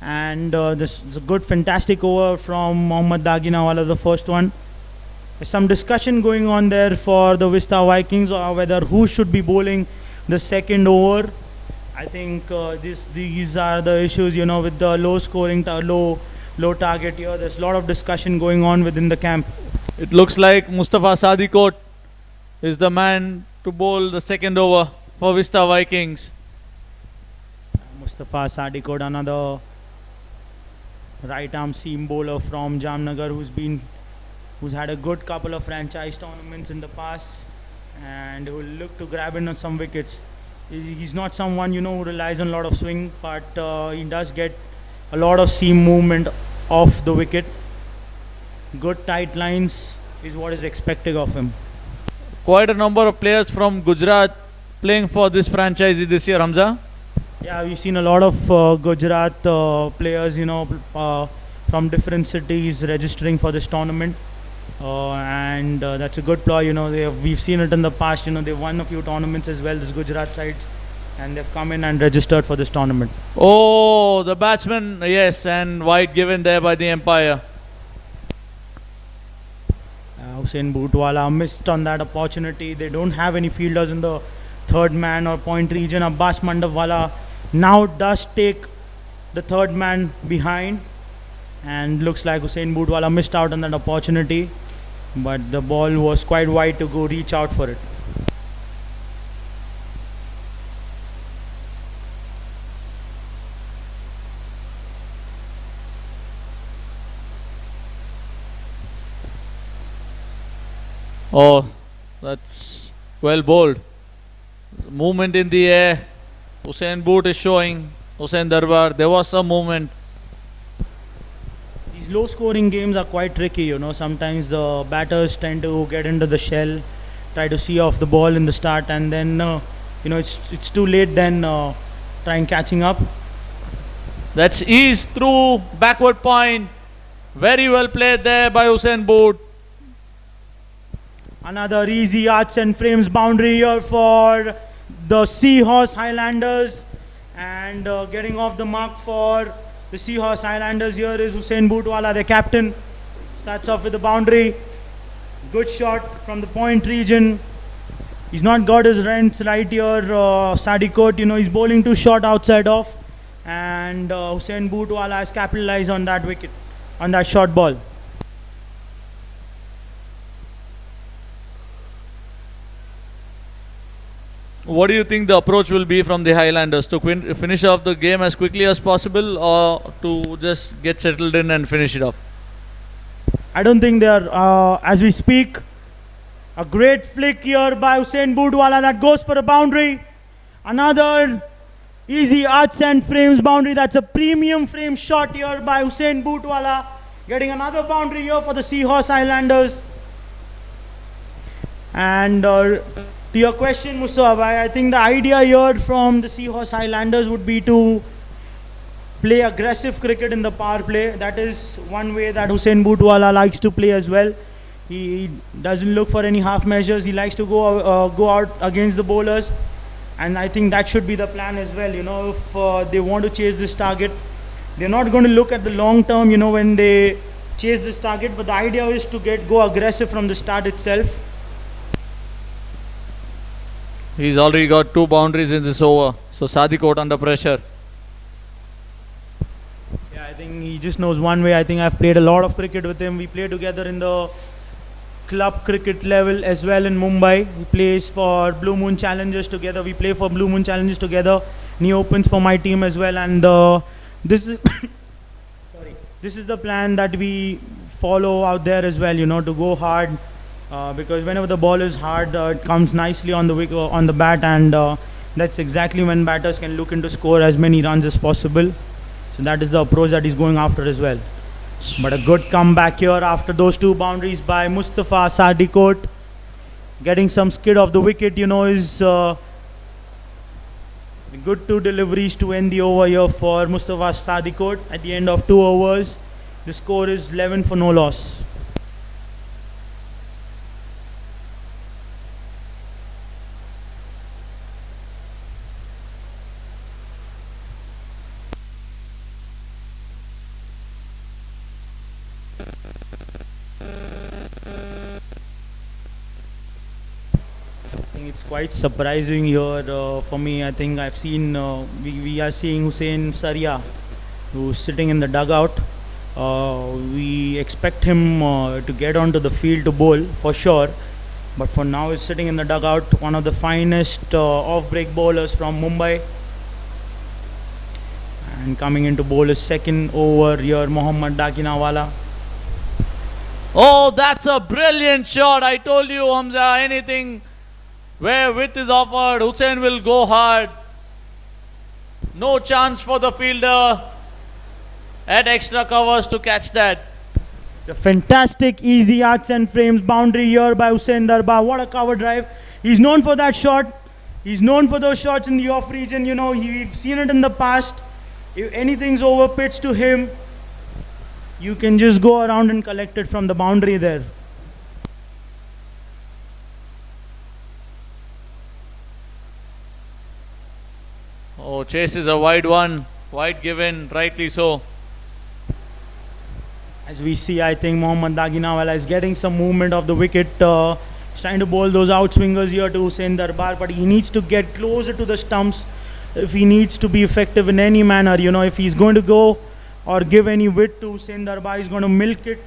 And this is a good, fantastic over from Mohammad Daginawala, the first one. There's some discussion going on there for the Vista Vikings, or whether who should be bowling the second over. I think these are the issues, with the low scoring, low target here. There's a lot of discussion going on within the camp. It looks like Mustafa Sadikot is the man to bowl the second over for Vista Vikings. Mustafa Sadikot, another right arm seam bowler from Jamnagar, who's had a good couple of franchise tournaments in the past, and will look to grab in on some wickets. He's not someone who relies on a lot of swing, but he does get a lot of seam movement off the wicket. Good tight lines is what is expected of him. Quite a number of players from Gujarat playing for this franchise this year, Hamza. Yeah, we've seen a lot of Gujarat players, from different cities registering for this tournament. And that's a good ploy. We've seen it in the past. They've won a few tournaments as well, this Gujarat sides, and they've come in and registered for this tournament. Oh, the batsman, yes, and wide given there by the umpire. Hussain Bhutwala missed on that opportunity. They don't have any fielders in the third man or point region. Abbas Mandawala now does take the third man behind, and looks like Hussain Bhutwala missed out on that opportunity, but the ball was quite wide to go reach out for it. Oh, that's well bowled. Movement in the air. Hussain Boot is showing. Hussain Darbar, there was some movement. These low scoring games are quite tricky, Sometimes the batters tend to get into the shell, try to see off the ball in the start, and then, it's too late then trying catching up. That's ease through backward point. Very well played there by Hussain Boot. Another easy arts and frames boundary here for the Seahorse Highlanders, and getting off the mark for the Seahorse Highlanders here is Hussain Bhutwala, the captain. Starts off with the boundary. Good shot from the point region. He's not got his rents right here. Sadikot, he's bowling too short outside off, and Hussain Bhutwala has capitalized on that wicket, on that short ball. What do you think the approach will be from the Highlanders? To finish off the game as quickly as possible, or to just get settled in and finish it off? I don't think they are, as we speak. A great flick here by Hussain Bhutwala that goes for a boundary. Another easy arts and frames boundary. That's a premium frame shot here by Hussain Bhutwala. Getting another boundary here for the Seahorse Highlanders. And to your question, Mustafa, I think the idea here from the Seahorse Highlanders would be to play aggressive cricket in the power play. That is one way that Hussain Bhutwala likes to play as well. He doesn't look for any half measures. He likes to go out against the bowlers, and I think that should be the plan as well. If they want to chase this target, they're not going to look at the long term. When they chase this target, but the idea is to go aggressive from the start itself. He's already got 2 boundaries in this over. So Sadikot under pressure. Yeah, I think he just knows one way. I think I've played a lot of cricket with him. We play together in the club cricket level as well in Mumbai. He plays for Blue Moon Challengers together. We play for Blue Moon Challengers together. And he opens for my team as well. And this is this is the plan that we follow out there as well. To go hard. Because whenever the ball is hard, it comes nicely on the bat, and that's exactly when batters can look into score as many runs as possible. So that is the approach that he's going after as well. But a good comeback here after those 2 boundaries by Mustafa Sadikot. Getting some skid off the wicket, is good 2 deliveries to end the over here for Mustafa Sadikot. At the end of 2 overs, the score is 11 for no loss. It's quite surprising here for me. I think I've seen, we are seeing Hussein Saria, who's sitting in the dugout. We expect him to get onto the field to bowl for sure. But for now, he's sitting in the dugout. One of the finest off-break bowlers from Mumbai. And coming into bowl his second over here, Mohammad Dakinawala. Oh, that's a brilliant shot. I told you, Hamza, anything where width is offered, Hussein will go hard. No chance for the fielder at extra covers to catch that. It's a fantastic easy arcs and frames boundary here by Hussein Darbar. What a cover drive. He's known for that shot. He's known for those shots in the off region. You know, we've seen it in the past. If anything's over pitched to him, you can just go around and collect it from the boundary there. Oh, chase is a wide one. Wide given, rightly so. As we see, I think Mohammad Daginawala is getting some movement of the wicket. He's trying to bowl those outswingers here to Hussein Darbar, but he needs to get closer to the stumps if he needs to be effective in any manner. You know, if he's going to go or give any width to Hussein Darbar, he's going to milk it.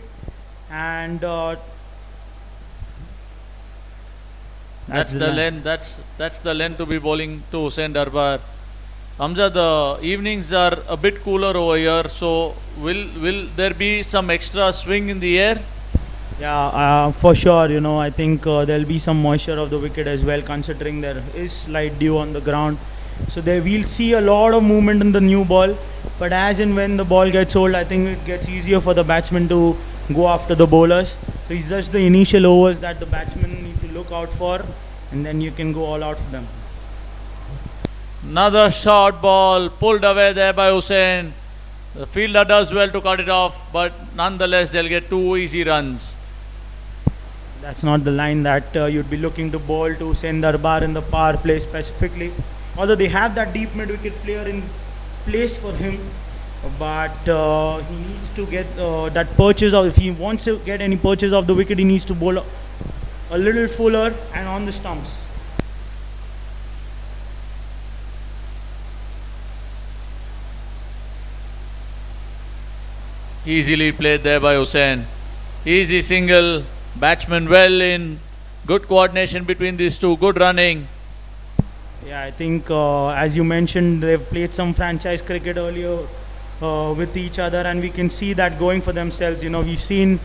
And That's the length. That's the length to be bowling to Hussein Darbar. Hamza, the evenings are a bit cooler over here, so will there be some extra swing in the air? Yeah, for sure. You know, I think there'll be some moisture of the wicket as well, considering there is slight dew on the ground. So there we'll see a lot of movement in the new ball. But as and when the ball gets old, I think it gets easier for the batsman to go after the bowlers. So it's just the initial overs that the batsmen need to look out for, and then you can go all out for them. Another short ball pulled away there by Hussein. The fielder does well to cut it off, but nonetheless they'll get 2 easy runs. That's not the line that you'd be looking to bowl to Hussein Darbar in the power play specifically. Although they have that deep mid-wicket player in place for him, but he needs to get that purchase of, if he wants to get any purchase of the wicket, he needs to bowl a little fuller and on the stumps. Easily played there by Hussein. Easy single, batsman well in, good coordination between these two, good running. Yeah, I think as you mentioned, they've played some franchise cricket earlier with each other, and we can see that going for themselves. You know, we've seen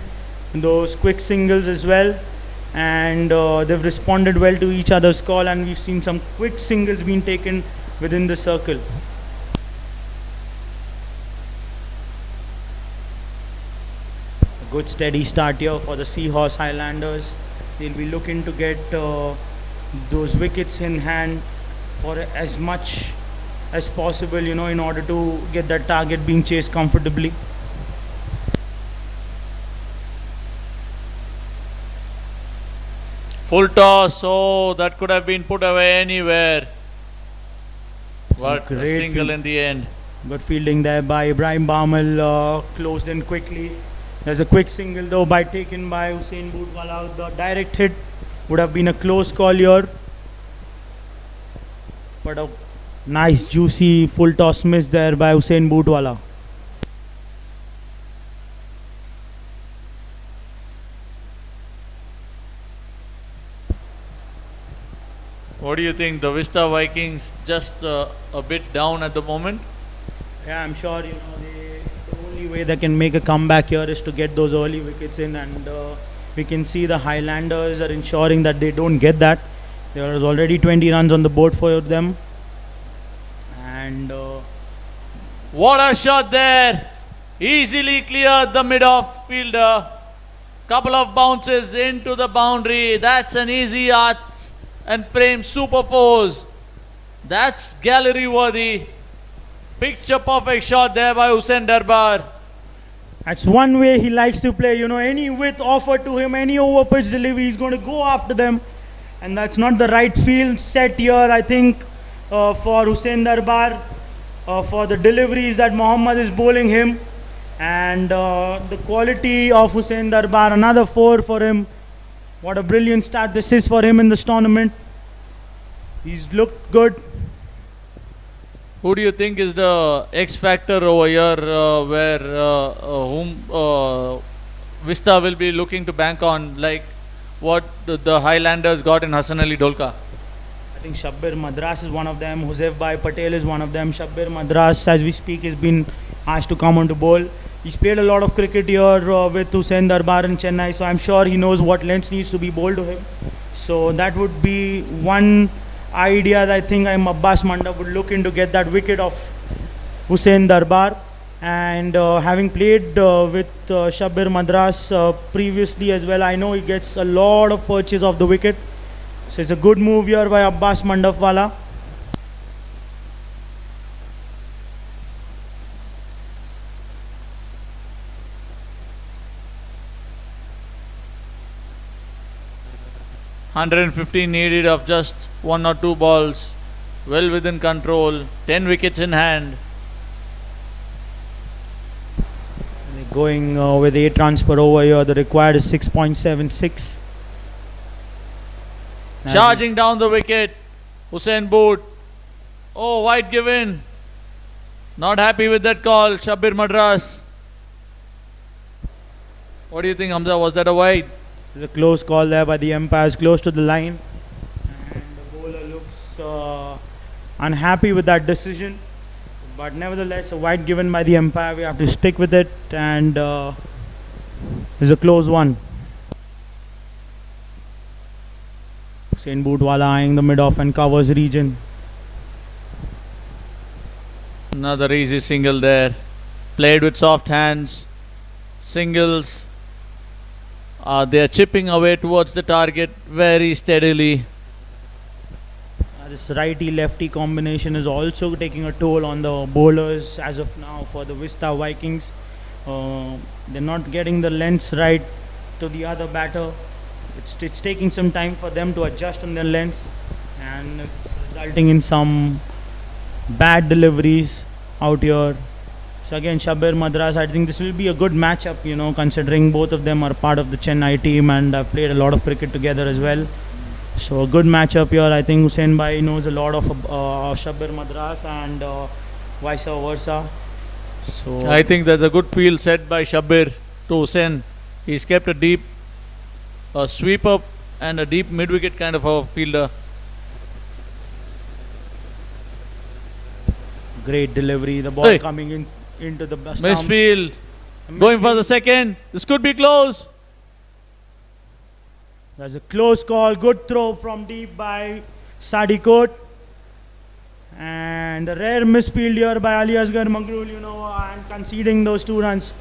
those quick singles as well, and they've responded well to each other's call, and we've seen some quick singles being taken within the circle. A good steady start here for the Seahorse Highlanders. They'll be looking to get those wickets in hand for as much as possible, you know, in order to get that target being chased comfortably. Full toss, oh, that could have been put away anywhere. But a single in the end. Good fielding there by Ibrahim Bamal, closed in quickly. There's a quick single though taken by Hussein Bootwala. The direct hit would have been a close call here. But a nice juicy full toss miss there by Hussein Bootwala. What do you think? The Vista Vikings just a bit down at the moment? Yeah, I'm sure, you know, the only way they can make a comeback here is to get those early wickets in, and we can see the Highlanders are ensuring that they don't get that. There was already 20 runs on the board for them. And what a shot there! Easily cleared the mid-off fielder. Couple of bounces into the boundary. That's an easy arch and frame super pose. That's gallery worthy. Picture perfect shot there by Hussein Darbar. that's one way he likes to play. You know, any width offered to him, any over pitch delivery, he's going to go after them. And that's not the right field set here, I think, for Hussein Darbar, for the deliveries that Mohammad is bowling him. And the quality of Hussein Darbar, another 4 for him. What a brilliant start this is for him in this tournament. He's looked good. Who do you think is the X factor over here, where whom Vista will be looking to bank on, like what the Highlanders got in Hassan Ali Dolka? I think Shabbir Madras is one of them. Huzef Bhai Patel is one of them. Shabbir Madras, as we speak, has been asked to come on to bowl. He's played a lot of cricket here with Hussain Darbar in Chennai, so I'm sure he knows what lengths needs to be bowled to him. So that would be one idea that I think Abbas Manda would look into, get that wicket of Hussain Darbar. And having played with Shabbir Madras previously as well, I know he gets a lot of purchase of the wicket. So it's a good move here by Abbas Mandapwala. $115 needed of just 1 or 2 balls, well within control, 10 wickets in hand. They're going with 8 runs per over here. The required is 6.76. Charging down the wicket, Hussain Boot. Oh, wide given. Not happy with that call, Shabbir Madras. What do you think, Hamza? Was that a wide? There's a close call there by the umpires, close to the line. And the bowler looks unhappy with that decision. But nevertheless, a wide given by the umpire. We have to stick with it. And it's a close one. Hussain Bootwala eyeing the mid-off and covers region. Another easy single there. Played with soft hands. Singles. They are chipping away towards the target very steadily. This righty-lefty combination is also taking a toll on the bowlers as of now for the Vista Vikings. They're not getting the lengths right to the other batter. It's taking some time for them to adjust on their lengths, and it's resulting in some bad deliveries out here. So again, Shabbir Madras, I think this will be a good matchup, considering both of them are part of the Chennai team and have played a lot of cricket together as well. So a good matchup here. I think Hussain Bhai knows a lot of Shabbir Madras and vice versa. So I think there's a good field set by Shabbir to Hussain. He's kept a deep sweep up and a deep mid-wicket kind of a fielder. great delivery. The ball coming into the stumps. Misfield. Going for the second. This could be close. There's a close call. Good throw from deep by Sadikot. And a rare misfield here by Ali Asgar Magrul, and conceding those 2 runs.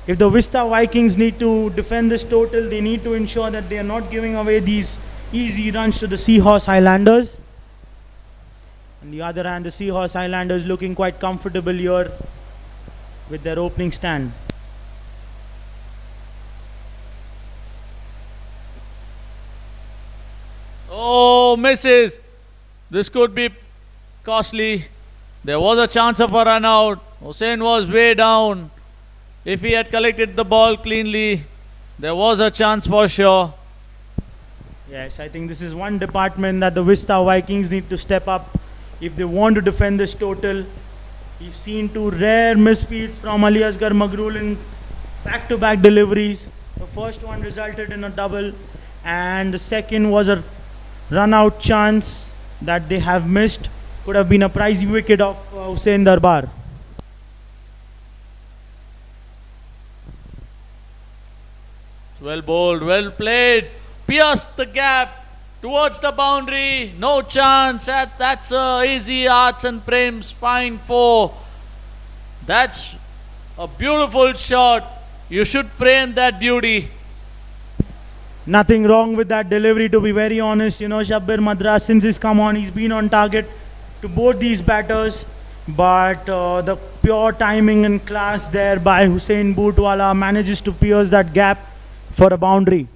If the Vista Vikings need to defend this total, they need to ensure that they are not giving away these easy runs to the Seahorse Highlanders. On the other hand, the Seahorse Highlanders looking quite comfortable here with their opening stand. Oh, misses. This could be costly. There was a chance of a run out. Hussain was way down. If he had collected the ball cleanly, there was a chance for sure. Yes, I think this is one department that the Vista Vikings need to step up if they want to defend this total. We've seen 2 rare misfields from Ali Asgar Magrul in back-to-back deliveries. The first one resulted in a double, and the second was a run-out chance that they have missed. Could have been a pricey wicket of Hussain Darbar. Well bowled, well played. Pierced the gap towards the boundary. No chance. That's a easy Arts and Prem's fine 4. That's a beautiful shot. You should frame that beauty. Nothing wrong with that delivery, to be very honest. Shabbir Madras, since he's come on, he's been on target to both these batters. But the pure timing and class there by Hussain Bootwala manages to pierce that gap for a boundary.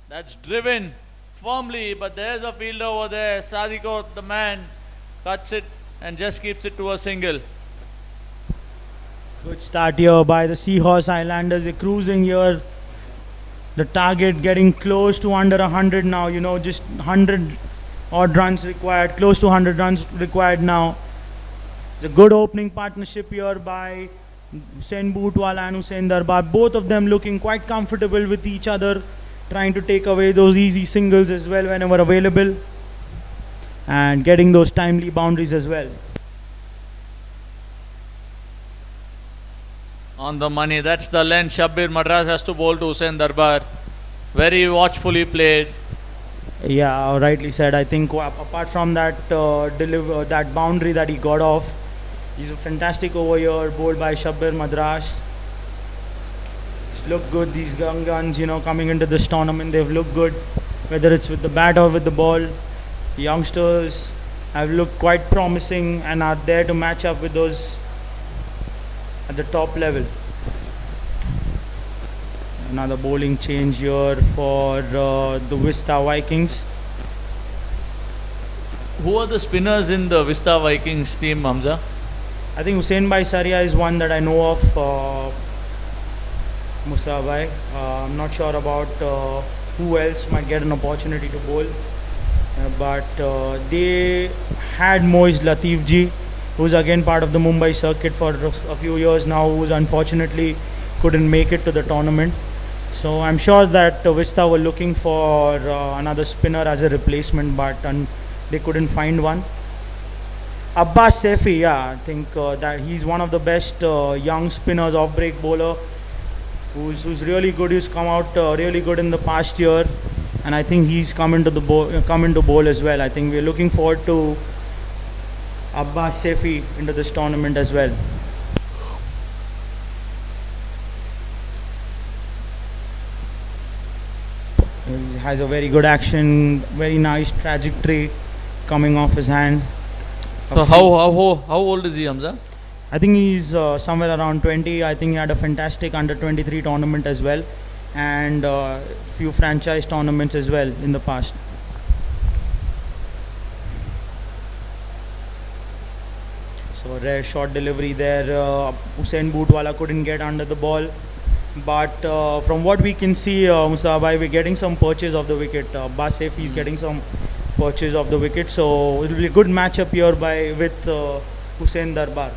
That's driven. firmly, but there's a fielder over there. Sadiko, the man, cuts it and just keeps it to a single. Good start here by the Seahorse Highlanders. They're cruising here. The target getting close to under 100 now. Just 100 odd runs required. Close to 100 runs required now. It's a good opening partnership here by Hussain Bootwala and Hussain Darbar. Both of them looking quite comfortable with each other, trying to take away those easy singles as well whenever available, and getting those timely boundaries as well. On the money, that's the length. Shabbir Madras has to bowl to Hussain Darbar. Very watchfully played. Yeah, rightly said. I think apart from that that boundary that he got off, he's a fantastic over here, bowled by Shabbir Madras. It's looked good, these young guns, coming into this tournament. They've looked good, whether it's with the bat or with the ball. The youngsters have looked quite promising and are there to match up with those at the top level. Another bowling change here for the Vista Vikings. Who are the spinners in the Vista Vikings team, Hamza? I think Hussain Bhai Saria is one that I know of. Musa Bhai. I'm not sure about who else might get an opportunity to bowl. But they had Moiz Latif ji, who's again part of the Mumbai circuit for a few years now, who's unfortunately couldn't make it to the tournament. So I'm sure that Vista were looking for another spinner as a replacement, but they couldn't find one. Abbas Saifi, I think that he's one of the best young spinners, off-break bowler, who's really good. He's come out really good in the past year, and I think he's come into bowl as well. I think we're looking forward to Abbas Saifi into this tournament as well. He has a very good action, very nice trajectory coming off his hand. So how old is he, Hamza? I think he's somewhere around 20. I think he had a fantastic under 23 tournament as well, and few franchise tournaments as well in the past. So a rare short delivery there. Hussain Bootwala couldn't get under the ball, but from what we can see, Musa Bhai, we're getting some purchase of the wicket. Abbas Saifi is getting some purchase of the wicket, so it will be a good matchup here with Hussain Darbar.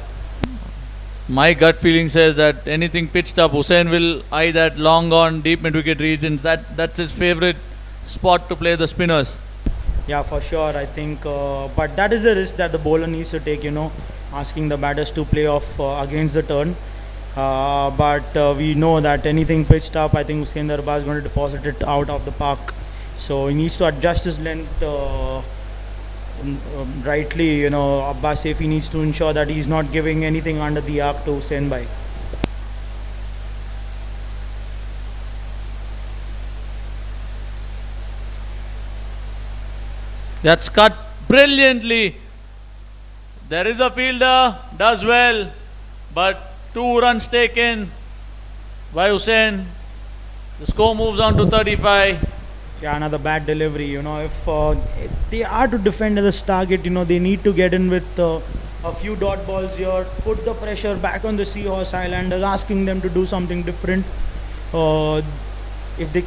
My gut feeling says that anything pitched up, Hussain will eye that long on deep mid wicket regions. That's his favorite spot to play the spinners. Yeah, for sure. I think, but that is the risk that the bowler needs to take. Asking the batters to play off against the turn. But we know that anything pitched up, I think Hussain Darbar is going to deposit it out of the park. So he needs to adjust his length rightly. Abbas Saifi needs to ensure that he's not giving anything under the arc to Hussain Bhai. That's cut brilliantly. There is a fielder, does well, but 2 runs taken by Hussain. The score moves on to 35. Yeah, another bad delivery. If they are to defend this target, they need to get in with a few dot balls here, put the pressure back on the Seahorse Highlanders, asking them to do something different. If they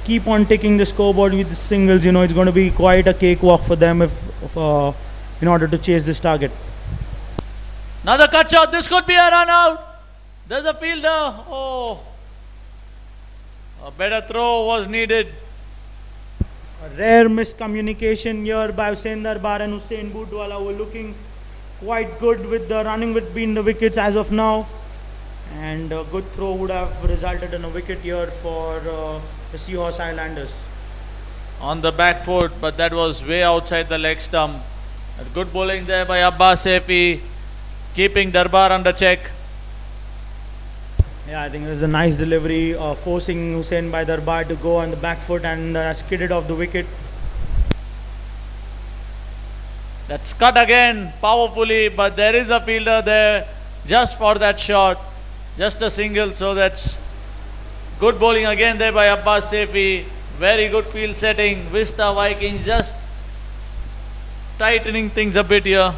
keep on taking the scoreboard with the singles, it's going to be quite a cakewalk for them in order to chase this target. Another cut shot. This could be a run out. There's a fielder. Oh, a better throw was needed. A rare miscommunication here by Hussain Darbar and Hussain Bootwala, were looking quite good with the running between the wickets as of now, and a good throw would have resulted in a wicket here for the Seahorse Highlanders. On the back foot, but that was way outside the leg stump. A good bowling there by Abbas Saifi, keeping Darbar under check. Yeah, I think it was a nice delivery, forcing Hussain Bhai Darbar to go on the back foot and skidded off the wicket. That's cut again powerfully, but there is a fielder there just for that shot. Just a single, so that's good bowling again there by Abbas Saifi. Very good field setting. Vista Vikings just tightening things a bit here.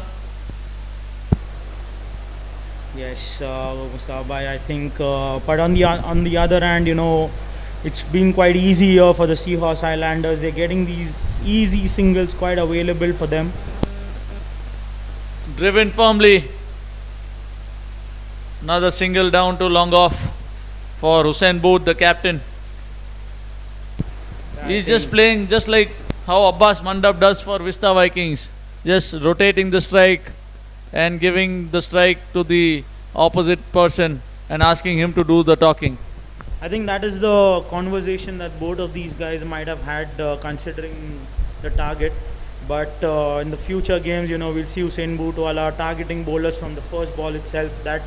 Yes, Mustafa, I think. But on the other hand, it's been quite easy here for the Seahorse Highlanders. They're getting these easy singles quite available for them. Driven firmly. Another single down to long off for Hussein Booth, the captain. He's just playing just like how Abbas Mandap does for Vista Vikings. Just rotating the strike and giving the strike to the opposite person and asking him to do the talking. I think that is the conversation that both of these guys might have had considering the target. But in the future games, we'll see Hussein Bootwala targeting bowlers from the first ball itself. That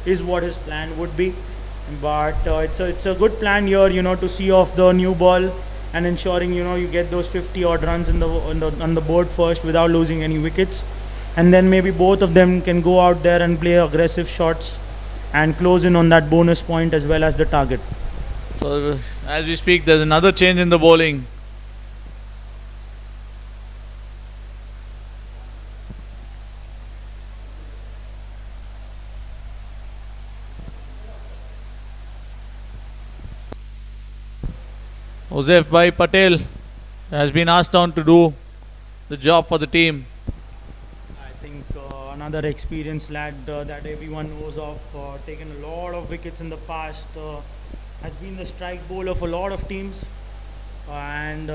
is what his plan would be. But it's a good plan here, to see off the new ball and ensuring you get those 50 odd runs on the board first without losing any wickets, and then maybe both of them can go out there and play aggressive shots and close in on that bonus point as well as the target. So as we speak, there's another change in the bowling. Joseph Bhai Patel has been asked on to do the job for the team. I think another experienced lad that everyone knows of, taken a lot of wickets in the past, has been the strike bowler for a lot of teams. And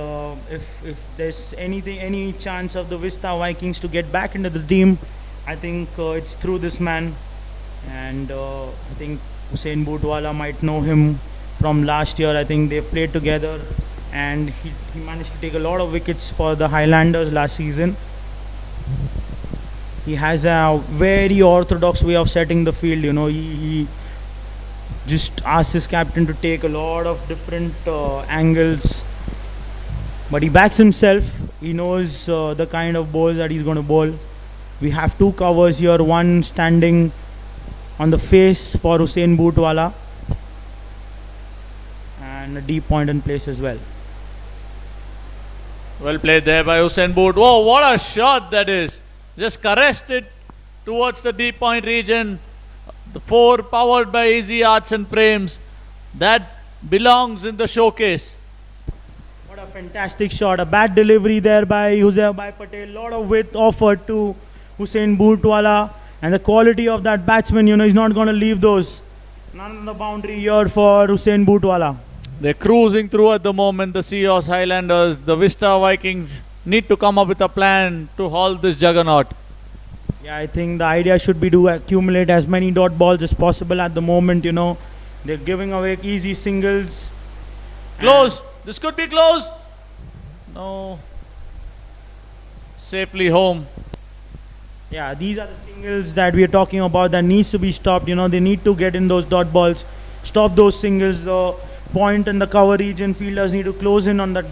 if there's any chance of the Vista Vikings to get back into the team, I think it's through this man. And I think Hussein Bootwala might know him from last year. I think they've played together, and he managed to take a lot of wickets for the Highlanders last season. He has a very orthodox way of setting the field. He just asks his captain to take a lot of different angles, but he backs himself. He knows the kind of balls that he's going to bowl. We have two covers here, one standing on the face for Hussein Bootwala and a deep point in place as well. Well played there by Hussein Boot. Whoa, what a shot that is. Just caressed it towards the deep point region. The 4 powered by Easy Arts and Frames. That belongs in the showcase. What a fantastic shot. A bad delivery there by Joseph Patel. Lot of width offered to Hussein Bootwala. And the quality of that batsman, he's not going to leave those. None on the boundary here for Hussein Bootwala. They're cruising through at the moment, the Seahorse Highlanders. The Vista Vikings need to come up with a plan to halt this juggernaut. Yeah, I think the idea should be to accumulate as many dot balls as possible at the moment. They're giving away easy singles. Close. This could be close. No. Safely home. Yeah, these are the singles that we are talking about that needs to be stopped. They need to get in those dot balls, stop those singles. The point in the cover region, fielders need to close in on that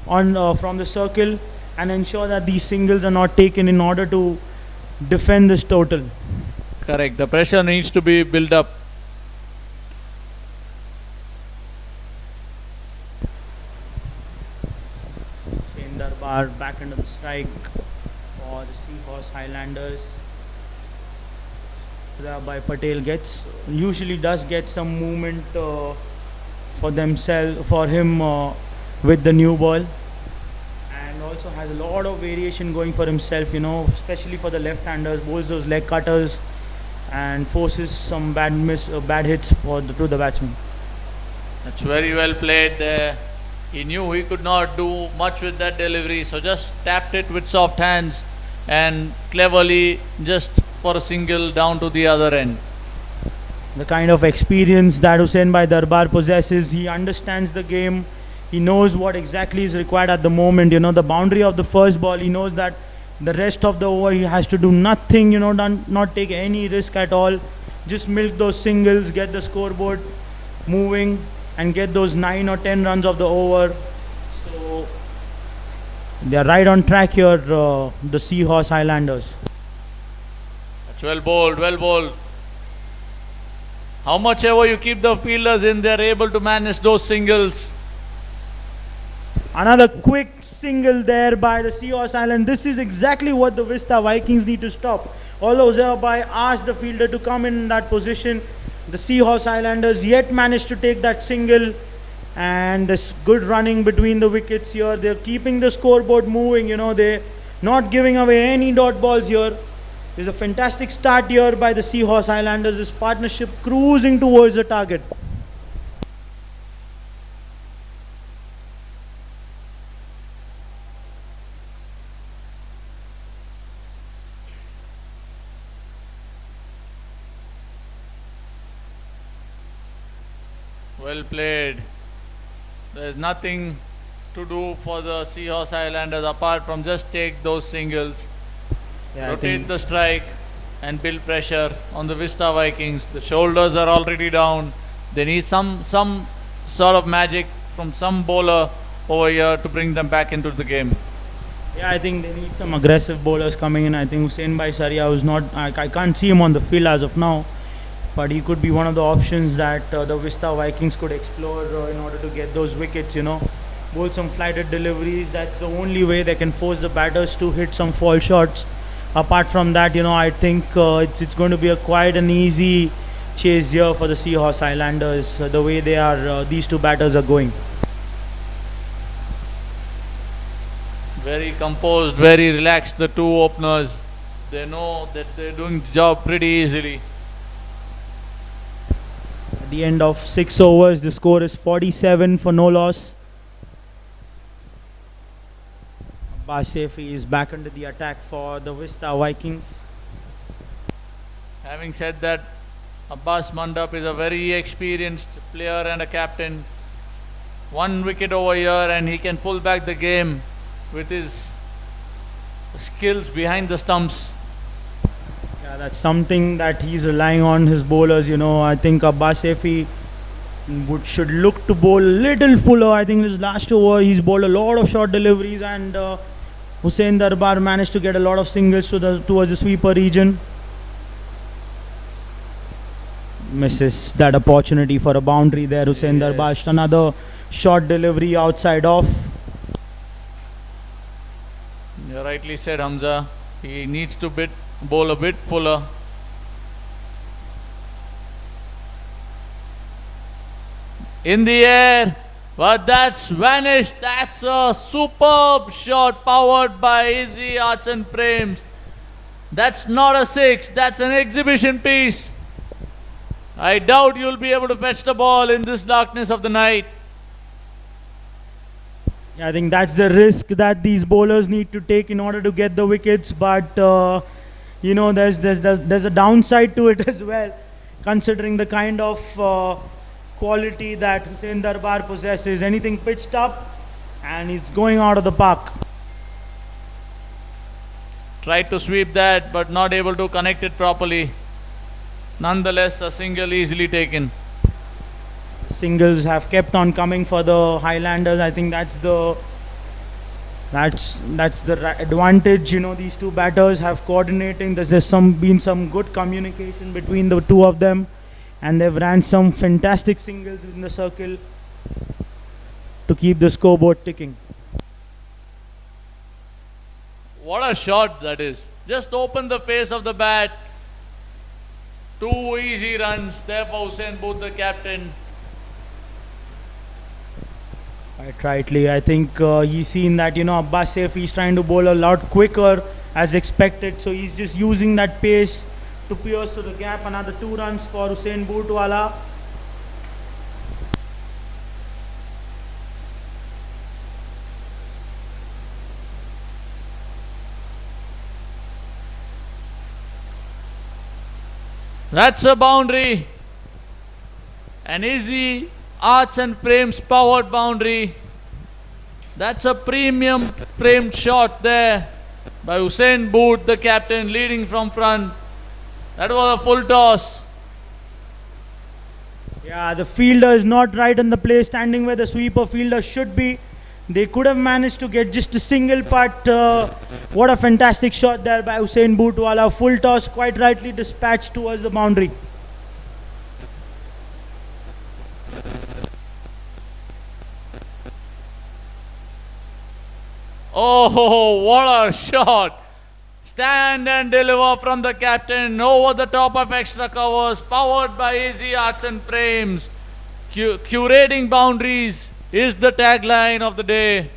from the circle and ensure that these singles are not taken in order to defend this total. Correct. The pressure needs to be built up. Hussein Darbar back into the strike for the Seahorse Highlanders. By Patel usually does get some movement for him with the new ball, and also has a lot of variation going for himself, especially for the left-handers, bowls those leg cutters and forces some bad hits to the batsman. That's very well played there. He knew he could not do much with that delivery, so just tapped it with soft hands and cleverly just for a single down to the other end. The kind of experience that Hussein Bhai Darbar possesses, he understands the game. He knows what exactly is required at the moment. The boundary of the first ball, he knows that the rest of the over he has to do nothing, not take any risk at all. Just milk those singles, get the scoreboard moving and get those 9 or 10 runs of the over. So they are right on track here, the Seahorse Highlanders. That's well bowled, well bowled. How much ever you keep the fielders in, they're able to manage those singles. Another quick single there by the Seahorse Island. This is exactly what the Vista Vikings need to stop. Although Zerbai asked the fielder to come in that position, the Seahorse Islanders yet managed to take that single. And this good running between the wickets here. They're keeping the scoreboard moving. They're not giving away any dot balls here. There's a fantastic start here by the Seahorse Highlanders. This partnership cruising towards the target. Well played. There's nothing to do for the Seahorse Highlanders apart from just take those singles, rotate the strike and build pressure on the Vista Vikings. The shoulders are already down. They need some sort of magic from some bowler over here to bring them back into the game. Yeah, I think they need some aggressive bowlers coming in. I think Hussain Bhai Saria was not, I can't see him on the field as of now, but he could be one of the options that the Vista Vikings could explore in order to get those wickets, Bowl some flighted deliveries. That's the only way they can force the batters to hit some fall shots. Apart from that, I think it's going to be a quite an easy chase here for the Seahorse Highlanders, the way these two batters are going. Very composed, very relaxed, the two openers. They know that they're doing the job pretty easily. At the end of 6 overs, the score is 47 for no loss. Abbas Sefi is back under the attack for the Vista Vikings. Having said that, Abbas Mandap is a very experienced player and a captain. 1 wicket over here and he can pull back the game with his skills behind the stumps. Yeah, that's something that he's relying on his bowlers. I think Abbas Sefi should look to bowl a little fuller. I think his last over he's bowled a lot of short deliveries, and Hussain Darbar managed to get a lot of singles towards the sweeper region. Misses that opportunity for a boundary there. Hussain Darbar, another short delivery outside off. You rightly said, Hamza. He needs to bowl a bit fuller. In the air, but that's vanished. That's a superb shot powered by Easy Arts and Frames. That's not a 6, that's an exhibition piece. I doubt you'll be able to fetch the ball in this darkness of the night. Yeah, I think that's the risk that these bowlers need to take in order to get the wickets. But there's a downside to it as well, considering the kind of quality that Hussain Darbar possesses. Anything pitched up, and it's going out of the park. Tried to sweep that, but not able to connect it properly. Nonetheless, a single easily taken. Singles have kept on coming for the Highlanders. I think that's the advantage. These two batters have coordinating. There's been some good communication between the two of them, and they've ran some fantastic singles in the circle to keep the scoreboard ticking. What a shot that is. Just open the face of the bat. 2 easy runs there for Hussain Booth, the captain. Quite rightly, I think he's seen that Abbas Sefi is trying to bowl a lot quicker as expected, so he's just using that pace to pierce to the gap. Another 2 runs for Hussain Bhootwala. That's a boundary. An Easy Arts and Frames powered boundary. That's a premium framed shot there by Hussain Booth, the captain, leading from front. That was a full toss. Yeah, the fielder is not right in the place, standing where the sweeper fielder should be. They could have managed to get just a single, but what a fantastic shot there by Hussain Bhootwala. Full toss, quite rightly dispatched towards the boundary. Oh, what a shot! Stand and deliver from the captain over the top of extra covers, powered by Easy Arts and Frames. Curating boundaries is the tagline of the day.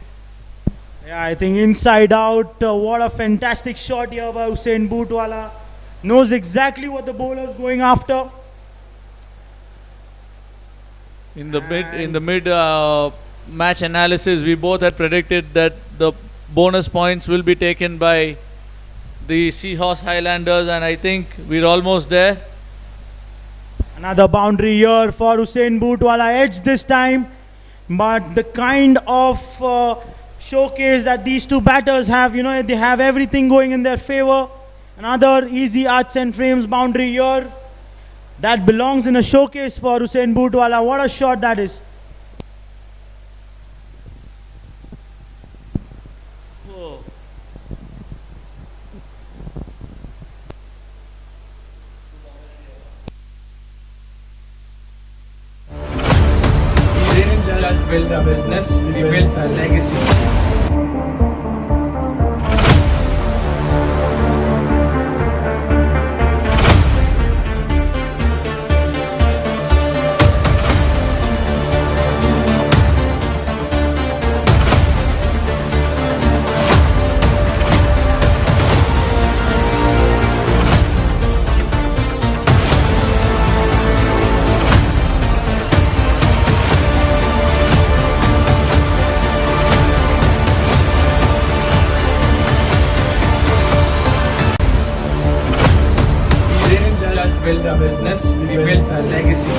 Yeah, I think inside out, what a fantastic shot here by Hussein Bootwala. Knows exactly what the bowler is going after. In the mid match analysis, we both had predicted that the bonus points will be taken by the Seahorse Highlanders, and I think we're almost there. Another boundary here for Hussein Bootwala. Edge this time, but the kind of showcase that these two batters have, they have everything going in their favor. Another Easy Arts and Frames boundary here. That belongs in a showcase for Hussein Bootwala. What a shot that is. We didn't just build a business, we built a legacy. We didn't just build a business, we built a legacy.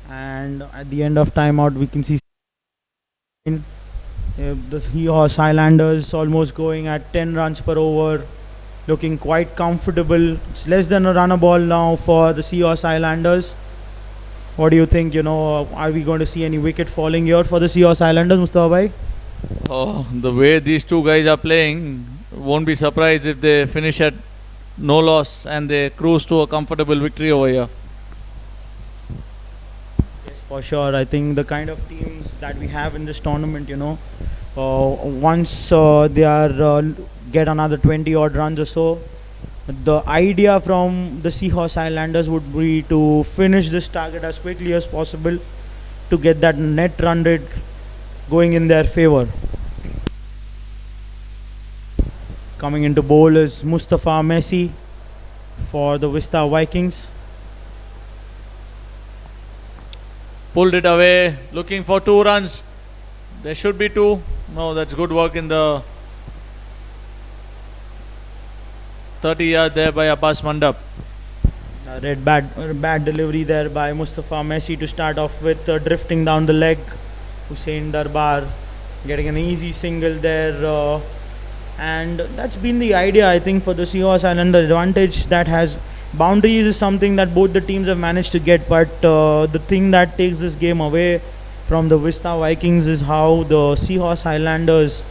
And at the end of timeout, we can see the Seahorse Highlanders almost going at 10 runs per over, looking quite comfortable. It's less than a run a ball now for the Seahorse Highlanders. What do you think? Are we going to see any wicket falling here for the Seahorse Highlanders, Mustafa bhai? Oh, the way these two guys are playing, won't be surprised if they finish at no loss and they cruise to a comfortable victory over here. Yes, for sure. I think the kind of teams that we have in this tournament, once they are get another 20 odd runs or so, the idea from the Seahorse Highlanders would be to finish this target as quickly as possible to get that net run rate going in their favor. Coming into bowl is Mustafa Messi for the Vista Vikings. Pulled it away, looking for 2 runs. There should be 2. No, that's good work in the 30 yard there by Abbas Mandap. Bad delivery there by Mustafa Messi to start off with, drifting down the leg. Hussein Darbar getting an easy single there, and that's been the idea, I think, for the Seahorse Island. The advantage that has boundaries is something that both the teams have managed to get, but the thing that takes this game away from the Vista Vikings is how the Seahorse Highlanders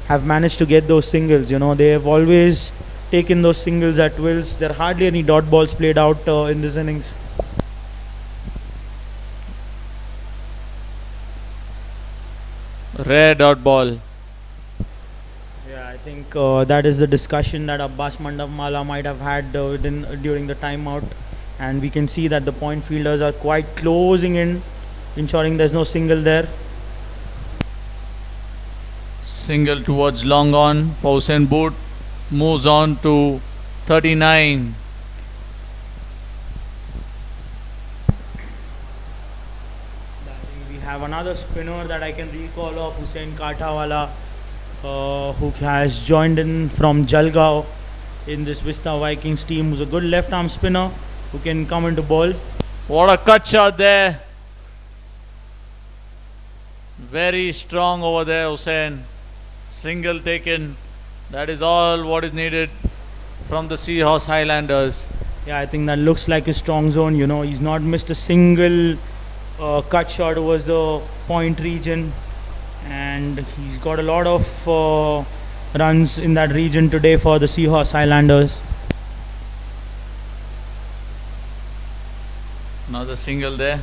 have managed to get those singles. They have always taken those singles at wills. There are hardly any dot balls played out in this innings. Rare dot ball. Yeah, I think that is the discussion that Abbas Mandapmala might have had during the timeout, and we can see that the point fielders are quite closing in, ensuring there's no single there. Single towards long on. Hussein Boot moves on to 39. We have another spinner that I can recall of, Hussein Kathawala, who has joined in from Jalgaon in this Vista Vikings team, who's a good left arm spinner who can come into ball. What a cut shot there. Very strong over there, Hussein. Single taken. That is all what is needed from the Seahorse Highlanders. Yeah, I think that looks like a strong zone. You know, he's not missed a single cut shot towards the point region, and he's got a lot of runs in that region today for the Seahorse Highlanders. Another single there.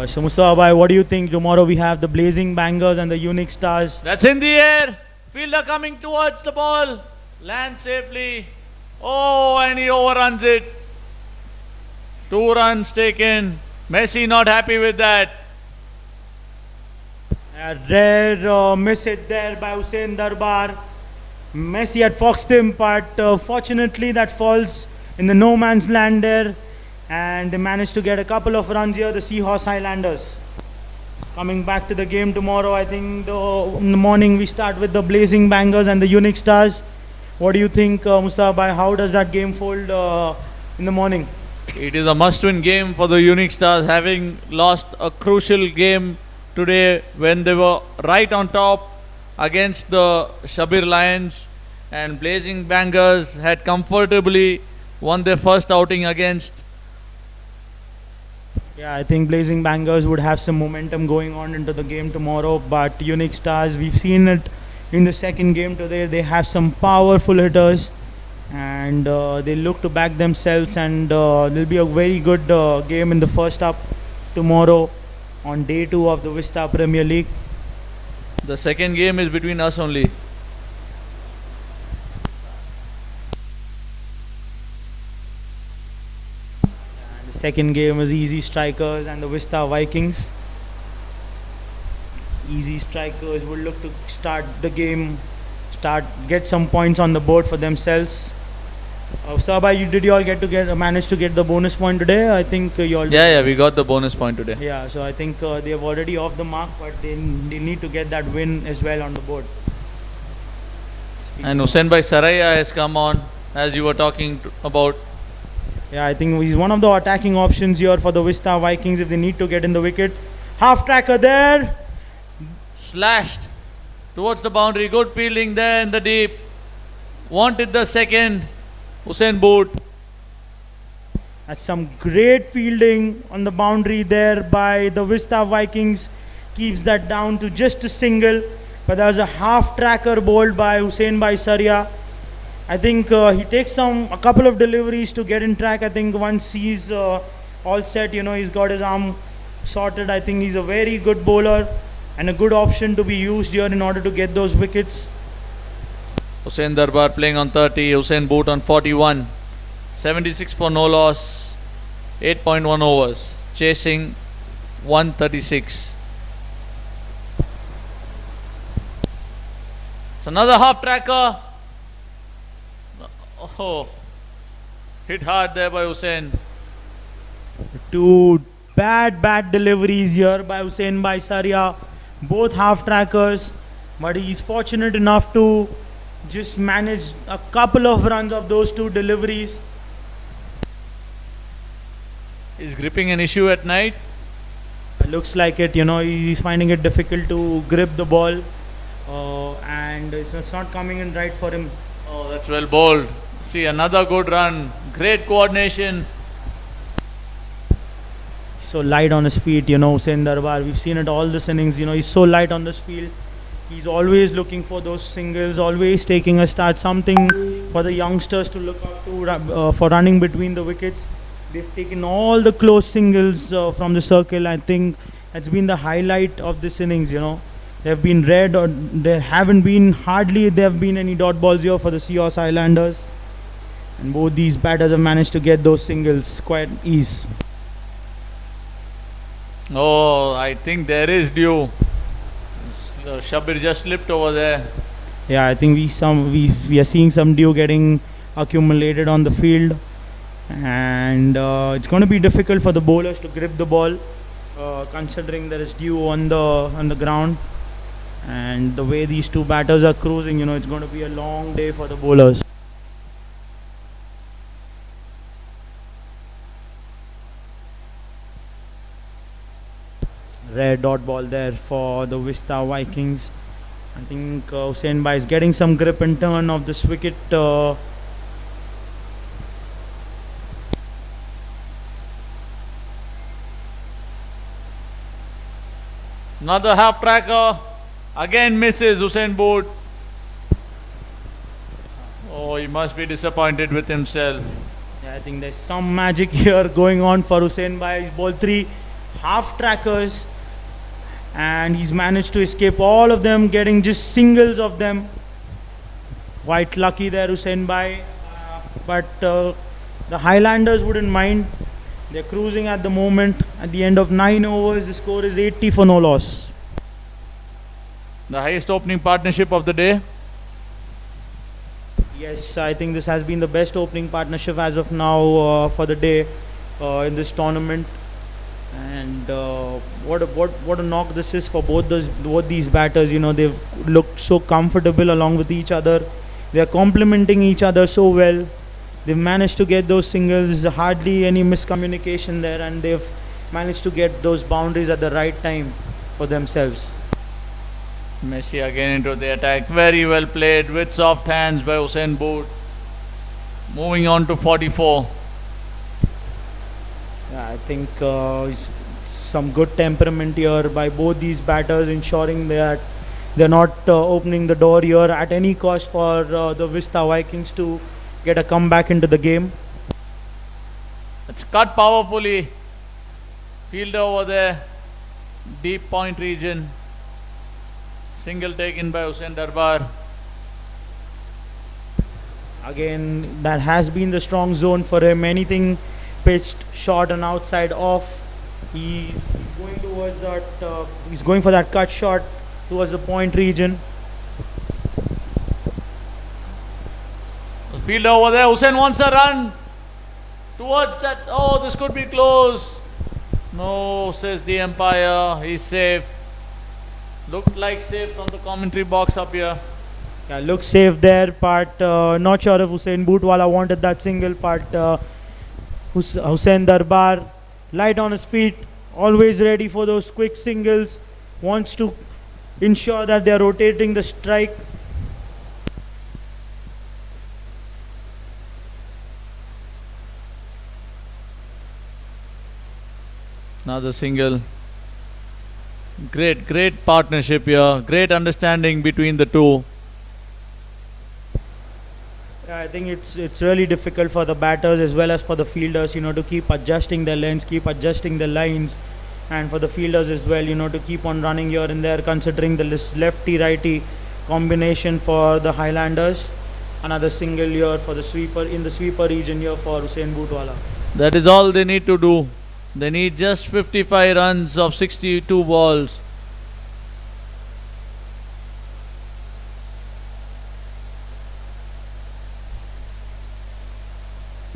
So Mustafa bhai, what do you think? Tomorrow we have the Blazing Bangers and the Unique Stars. That's in the air. Fielder coming towards the ball. Lands safely. Oh, and he overruns it. 2 runs taken. Messi not happy with that. A rare miss hit there by Hussein Darbar. Messi had foxed him, but fortunately that falls in the no man's land there, and they managed to get a couple of runs here, the Seahorse Highlanders. Coming back to the game tomorrow, I think in the morning we start with the Blazing Bangers and the Unique Stars. What do you think, Mustafa bhai? How does that game fold in the morning? It is a must-win game for the Unique Stars, having lost a crucial game today when they were right on top against the Shabir Lions, and Blazing Bangers had comfortably won their first outing against. Yeah, I think Blazing Bangers would have some momentum going on into the game tomorrow, but Unique Stars, we've seen it in the second game today. They have some powerful hitters, and they look to back themselves, and there'll be a very good game in the first up tomorrow on day 2 of the Vista Premier League. The second game is between us only. And the second game is Easy Strikers and the Vista Vikings. Easy Strikers will look to start the game, get some points on the board for themselves. Sabha, did you all manage to get the bonus point today? I think you all. Yeah, we got the bonus point today. Yeah, so I think they have already off the mark, but they need to get that win as well on the board. And Hussein Bhai Saraya has come on, as you were talking about. Yeah, I think he's one of the attacking options here for the Vista Vikings if they need to get in the wicket. Half tracker there. Slashed towards the boundary. Good fielding there in the deep. Wanted the second. Hussein Boot. That's some great fielding on the boundary there by the Vista Vikings. Keeps that down to just a single. But there was a half tracker bowled by Hussein Bhai Saria. I think he takes a couple of deliveries to get in track. I think once he's all set, he's got his arm sorted. I think he's a very good bowler and a good option to be used here in order to get those wickets. Hussein Darbar playing on 30, Hussein Boot on 41. 76 for no loss, 8.1 overs, chasing 136. It's another half tracker. Oh, hit hard there by Hussein. 2 bad deliveries here by Hussein Bhai Saria. Both half trackers, but he's fortunate enough to just manage a couple of runs of those 2 deliveries. Is gripping an issue at night? It looks like it. He's finding it difficult to grip the ball, and it's not coming in right for him. Oh, that's well bowled. See, another good run. Great coordination. so light on his feet, Hussein Darbar. We've seen it all this innings, he's so light on this field. He's always looking for those singles, always taking a start, something for the youngsters to look up to for running between the wickets. They've taken all the close singles from the circle. I think that's been the highlight of this innings, They've been red, or there haven't been any dot balls here for the Seahorse Highlanders. And both these batters have managed to get those singles quite easy. Oh, I think there is dew. Shabir just slipped over there. Yeah, I think we are seeing some dew getting accumulated on the field, and it's going to be difficult for the bowlers to grip the ball, considering there is dew on the ground, and the way these two batters are cruising, it's going to be a long day for the bowlers. Rare dot ball there for the Vista Vikings. I think Hussein Bhai is getting some grip and turn of this wicket. Another half tracker. Again misses Hussein Boot. Oh, he must be disappointed with himself. Yeah, I think there's some magic here going on for Hussein Bhai. He's bowled 3 half trackers, and he's managed to escape all of them, getting just singles of them. Quite lucky there, Hussein Bhai. But the Highlanders wouldn't mind. They're cruising at the moment. At the end of 9 overs, the score is 80 for no loss. The highest opening partnership of the day. Yes, I think this has been the best opening partnership as of now for the day in this tournament. And what a knock this is for both these batters. They've looked so comfortable along with each other. They are complementing each other so well. They've managed to get those singles. There's hardly any miscommunication there, and they've managed to get those boundaries at the right time for themselves. Messi again into the attack. Very well played with soft hands by Hussein Boot. Moving on to 44. Yeah, I think it's some good temperament here by both these batters, ensuring that they're not opening the door here at any cost for the Vista Vikings to get a comeback into the game. It's cut powerfully. Fielder over there. Deep point region. Single taken by Hussein Darbar. Again, that has been the strong zone for him. Anything pitched short and outside off, he's going towards that. He's going for that cut shot towards the point region. The fielder over there. Hussein wants a run towards that. Oh, this could be close. No, says the umpire. He's safe. Looked like safe from the commentary box up here. Yeah, looks safe there, but not sure if Hussein Bootwala wanted that single, but Hussein Darbar, light on his feet, always ready for those quick singles, wants to ensure that they are rotating the strike. Another single. Great partnership here. Great understanding between the two. Yeah, I think it's really difficult for the batters as well as for the fielders, to keep adjusting their lengths, keep adjusting the lines, and for the fielders as well, to keep on running here and there, considering the lefty-righty combination for the Highlanders. Another single here for the sweeper in the sweeper region here for Hussein Bootwala. That is all they need to do. They need just 55 runs of 62 balls.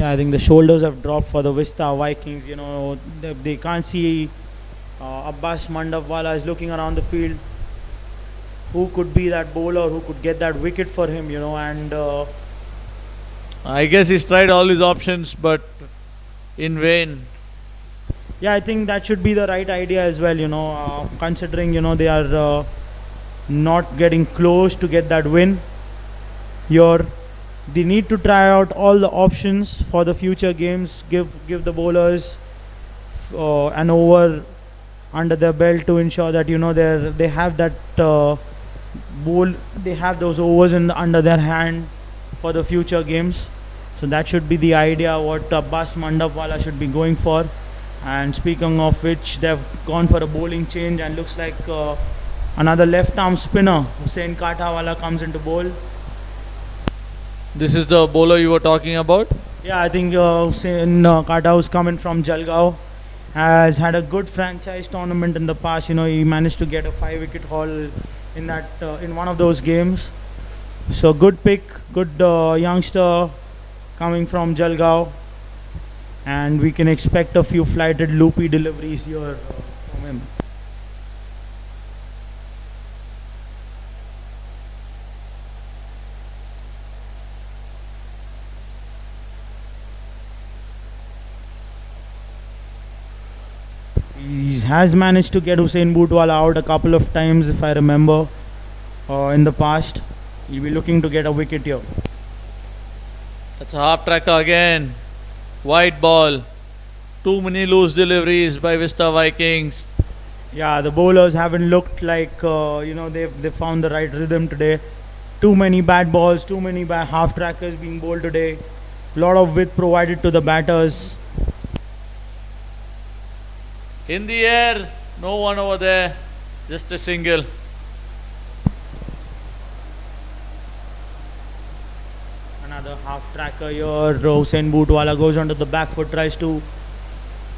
Yeah, I think the shoulders have dropped for the Vista Vikings. They can't see Abbas Mandapwala is looking around the field. Who could be that bowler who could get that wicket for him, and I guess he's tried all his options, but in vain. Yeah, I think that should be the right idea as well, considering, they are not getting close to get that win here. They need to try out all the options for the future games, give the bowlers an over under their belt to ensure that they have that bowl, they have those overs under their hand for the future games. So that should be the idea what Abbas Mandapwala should be going for. And speaking of which, they've gone for a bowling change and looks like another left arm spinner, Hussain Katawala, comes into bowl. This is the bowler you were talking about? Yeah, I think Hussain Kata, who's coming from Jalgaon, has had a good franchise tournament in the past. He managed to get a 5-wicket haul in that in one of those games. So good pick, good youngster coming from Jalgaon, and we can expect a few flighted loopy deliveries here from him. He has managed to get Hussain Bootwala out a couple of times, if I remember, in the past. He'll be looking to get a wicket here. That's a half tracker again. White ball. Too many loose deliveries by Vista Vikings. Yeah, the bowlers haven't looked like they've found the right rhythm today. Too many bad balls, too many bad half trackers being bowled today. Lot of width provided to the batters. In the air, no one over there. Just a single. Another half tracker here. Hussain Bootwala goes onto the back foot, tries to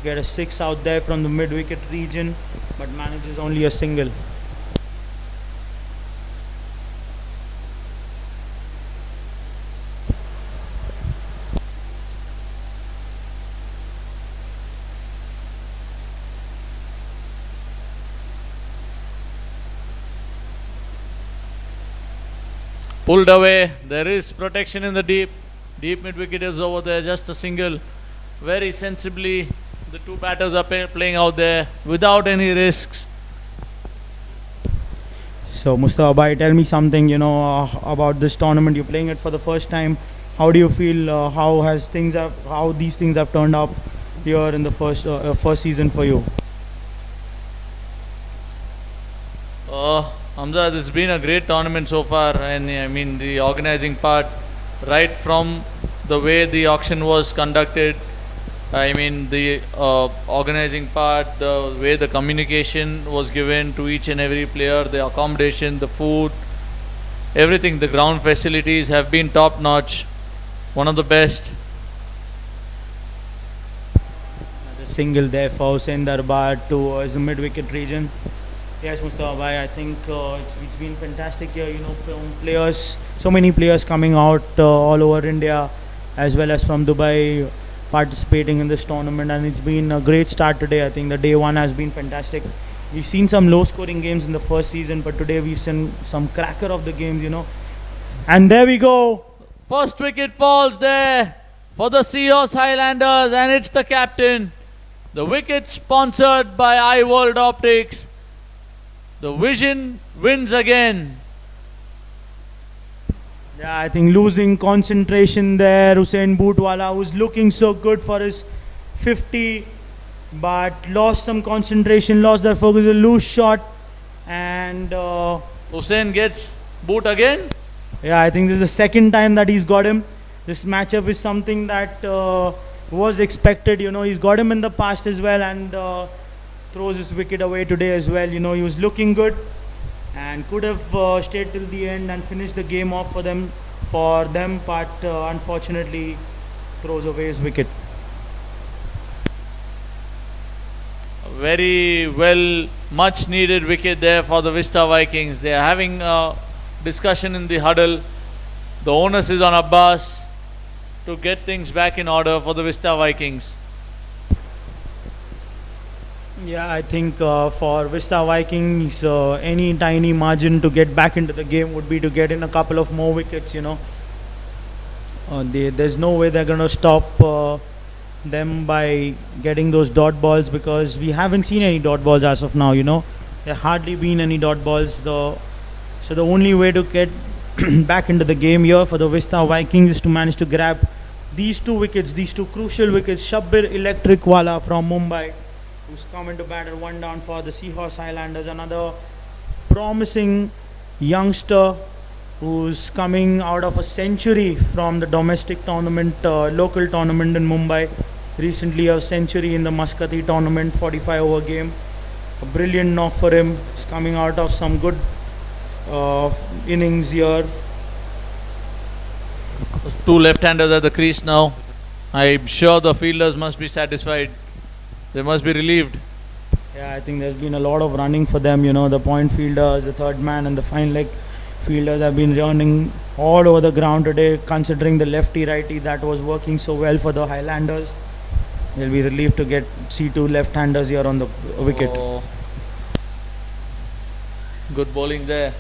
get a 6 out there from the mid wicket region, but manages only a single. Pulled away. There is protection in the deep. Deep mid wicket is over there. Just a single. Very sensibly, the two batters are playing out there without any risks. So Mustafa Bhai, tell me something, about this tournament. You're playing it for the first time. How do you feel? How these things have turned up here in the first season for you? Hamza, this has been a great tournament so far, and I mean the organizing part, right from the way the auction was conducted. I mean the organizing part, the way the communication was given to each and every player, the accommodation, the food, everything. The ground facilities have been top notch, one of the best. Another single there for Hussain Darbar towards the mid wicket region. Yes, Mustafa Bhai, I think it's been fantastic here, from players, so many players coming out all over India as well as from Dubai participating in this tournament, and it's been a great start today. I think the day one has been fantastic. We've seen some low scoring games in the first season, but today we've seen some cracker of the games, And there we go. First wicket falls there for the Seahorse Highlanders, and it's the captain. The wicket sponsored by iWorld Optics. The vision wins again. Yeah, I think losing concentration there. Hussain Bootwala, who's looking so good for his 50, but lost some concentration, lost their focus, a loose shot, and Hussain gets boot again. Yeah, I think this is the second time that he's got him. This matchup is something that was expected. He's got him in the past as well, and throws his wicket away today as well. He was looking good and could have stayed till the end and finished the game off for them, but unfortunately throws away his wicket. Very well, much needed wicket there for the Vista Vikings. They are having a discussion in the huddle. The onus is on Abbas to get things back in order for the Vista Vikings. Yeah, I think for Vista Vikings, any tiny margin to get back into the game would be to get in a couple of more wickets. There's no way they're going to stop them by getting those dot balls, because we haven't seen any dot balls as of now. There hardly been any dot balls. So the only way to get back into the game here for the Vista Vikings is to manage to grab these two wickets, these two crucial wickets. Shabbir Electric Wala from Mumbai who's come into bat at one down for the Seahorse Highlanders. Another promising youngster who's coming out of a century from the domestic tournament, local tournament in Mumbai. Recently a century in the Muscati tournament, 45 over game. A brilliant knock for him. He's coming out of some good innings here. Two left-handers at the crease now. I'm sure the fielders must be satisfied. They must be relieved. Yeah, I think there's been a lot of running for them. You know, the point fielders, the third man, and the fine leg fielders have been running all over the ground today. Considering the lefty-righty that was working so well for the Highlanders, they'll be relieved to see two left-handers here on the wicket. Oh. Good bowling there.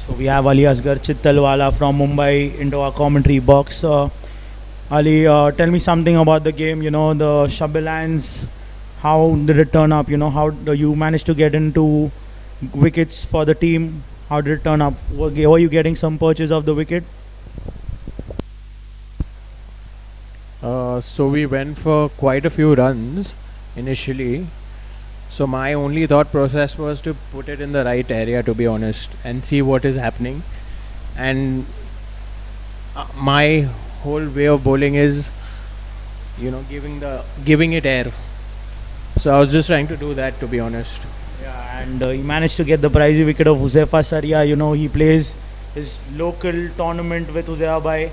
So we have Ali Asgar Chittalwala from Mumbai into our commentary box. Ali, tell me something about the game. You know, the Shabilans, how did it turn up? You know, how do you manage to get into wickets for the team? How did it turn up? Were you getting some purchase of the wicket? So we went for quite a few runs initially. So my only thought process was to put it in the right area, to be honest, and see what is happening. And my whole way of bowling is, you know, giving it air. So I was just trying to do that, to be honest. Yeah, and he managed to get the pricey wicket of Huzefa Saria. You know, he plays his local tournament with Huzefa,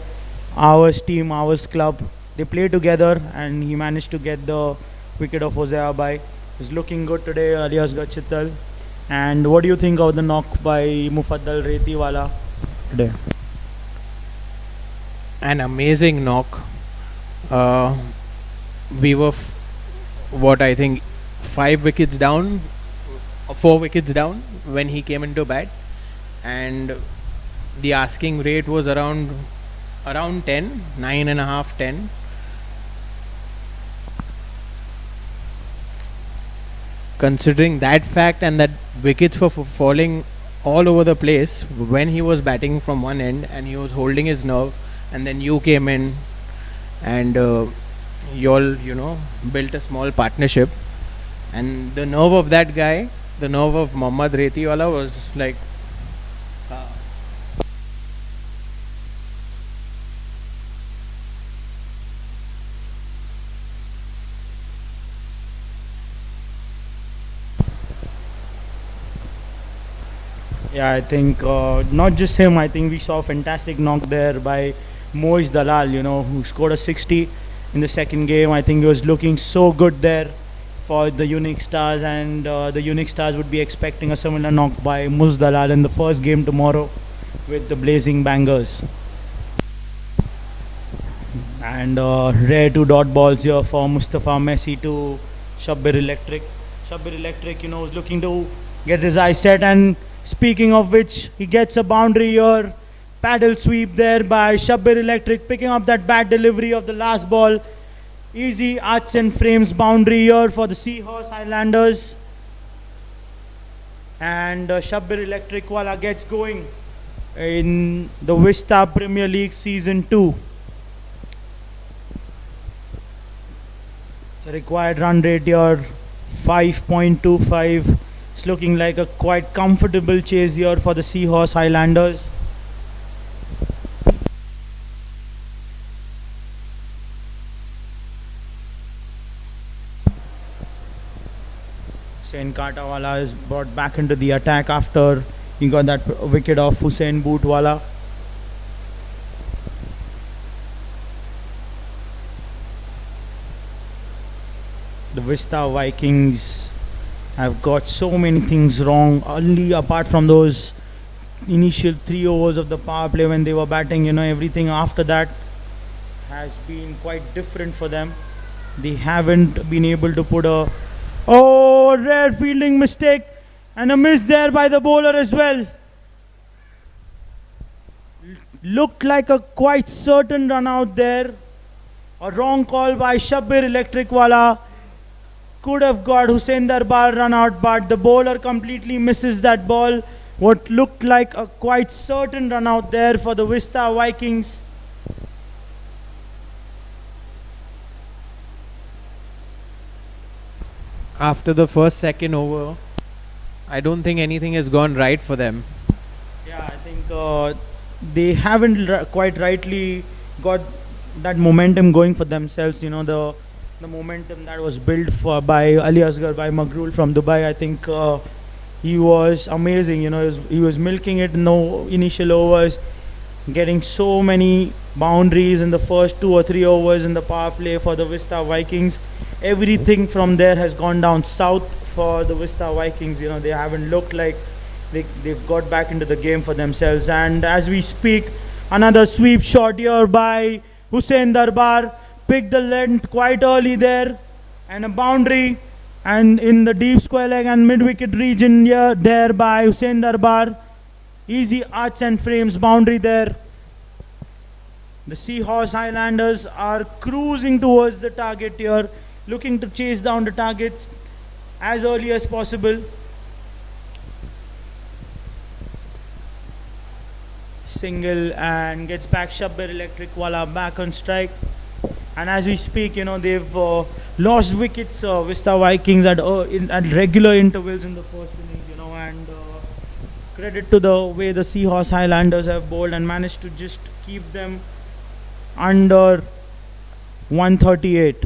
ours team, ours club. They play together, and he managed to get the wicket of Huzefa. He's looking good today, Ali Asgar Chittal. And what do you think of the knock by Mufaddal Retiwala today? An amazing knock. We were, what I think, 4 wickets down when he came into bat, and the asking rate was around 10, 9.5, 10. Considering that fact and that wickets were falling all over the place when he was batting from one end and he was holding his nerve, and then you came in and you all, you know, built a small partnership, and the nerve of that guy, the nerve of Mohammad Retiwala was like Yeah, I think not just him. I think we saw a fantastic knock there by Moiz Dalal, you know, who scored a 60 in the second game. I think he was looking so good there for the Unique Stars, and the Unique Stars would be expecting a similar knock by Moiz Dalal in the first game tomorrow with the Blazing Bangers. And rare 2 dot balls here for Mustafa Messi to Shabbir Electric. Shabbir Electric, you know, is looking to get his eyes set, and speaking of which, he gets a boundary here. Paddle sweep there by Shabbir Electric, picking up that bad delivery of the last ball. Easy arts and frames boundary here for the Seahorse Highlanders. And Shabbir Electric wala gets going in the Vista Premier League Season 2. The required run rate here, 5.25. It's looking like a quite comfortable chase here for the Seahorse Highlanders. Hussain Katawala is brought back into the attack after he got that wicket of Hussain Bootwala. The Vista Vikings have got so many things wrong, only apart from those initial 3 overs of the power play when they were batting. You know, everything after that has been quite different for them. They haven't been able to put a rare fielding mistake, And a miss there by the bowler as well. Looked like a quite certain run out there. A wrong call by Shabbir Electric Wala. Could have got Hussein Darbar run out, but the bowler completely misses that ball. What looked like a quite certain run out there for the Vista Vikings. After the first second over, I don't think anything has gone right for them. Yeah, I think they haven't quite rightly got that momentum going for themselves. You know, the momentum that was built for by Ali Asgar, by Magrul from Dubai. I think he was amazing. You know, he was milking it in the initial overs, getting so many boundaries in the first 2 or 3 overs in the power play for the Vista Vikings. Everything from there has gone down south for the Vista Vikings. You know, they haven't looked like they've got back into the game for themselves. And as we speak, another sweep shot here by Hussein Darbar. Picked the length quite early there, and a boundary. And in the deep square leg and mid-wicket region here, there by Hussein Darbar. Easy arch and frames boundary there. The Seahorse Highlanders are cruising towards the target here, looking to chase down the targets as early as possible. Single and gets back Shabbir Electric Wala back on strike. And as we speak, you know, they've lost wickets, Vista Vikings at regular intervals in the first innings, you know, and credit to the way the Seahorse Highlanders have bowled and managed to just keep them under 138.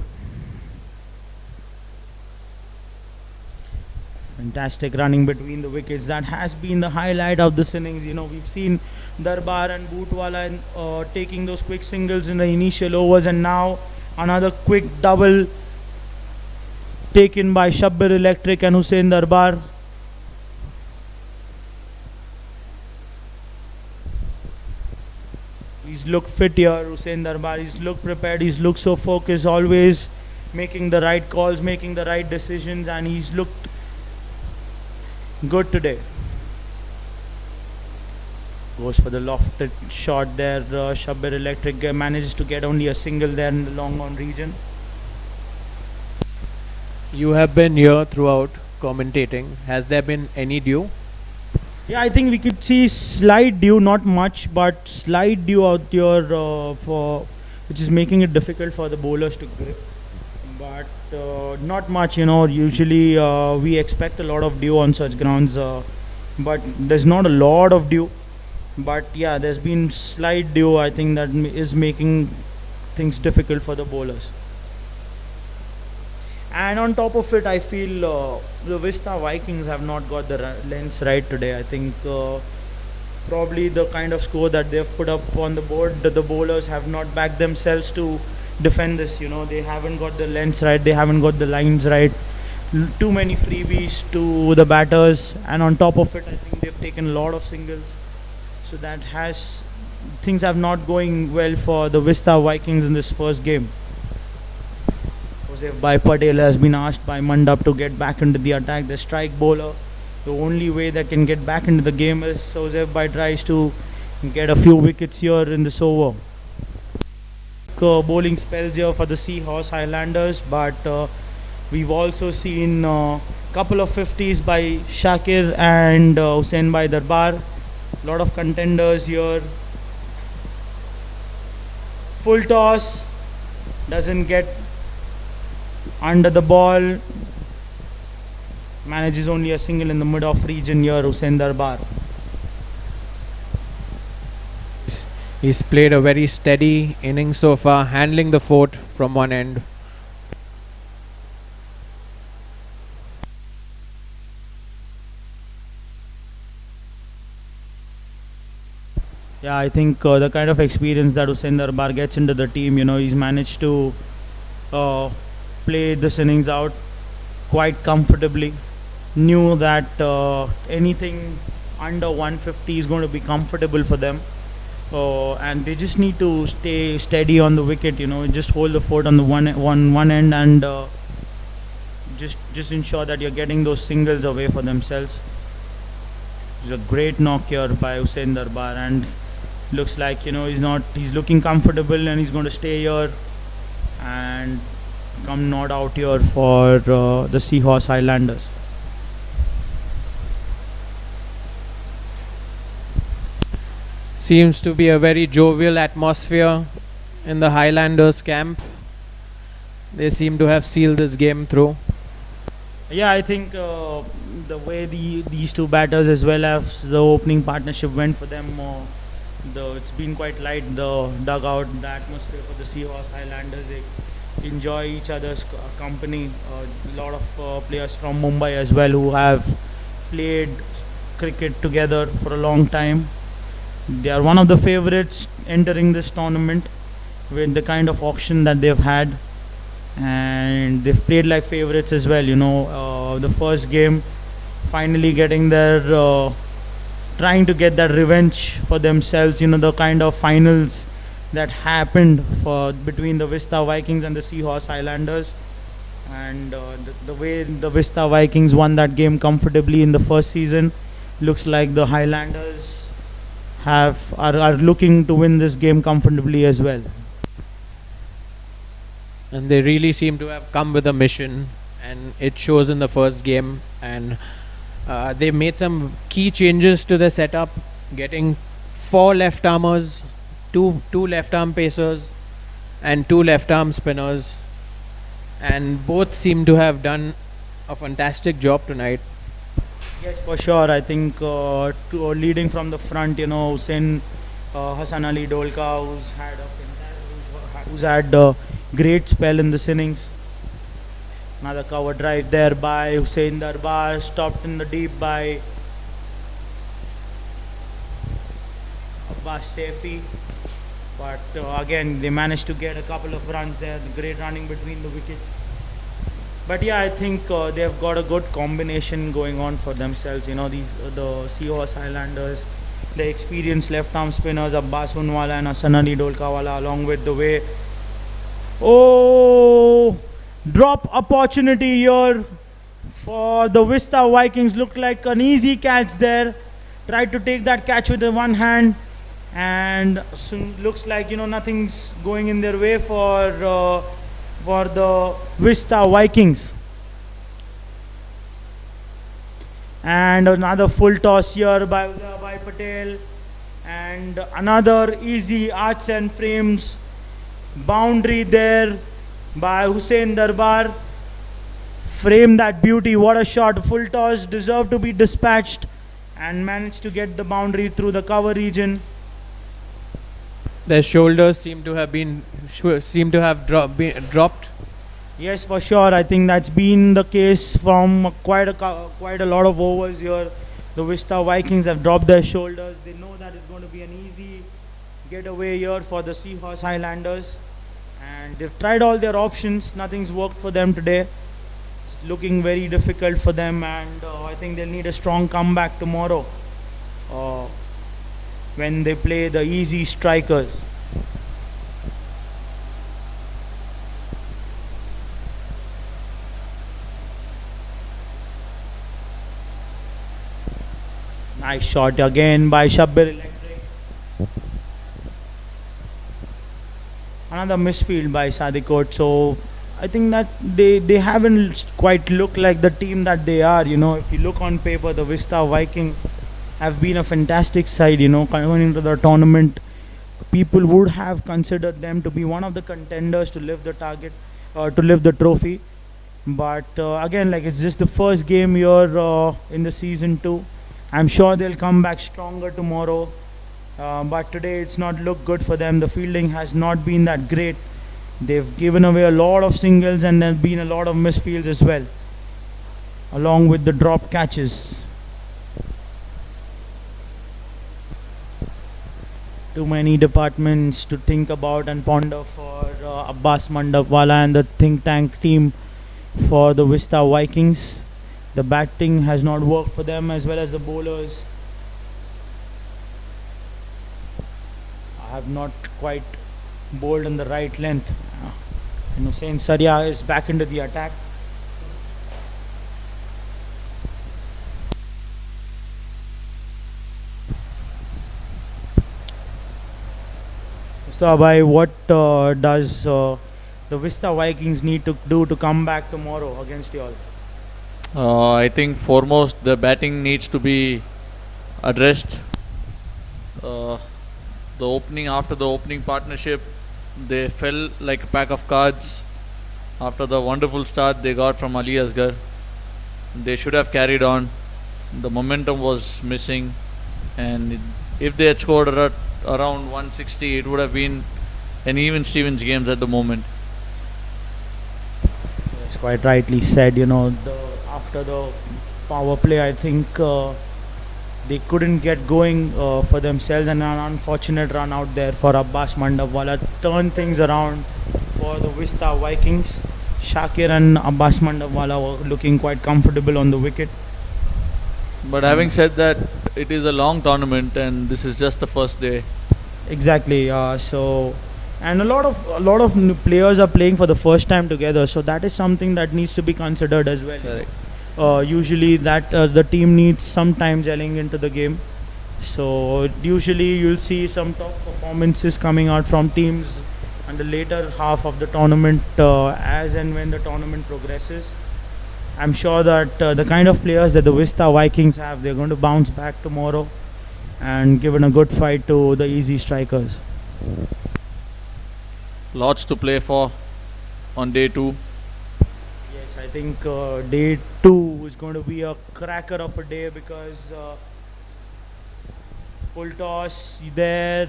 Fantastic running between the wickets. That has been the highlight of this innings. You know, we've seen Darbar and Bootwala taking those quick singles in the initial overs, and now another quick double taken by Shabbir Electric and Hussein Darbar. He's looked fit here, Hussein Darbar. He's looked prepared. He's looked so focused, always making the right calls, making the right decisions, and he's looked good today. Goes for the lofted shot there. Shabbir Electric manages to get only a single there in the long on region. You have been here throughout commentating. Has there been any dew? Yeah, I think we could see slight dew, not much, but slight dew out here, which is making it difficult for the bowlers to grip. But not much, you know. Usually we expect a lot of dew on such grounds, but there's not a lot of dew. But yeah, there's been slight dew. I think that is making things difficult for the bowlers. And on top of it, I feel the Vista Vikings have not got the lengths right today. I think probably the kind of score that they've put up on the board, the bowlers have not backed themselves to defend this. You know, they haven't got the lengths right, they haven't got the lines right. Too many freebies to the batters, and on top of it, I think they've taken a lot of singles. So that has things have not going well for the Vista Vikings in this first game. Joseph Bhai Patel has been asked by Mandap to get back into the attack. The strike bowler, the only way they can get back into the game is Joseph Bhai tries to get a few wickets here in this over. Bowling spells here for the Seahorse Highlanders, but we've also seen a couple of 50s by Shakir and Hussein Bhai Darbar. Lot of contenders here. Full toss, doesn't get under the ball, manages only a single in the mid-off region here, Hussein Darbar. He's played a very steady innings so far, handling the fort from one end. Yeah, I think the kind of experience that Hussein Darbar gets into the team, you know, he's managed to play this innings out quite comfortably. Knew that anything under 150 is going to be comfortable for them. And they just need to stay steady on the wicket, you know, just hold the fort on the one end and just ensure that you're getting those singles away for themselves. It's a great knock here by Hussein Darbar, and looks like he's looking comfortable and he's going to stay here and come not out here for the Seahorse Highlanders. Seems to be a very jovial atmosphere in the Highlanders camp. They seem to have sealed this game through. Yeah, I think the way these two batters as well as the opening partnership went for them, it's been quite light. The dugout, the atmosphere for the Seahorse Highlanders, they enjoy each other's company. A lot of players from Mumbai as well who have played cricket together for a long time. They are one of the favorites entering this tournament with the kind of auction that they've had, and they've played like favorites as well. The first game, finally getting their trying to get that revenge for themselves. The kind of finals that happened between the Vista Vikings and the Seahorse Highlanders, and the way the Vista Vikings won that game comfortably in the first season, looks like the Highlanders are looking to win this game comfortably as well. And they really seem to have come with a mission, and it shows in the first game. And they made some key changes to the setup, getting 4 left armers, two left arm pacers, and 2 left arm spinners, and both seem to have done a fantastic job tonight. Yes, for sure. I think leading from the front, Hussein Hassan Ali Dolka, who's had a great spell in this innings. Another cover drive there by Hussein Darbar, stopped in the deep by Abbas Saifi. But again, they managed to get a couple of runs there. The great running between the wickets. But yeah, I think they've got a good combination going on for themselves. The Seahorse Highlanders, the experienced left-arm spinners Abbas Unwala and Hassan Ali Dolkawala, along with the way. Oh, drop opportunity here for the Vista Vikings. Looked like an easy catch there. Tried to take that catch with the one hand, and looks like nothing's going in their way for the Vista Vikings. And another full toss here by Patel, and another easy arcs and frames boundary there by Hussein Darbar. Frame that beauty. What a shot. Full toss, deserved to be dispatched, and managed to get the boundary through the cover region. Their shoulders seem to have dropped. Yes, for sure. I think that's been the case from quite a lot of overs here. The Vista Vikings have dropped their shoulders. They know that it's going to be an easy getaway here for the Seahorse Highlanders, and they've tried all their options. Nothing's worked for them today. It's looking very difficult for them, and I think they'll need a strong comeback tomorrow when they play the easy strikers. Nice shot again by Shabbir Electric. Another misfield by Sadikot. So I think that they haven't quite looked like the team that they are. If you look on paper, the Vista Vikings have been a fantastic side. Coming into the tournament, people would have considered them to be one of the contenders to lift the target, to lift the trophy. But again, it's just the first game here in the season 2. I'm sure they'll come back stronger tomorrow. But today it's not looked good for them. The fielding has not been that great. They've given away a lot of singles, and there've been a lot of misfields as well, along with the drop catches. Too many departments to think about and ponder for Abbas Mandapwala and the think tank team for the Vista Vikings. The batting has not worked for them, as well as the bowlers have not quite bowled in the right length. Hussein Saria is back into the attack. Mustafa, what does the Vista Vikings need to do to come back tomorrow against you all? I think foremost the batting needs to be addressed. After the opening partnership, they fell like a pack of cards. After the wonderful start they got from Ali Asgar, they should have carried on. The momentum was missing, and if they had scored around 160, it would have been an even Stevens games at the moment. It's quite rightly said. After the power play, I think they couldn't get going for themselves, and an unfortunate run out there for Abbas Mandawala turned things around for the Vista Vikings. Shakir and Abbas Mandawala were looking quite comfortable on the wicket. But having said that, it is a long tournament and this is just the first day. Exactly. And a lot of new players are playing for the first time together, so that is something that needs to be considered as well. Correct. Usually that the team needs some time gelling into the game, so usually you'll see some top performances coming out from teams in the later half of the tournament, as and when the tournament progresses. I'm sure that the kind of players that the Vista Vikings have, they're going to bounce back tomorrow and give it a good fight to the easy strikers. Lots to play for on day 2. Yes, I think day 2 is going to be a cracker of a day because full toss there.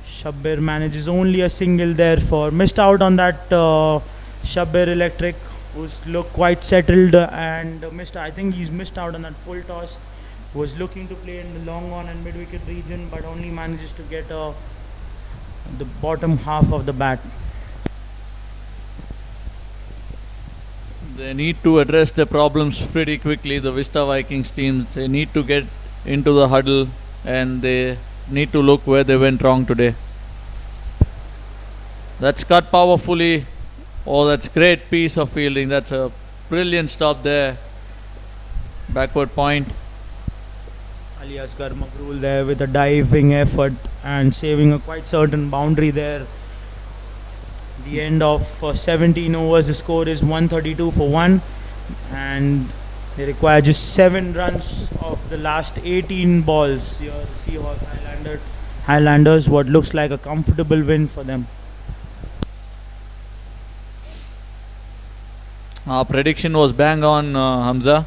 Shabbir manages only a single there missed out on that Shabbir Electric, who's looked quite settled and I think he's missed out on that full toss. Was looking to play in the long on and mid wicket region, but only manages to get the bottom half of the bat. They need to address their problems pretty quickly. The Vista Vikings team, they need to get into the huddle and they need to look where they went wrong today. That's cut powerfully. Oh, that's great piece of fielding. That's a brilliant stop there. Backward point. Ali Asgar Makrul there with a diving effort and saving a quite certain boundary there. The end of 17 overs, the score is 132 for 1, and they require just 7 runs of the last 18 balls. Here, the Seahorse Highlanders, what looks like a comfortable win for them. Our prediction was bang on, Hamza.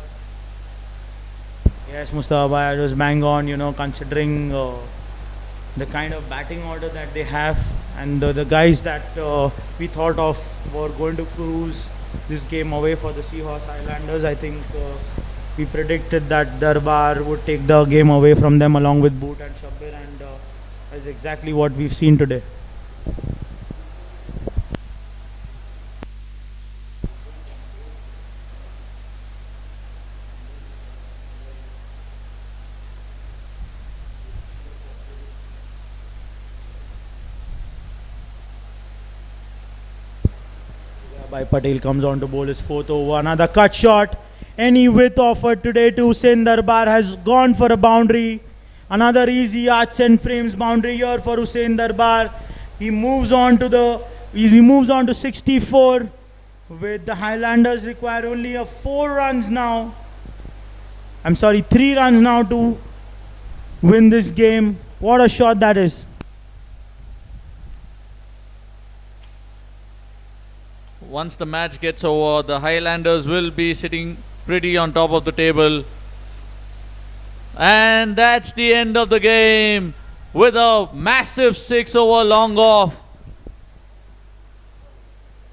Yes, Mustafa, it was bang on, considering the kind of batting order that they have and the guys that we thought of were going to cruise this game away for the Seahorse Highlanders. I think we predicted that Darbar would take the game away from them along with Boot and Shabbir, and that's exactly what we've seen today. By Patel comes on to bowl his 4th over. Another cut shot. Any width offered today to Hussain Darbar has gone for a boundary. Another easy arch and frames boundary here for Hussain Darbar. He moves on to 64. With the Highlanders require only 3 runs now to win this game. What a shot that is. Once the match gets over, the Highlanders will be sitting pretty on top of the table. And that's the end of the game with a massive 6 over long off.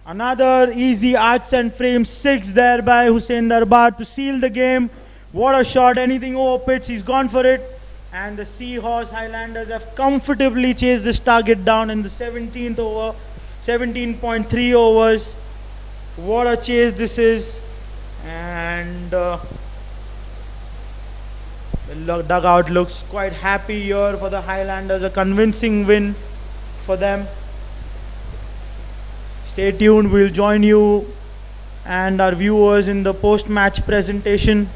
Another easy arch and frame 6 there by Hussain Darbar to seal the game. What a shot, anything over pitch, he's gone for it. And the Seahorse Highlanders have comfortably chased this target down in the 17th over, 17.3 overs. What a chase this is. And the dugout looks quite happy here for the Highlanders. A convincing win for them. Stay tuned, we'll join you and our viewers in the post-match presentation.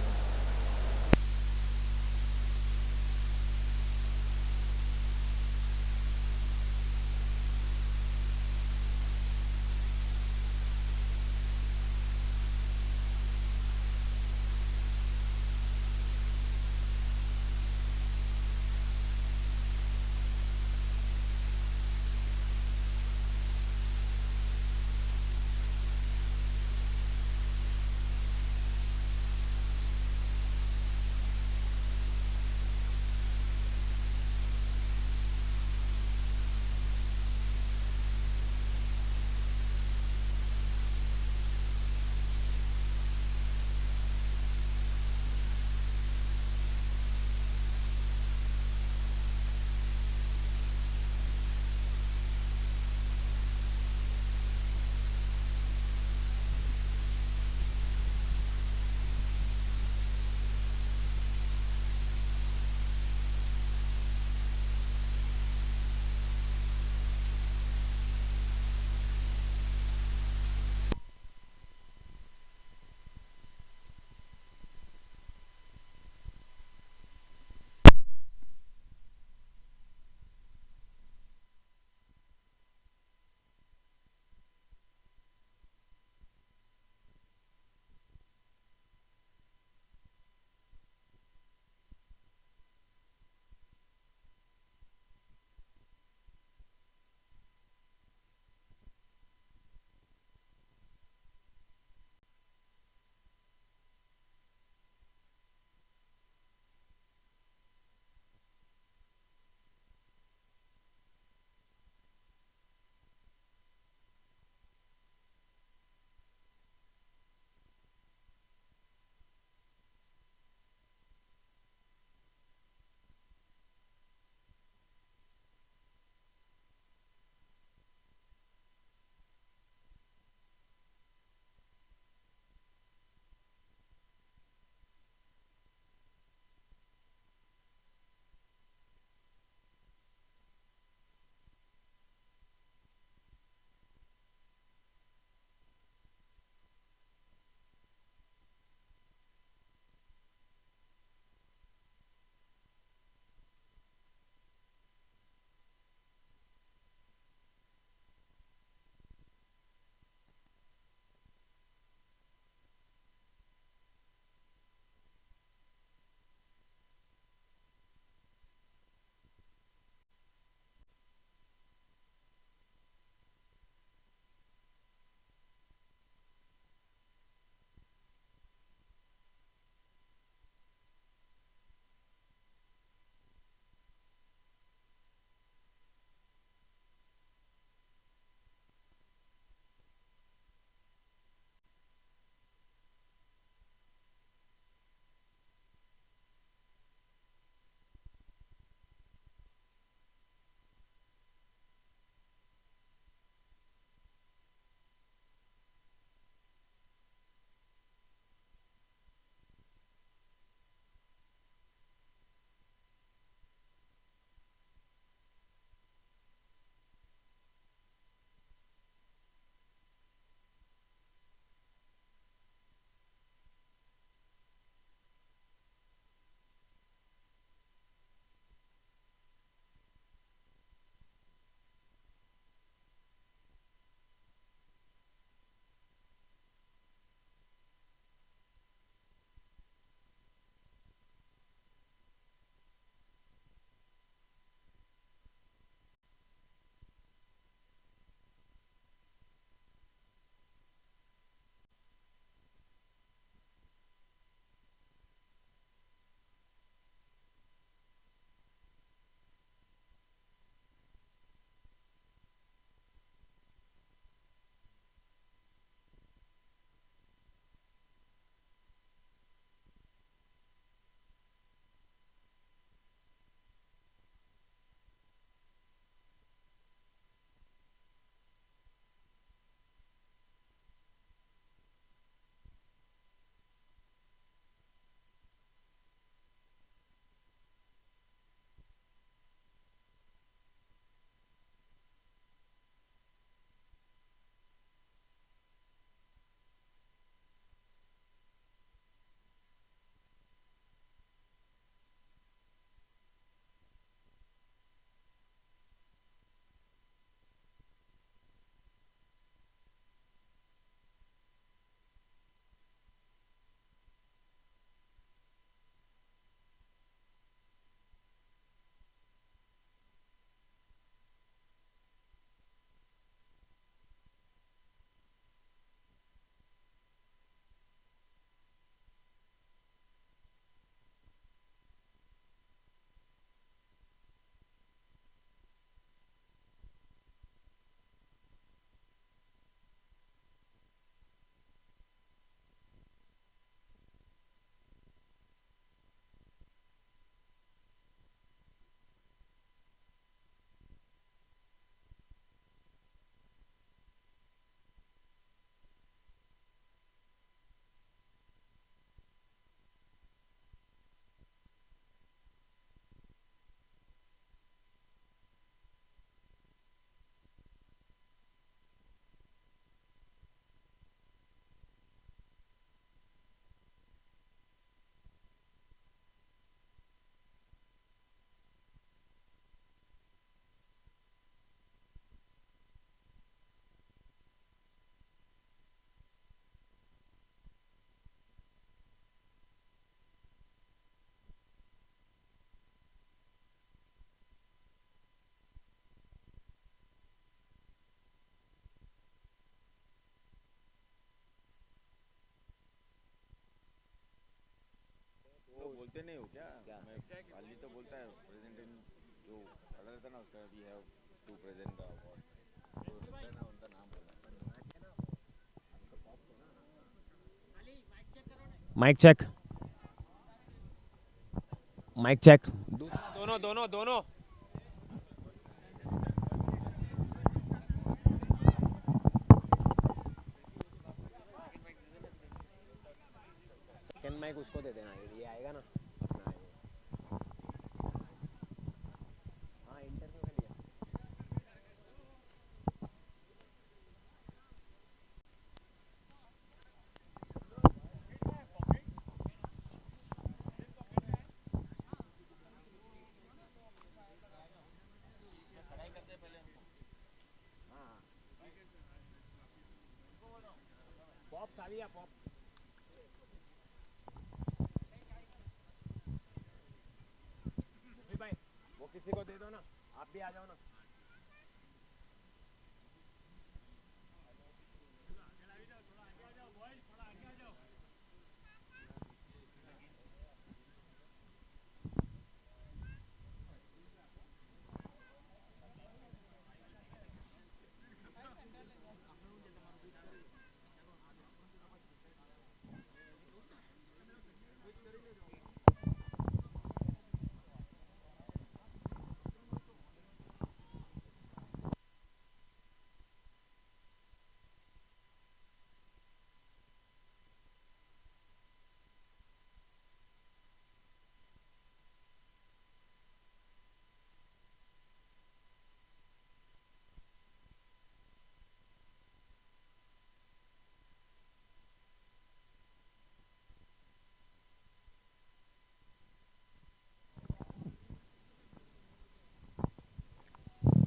हूँ क्या मैं खाली तो बोलता है present in जो खड़ा रहता है ना उसका we have to present the award तो रहता है ना उनका नाम बोलना माइक चेक माइक चेक दोनों दोनों दोनों सेकंड माइक उसको दे देना ये आएगा ना अपना आएगा हाँ इंटरव्यू के लिए पॉप्स आ गया पॉप्स भाई वो किसी को दे दो ना आप भी आ जाओ ना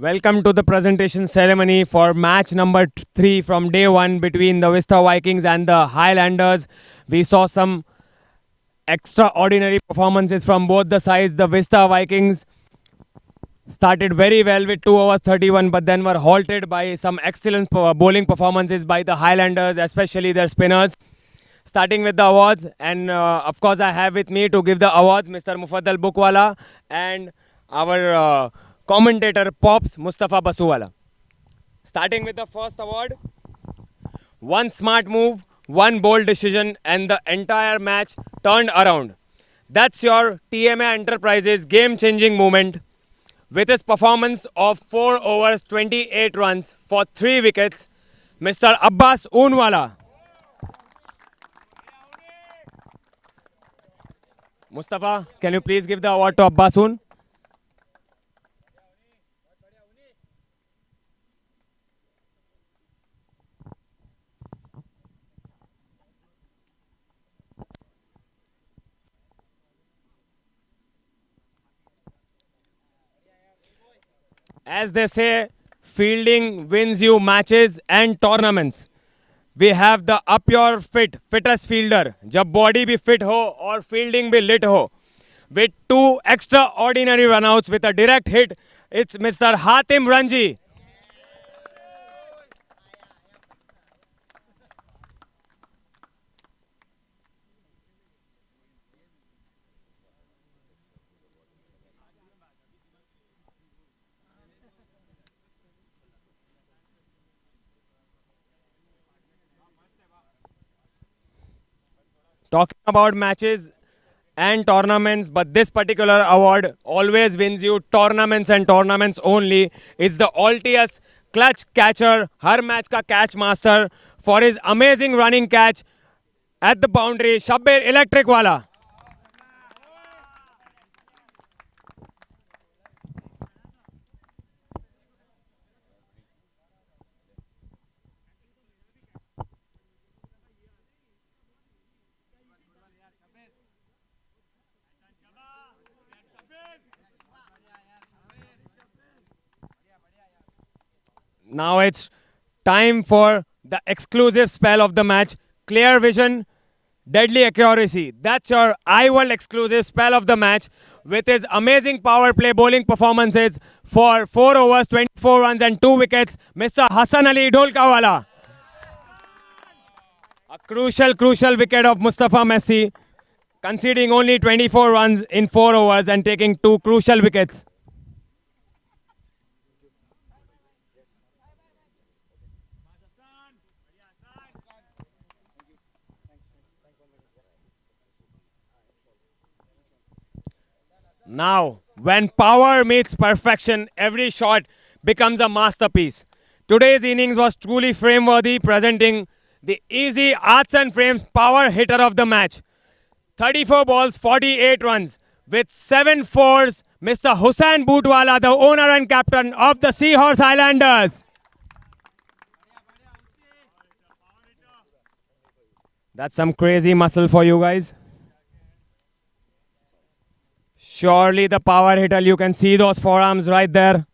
Welcome to the presentation ceremony for match number 3 from day 1 between the Vista Vikings and the Highlanders. We saw some extraordinary performances from both the sides. The Vista Vikings started very well with 2 overs 31 but then were halted by some excellent bowling performances by the Highlanders, especially their spinners. Starting with the awards, and of course I have with me to give the awards Mr. Mufaddal Bukwala and our commentator Pops Mustafa Basuwala. Starting with the first award, one smart move, one bold decision and the entire match turned around. That's your TMA Enterprises game-changing moment. With his performance of 4 overs 28 runs for 3 wickets, Mr. Abbas Unwala. Mustafa, can you please give the award to Abbas Un? As they say, fielding wins you matches and tournaments. We have the up your fittest fielder. जब body भी fit हो और fielding भी lit हो. With 2 extraordinary runouts with a direct hit, it's Mr. Hatim Ranji. Talking about matches and tournaments, but this particular award always wins you tournaments and tournaments only. It's the Altius clutch catcher, har match ka catch master for his amazing running catch at the boundary, Shabbir Electric Wala. Now it's time for the exclusive spell of the match. Clear vision, deadly accuracy. That's your iWorld exclusive spell of the match with his amazing power play bowling performances for 4 overs, 24 runs and 2 wickets, Mr. Hassan Ali Dholkawala. A crucial wicket of Mustafa Messi conceding only 24 runs in 4 overs and taking 2 crucial wickets. Now, when power meets perfection, every shot becomes a masterpiece. Today's innings was truly frame-worthy, presenting the easy arts and frames power hitter of the match. 34 balls, 48 runs. With 7 fours, Mr. Hussain Bootwala, the owner and captain of the Seahorse Highlanders. That's some crazy muscle for you guys. Surely the power hitter, you can see those forearms right there.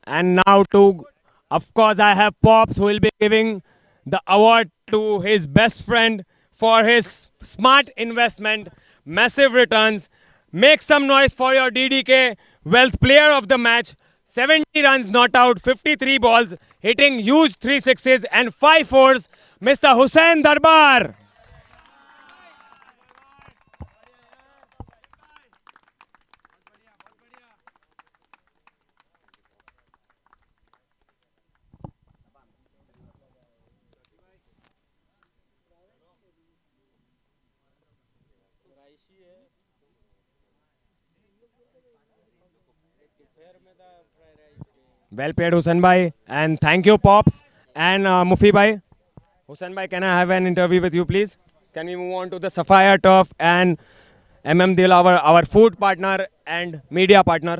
And now of course, I have Pops who will be giving the award to his best friend for his smart investment, massive returns. Make some noise for your DDK Wealth Player of the Match. 70 runs not out, 53 balls, hitting huge 3 sixes and 5 fours. Mr. Hussain Darbar. Well played, Hussain Bhai. And thank you, Pops and Mufi Bhai. Hussain Bhai, can I have an interview with you, please? Can we move on to the Sapphire Turf and MM Dil, our food partner and media partner?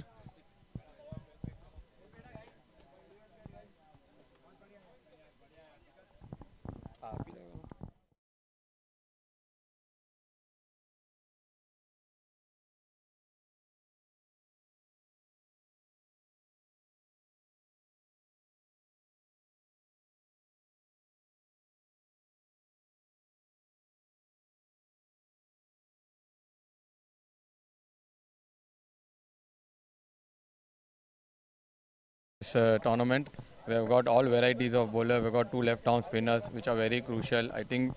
This tournament, we have got all varieties of bowler. We've got 2 left-arm spinners, which are very crucial. I think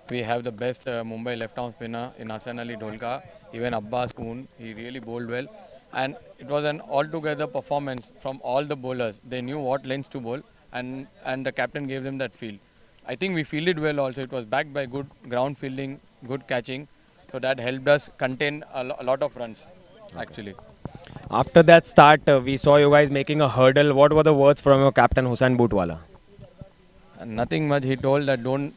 we have the best Mumbai left-arm spinner in Hassan Ali Dholka. Even Abbas Poon, he really bowled well. And it was an altogether performance from all the bowlers. They knew what lengths to bowl, and the captain gave them that field. I think we fielded well also. It was backed by good ground fielding, good catching. So that helped us contain a lot of runs, actually. After that start, we saw you guys making a hurdle. What were the words from your captain, Hussain Bootwala? Nothing much. He told that don't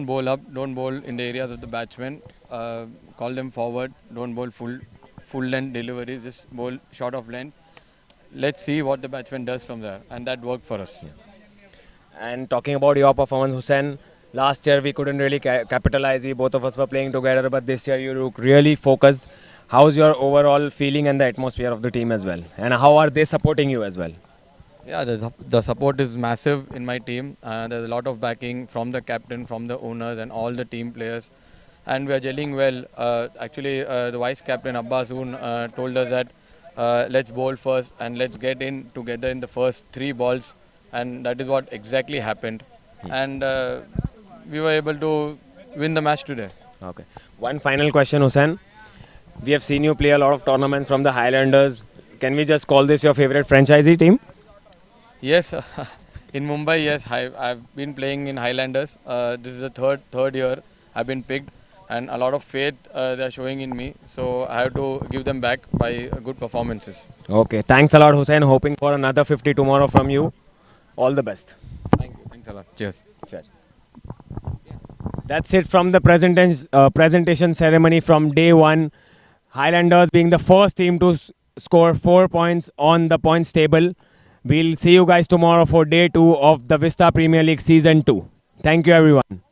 bowl up, don't bowl in the areas of the batsmen. Call them forward. Don't bowl full length deliveries. Just bowl short of length. Let's see what the batsman does from there, and that worked for us. And talking about your performance, Hussain, last year we couldn't really capitalize. We both of us were playing together, but this year you look really focused. How's your overall feeling and the atmosphere of the team as well? And how are they supporting you as well? Yeah, the support is massive in my team. There's a lot of backing from the captain, from the owners, and all the team players. And we are gelling well. Actually, the vice captain Abbas told us that let's bowl first and let's get in together in the first 3 balls, and that is what exactly happened. And we were able to win the match today. Okay. One final question, Hussain. We have seen you play a lot of tournaments from the Highlanders. Can we just call this your favorite franchisee team? Yes, in Mumbai, yes, I've been playing in Highlanders. This is the third year I've been picked, and a lot of faith they are showing in me. So I have to give them back by good performances. Okay, thanks a lot, Hussain. Hoping for another 50 tomorrow from you. All the best. Thank you. Thanks a lot. Cheers. Cheers. That's it from the presentation ceremony from day 1. Highlanders being the first team to score 4 points on the points table. We'll see you guys tomorrow for day 2 of the Vista Premier League Season 2. Thank you, everyone.